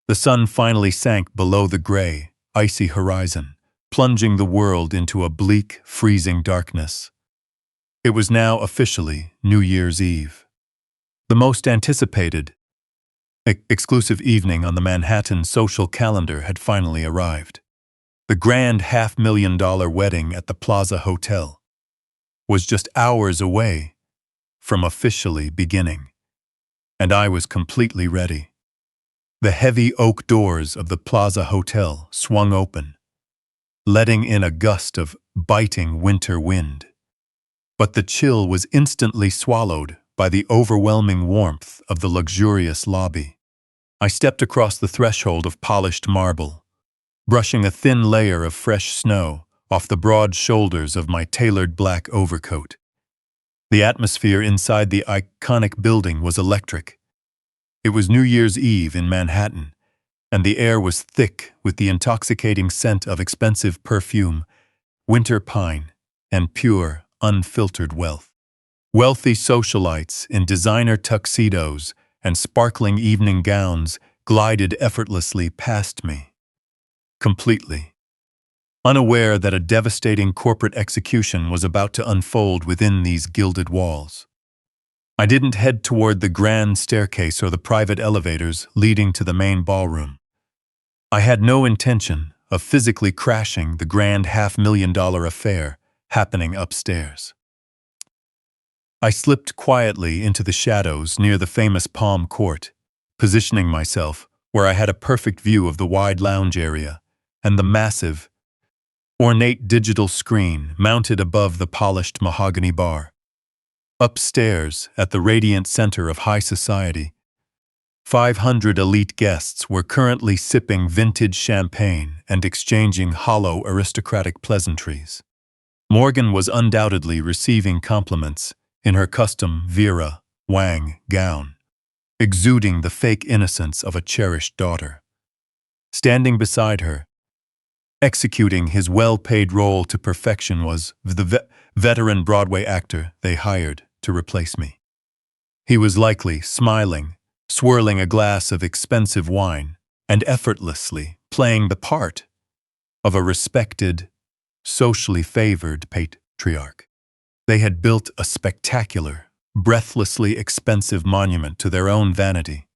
The sun finally sank below the gray, icy horizon, plunging the world into a bleak, freezing darkness. It was now officially New Year's Eve. The most anticipated, exclusive evening on the Manhattan social calendar had finally arrived. The grand $500,000 wedding at the Plaza Hotel was just hours away from officially beginning, and I was completely ready. The heavy oak doors of the Plaza Hotel swung open, letting in a gust of biting winter wind. But the chill was instantly swallowed by the overwhelming warmth of the luxurious lobby. I stepped across the threshold of polished marble, brushing a thin layer of fresh snow off the broad shoulders of my tailored black overcoat. The atmosphere inside the iconic building was electric. It was New Year's Eve in Manhattan, and the air was thick with the intoxicating scent of expensive perfume, winter pine, and pure, unfiltered wealth. Wealthy socialites in designer tuxedos and sparkling evening gowns glided effortlessly past me, completely unaware that a devastating corporate execution was about to unfold within these gilded walls. I didn't head toward the grand staircase or the private elevators leading to the main ballroom. I had no intention of physically crashing the grand $500,000 affair happening upstairs. I slipped quietly into the shadows near the famous Palm Court, positioning myself where I had a perfect view of the wide lounge area and the massive, ornate digital screen mounted above the polished mahogany bar. Upstairs, at the radiant center of high society, 500 elite guests were currently sipping vintage champagne and exchanging hollow aristocratic pleasantries. Morgan was undoubtedly receiving compliments in her custom Vera Wang gown, exuding the fake innocence of a cherished daughter. Standing beside her, executing his well-paid role to perfection, was the veteran Broadway actor they hired to replace me. He was likely smiling, swirling a glass of expensive wine, and effortlessly playing the part of a respected, socially favored patriarch. They had built a spectacular, breathlessly expensive monument to their own vanity,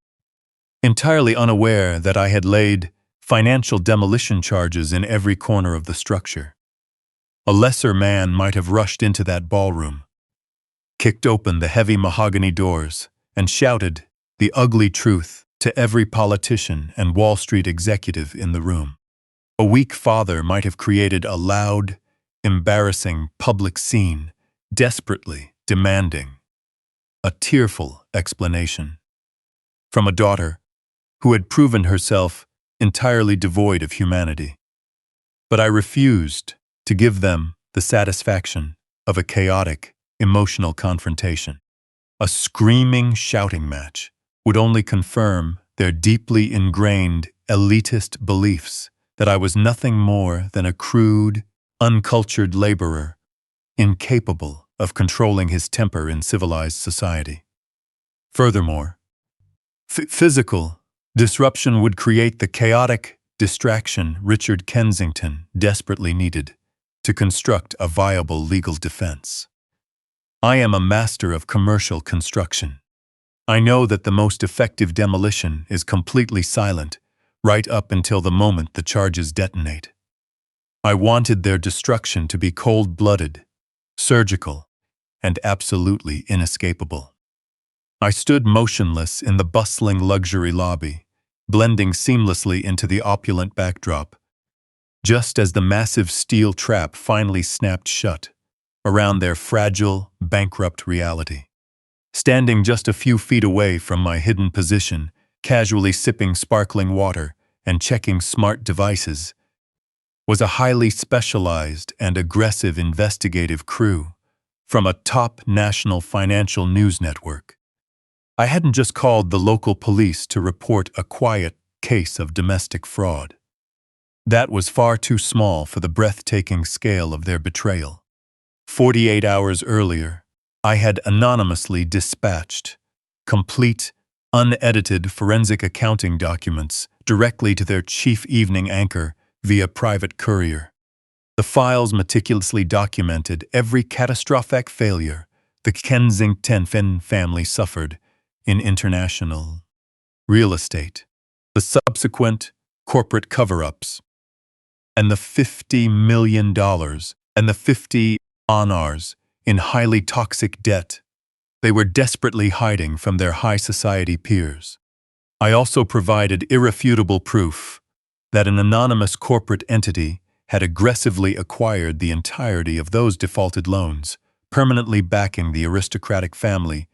entirely unaware that I had laid financial demolition charges in every corner of the structure. A lesser man might have rushed into that ballroom, kicked open the heavy mahogany doors, and shouted the ugly truth to every politician and Wall Street executive in the room. A weak father might have created a loud, embarrassing public scene, desperately demanding a tearful explanation from a daughter who had proven herself entirely devoid of humanity. But I refused to give them the satisfaction of a chaotic, emotional confrontation. A screaming shouting match would only confirm their deeply ingrained elitist beliefs that I was nothing more than a crude, uncultured laborer, incapable of controlling his temper in civilized society. Furthermore, physical disruption would create the chaotic distraction Richard Kensington desperately needed to construct a viable legal defense. I am a master of commercial construction. I know that the most effective demolition is completely silent, right up until the moment the charges detonate. I wanted their destruction to be cold-blooded, surgical, and absolutely inescapable. I stood motionless in the bustling luxury lobby, blending seamlessly into the opulent backdrop, just as the massive steel trap finally snapped shut around their fragile, bankrupt reality. Standing just a few feet away from my hidden position, casually sipping sparkling water and checking smart devices, was a highly specialized and aggressive investigative crew from a top national financial news network. I hadn't just called the local police to report a quiet case of domestic fraud. That was far too small for the breathtaking scale of their betrayal. 48 hours earlier, I had anonymously dispatched complete, unedited forensic accounting documents directly to their chief evening anchor via private courier. The files meticulously documented every catastrophic failure the Kensington family suffered in international real estate, the subsequent corporate cover-ups, and the $50 million and the 50 honors in highly toxic debt they were desperately hiding from their high society peers. I also provided irrefutable proof that an anonymous corporate entity had aggressively acquired the entirety of those defaulted loans, permanently backing the aristocratic family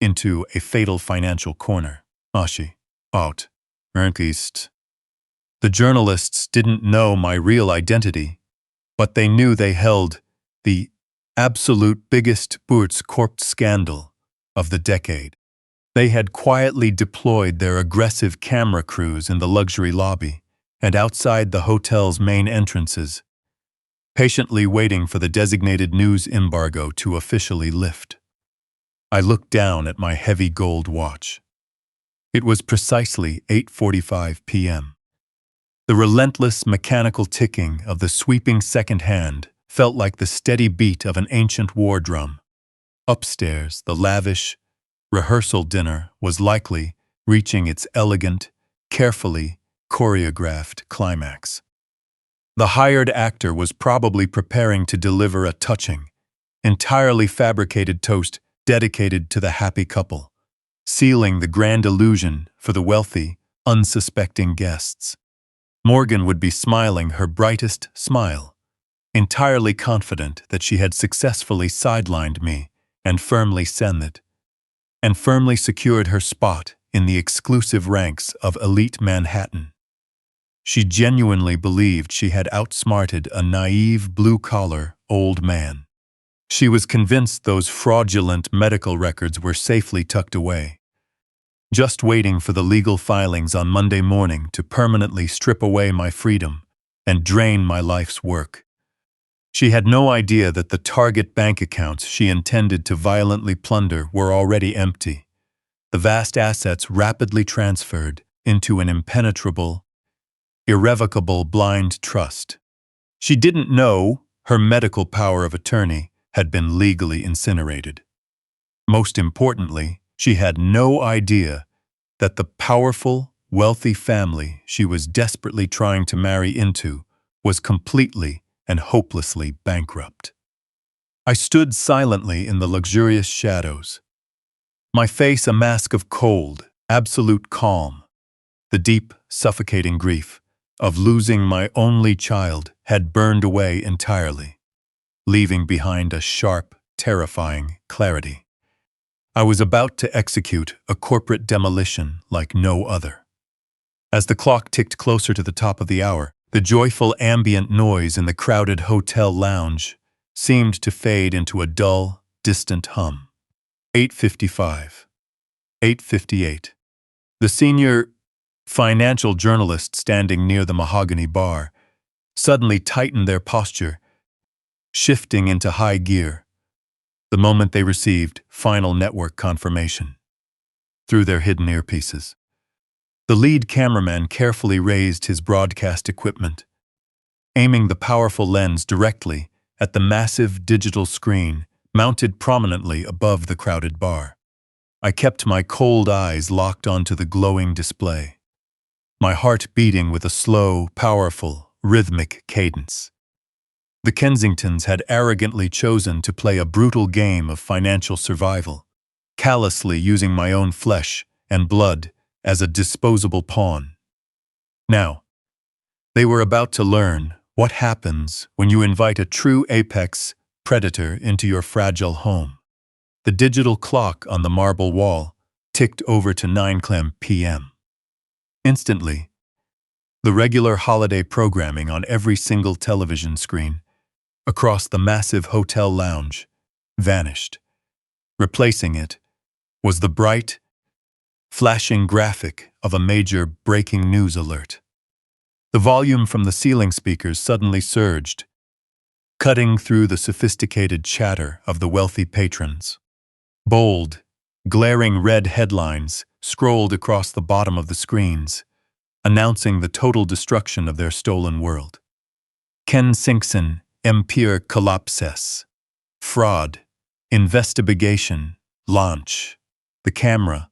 into a fatal financial corner. Ashi. Out. Ernst. The journalists didn't know my real identity, but they knew they held the absolute biggest Bootskorpt scandal of the decade. They had quietly deployed their aggressive camera crews in the luxury lobby and outside the hotel's main entrances, patiently waiting for the designated news embargo to officially lift. I looked down at my heavy gold watch. It was precisely 8:45 p.m. The relentless mechanical ticking of the sweeping second hand felt like the steady beat of an ancient war drum. Upstairs, the lavish rehearsal dinner was likely reaching its elegant, carefully choreographed climax. The hired actor was probably preparing to deliver a touching, entirely fabricated toast dedicated to the happy couple, sealing the grand illusion for the wealthy, unsuspecting guests. Morgan would be smiling her brightest smile, entirely confident that she had successfully sidelined me and firmly secured her spot in the exclusive ranks of elite Manhattan. She genuinely believed she had outsmarted a naive blue-collar old man. She was convinced those fraudulent medical records were safely tucked away, just waiting for the legal filings on Monday morning to permanently strip away my freedom and drain my life's work. She had no idea that the target bank accounts she intended to violently plunder were already empty, the vast assets rapidly transferred into an impenetrable, irrevocable blind trust. She didn't know her medical power of attorney had been legally incinerated. Most importantly, she had no idea that the powerful, wealthy family she was desperately trying to marry into was completely and hopelessly bankrupt. I stood silently in the luxurious shadows, my face a mask of cold, absolute calm. The deep, suffocating grief of losing my only child had burned away entirely, leaving behind a sharp, terrifying clarity. I was about to execute a corporate demolition like no other. As the clock ticked closer to the top of the hour, the joyful ambient noise in the crowded hotel lounge seemed to fade into a dull, distant hum. 8:55. 8:58. The senior financial journalist standing near the mahogany bar suddenly tightened their posture, shifting into high gear, the moment they received final network confirmation through their hidden earpieces. The lead cameraman carefully raised his broadcast equipment, aiming the powerful lens directly at the massive digital screen mounted prominently above the crowded bar. I kept my cold eyes locked onto the glowing display, my heart beating with a slow, powerful, rhythmic cadence. The Kensingtons had arrogantly chosen to play a brutal game of financial survival, callously using my own flesh and blood as a disposable pawn. Now, they were about to learn what happens when you invite a true apex predator into your fragile home. The digital clock on the marble wall ticked over to 9 p.m. Instantly, the regular holiday programming on every single television screen across the massive hotel lounge vanished. Replacing it was the bright, flashing graphic of a major breaking news alert. The volume from the ceiling speakers suddenly surged, cutting through the sophisticated chatter of the wealthy patrons. Bold, glaring red headlines scrolled across the bottom of the screens, announcing the total destruction of their stolen world. Kensington Empire collapses. Fraud. Investigation. Launch. The camera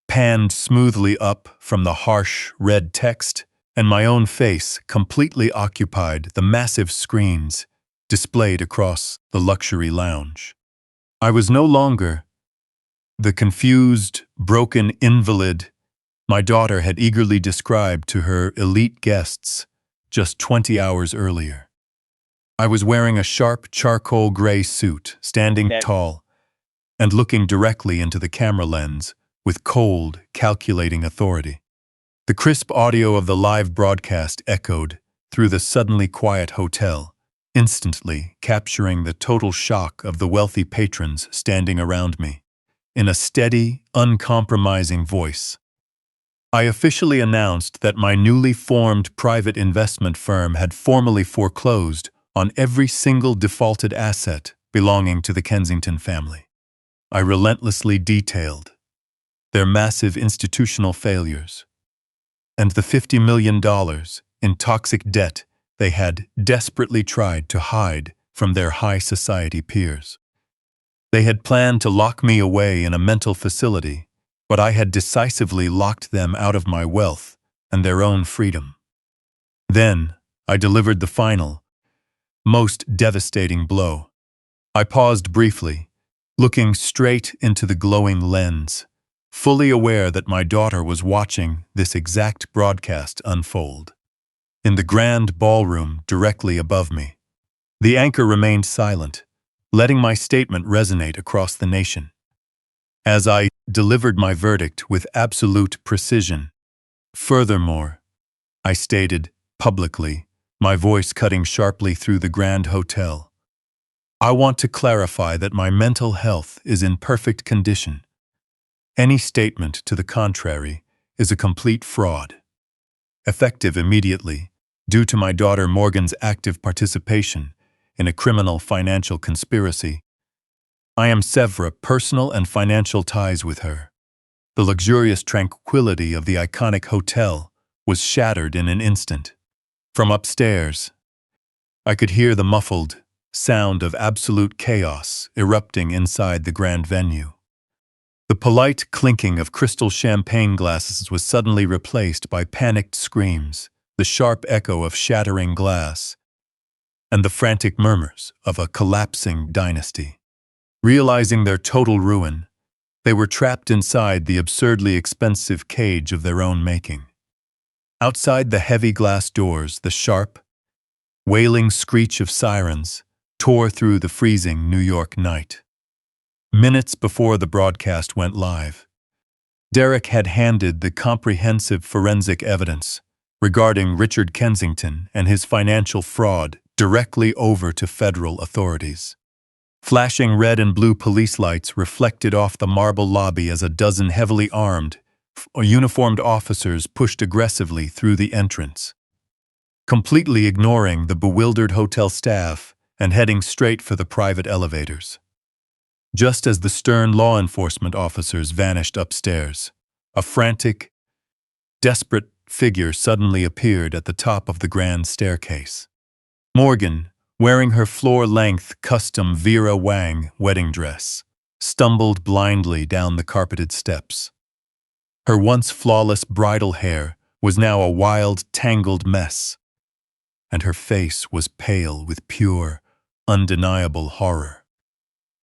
panned smoothly up from the harsh red text, and my own face completely occupied the massive screens displayed across the luxury lounge. I was no longer the confused, broken invalid my daughter had eagerly described to her elite guests just 20 hours earlier. I was wearing a sharp charcoal gray suit, standing tall, and looking directly into the camera lens with cold, calculating authority. The crisp audio of the live broadcast echoed through the suddenly quiet hotel, instantly capturing the total shock of the wealthy patrons standing around me. In a steady, uncompromising voice, I officially announced that my newly formed private investment firm had formally foreclosed on every single defaulted asset belonging to the Kensington family. I relentlessly detailed their massive institutional failures and the $50 million in toxic debt they had desperately tried to hide from their high society peers. They had planned to lock me away in a mental facility, but I had decisively locked them out of my wealth and their own freedom. Then I delivered the final, most devastating blow. I paused briefly, looking straight into the glowing lens, fully aware that my daughter was watching this exact broadcast unfold. In the grand ballroom directly above me, the anchor remained silent, letting my statement resonate across the nation. As I delivered my verdict with absolute precision. Furthermore, I stated publicly, my voice cutting sharply through the grand hotel, I want to clarify that my mental health is in perfect condition. Any statement to the contrary is a complete fraud. Effective immediately, due to my daughter Morgan's active participation in a criminal financial conspiracy, I am sever personal and financial ties with her. The luxurious tranquility of the iconic hotel was shattered in an instant. From upstairs, I could hear the muffled sound of absolute chaos erupting inside the grand venue. The polite clinking of crystal champagne glasses was suddenly replaced by panicked screams, the sharp echo of shattering glass, and the frantic murmurs of a collapsing dynasty. Realizing their total ruin, they were trapped inside the absurdly expensive cage of their own making. Outside the heavy glass doors, the sharp, wailing screech of sirens tore through the freezing New York night. Minutes before the broadcast went live, Derek had handed the comprehensive forensic evidence regarding Richard Kensington and his financial fraud directly over to federal authorities. Flashing red and blue police lights reflected off the marble lobby as a dozen heavily armed, uniformed officers pushed aggressively through the entrance, completely ignoring the bewildered hotel staff and heading straight for the private elevators. Just as the stern law enforcement officers vanished upstairs, a frantic, desperate figure suddenly appeared at the top of the grand staircase. Morgan, wearing her floor-length custom Vera Wang wedding dress, stumbled blindly down the carpeted steps. Her once flawless bridal hair was now a wild, tangled mess, and her face was pale with pure, undeniable horror.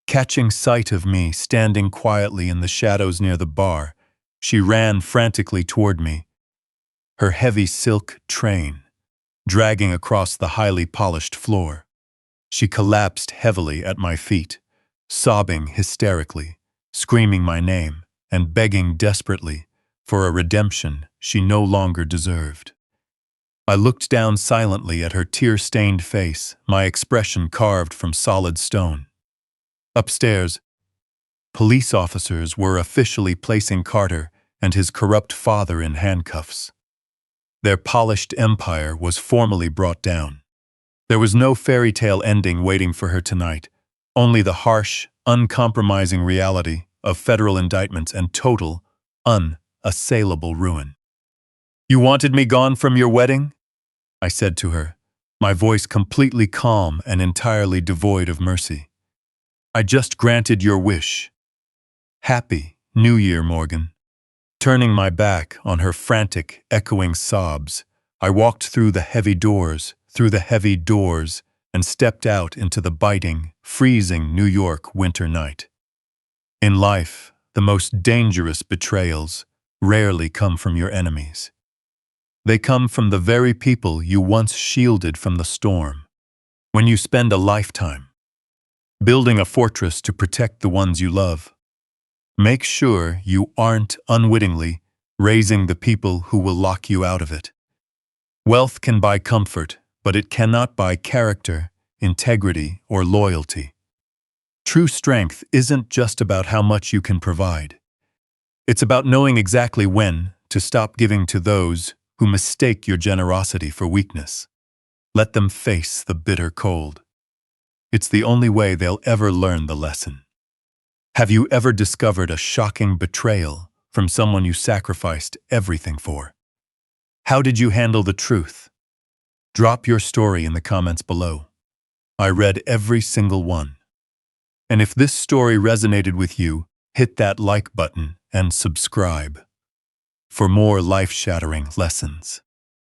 Catching sight of me standing quietly in the shadows near the bar, she ran frantically toward me, her heavy silk train dragging across the highly polished floor. She collapsed heavily at my feet, sobbing hysterically, screaming my name, and begging desperately for a redemption she no longer deserved. I looked down silently at her tear-stained face, my expression carved from solid stone. Upstairs, police officers were officially placing Carter and his corrupt father in handcuffs. Their polished empire was formally brought down. There was no fairy tale ending waiting for her tonight, only the harsh, uncompromising reality of federal indictments and total, unassailable ruin. "You wanted me gone from your wedding?" I said to her, my voice completely calm and entirely devoid of mercy. "I just granted your wish. Happy New Year, Morgan." Turning my back on her frantic, echoing sobs, I walked through the heavy doors, and stepped out into the biting, freezing New York winter night. In life, the most dangerous betrayals rarely come from your enemies. They come from the very people you once shielded from the storm. When you spend a lifetime building a fortress to protect the ones you love, make sure you aren't unwittingly raising the people who will lock you out of it. Wealth can buy comfort, but it cannot buy character, integrity, or loyalty. True strength isn't just about how much you can provide. It's about knowing exactly when to stop giving to those who mistake your generosity for weakness. Let them face the bitter cold. It's the only way they'll ever learn the lesson. Have you ever discovered a shocking betrayal from someone you sacrificed everything for? How did you handle the truth? Drop your story in the comments below. I read every single one. And if this story resonated with you, hit that like button and subscribe for more life-shattering lessons.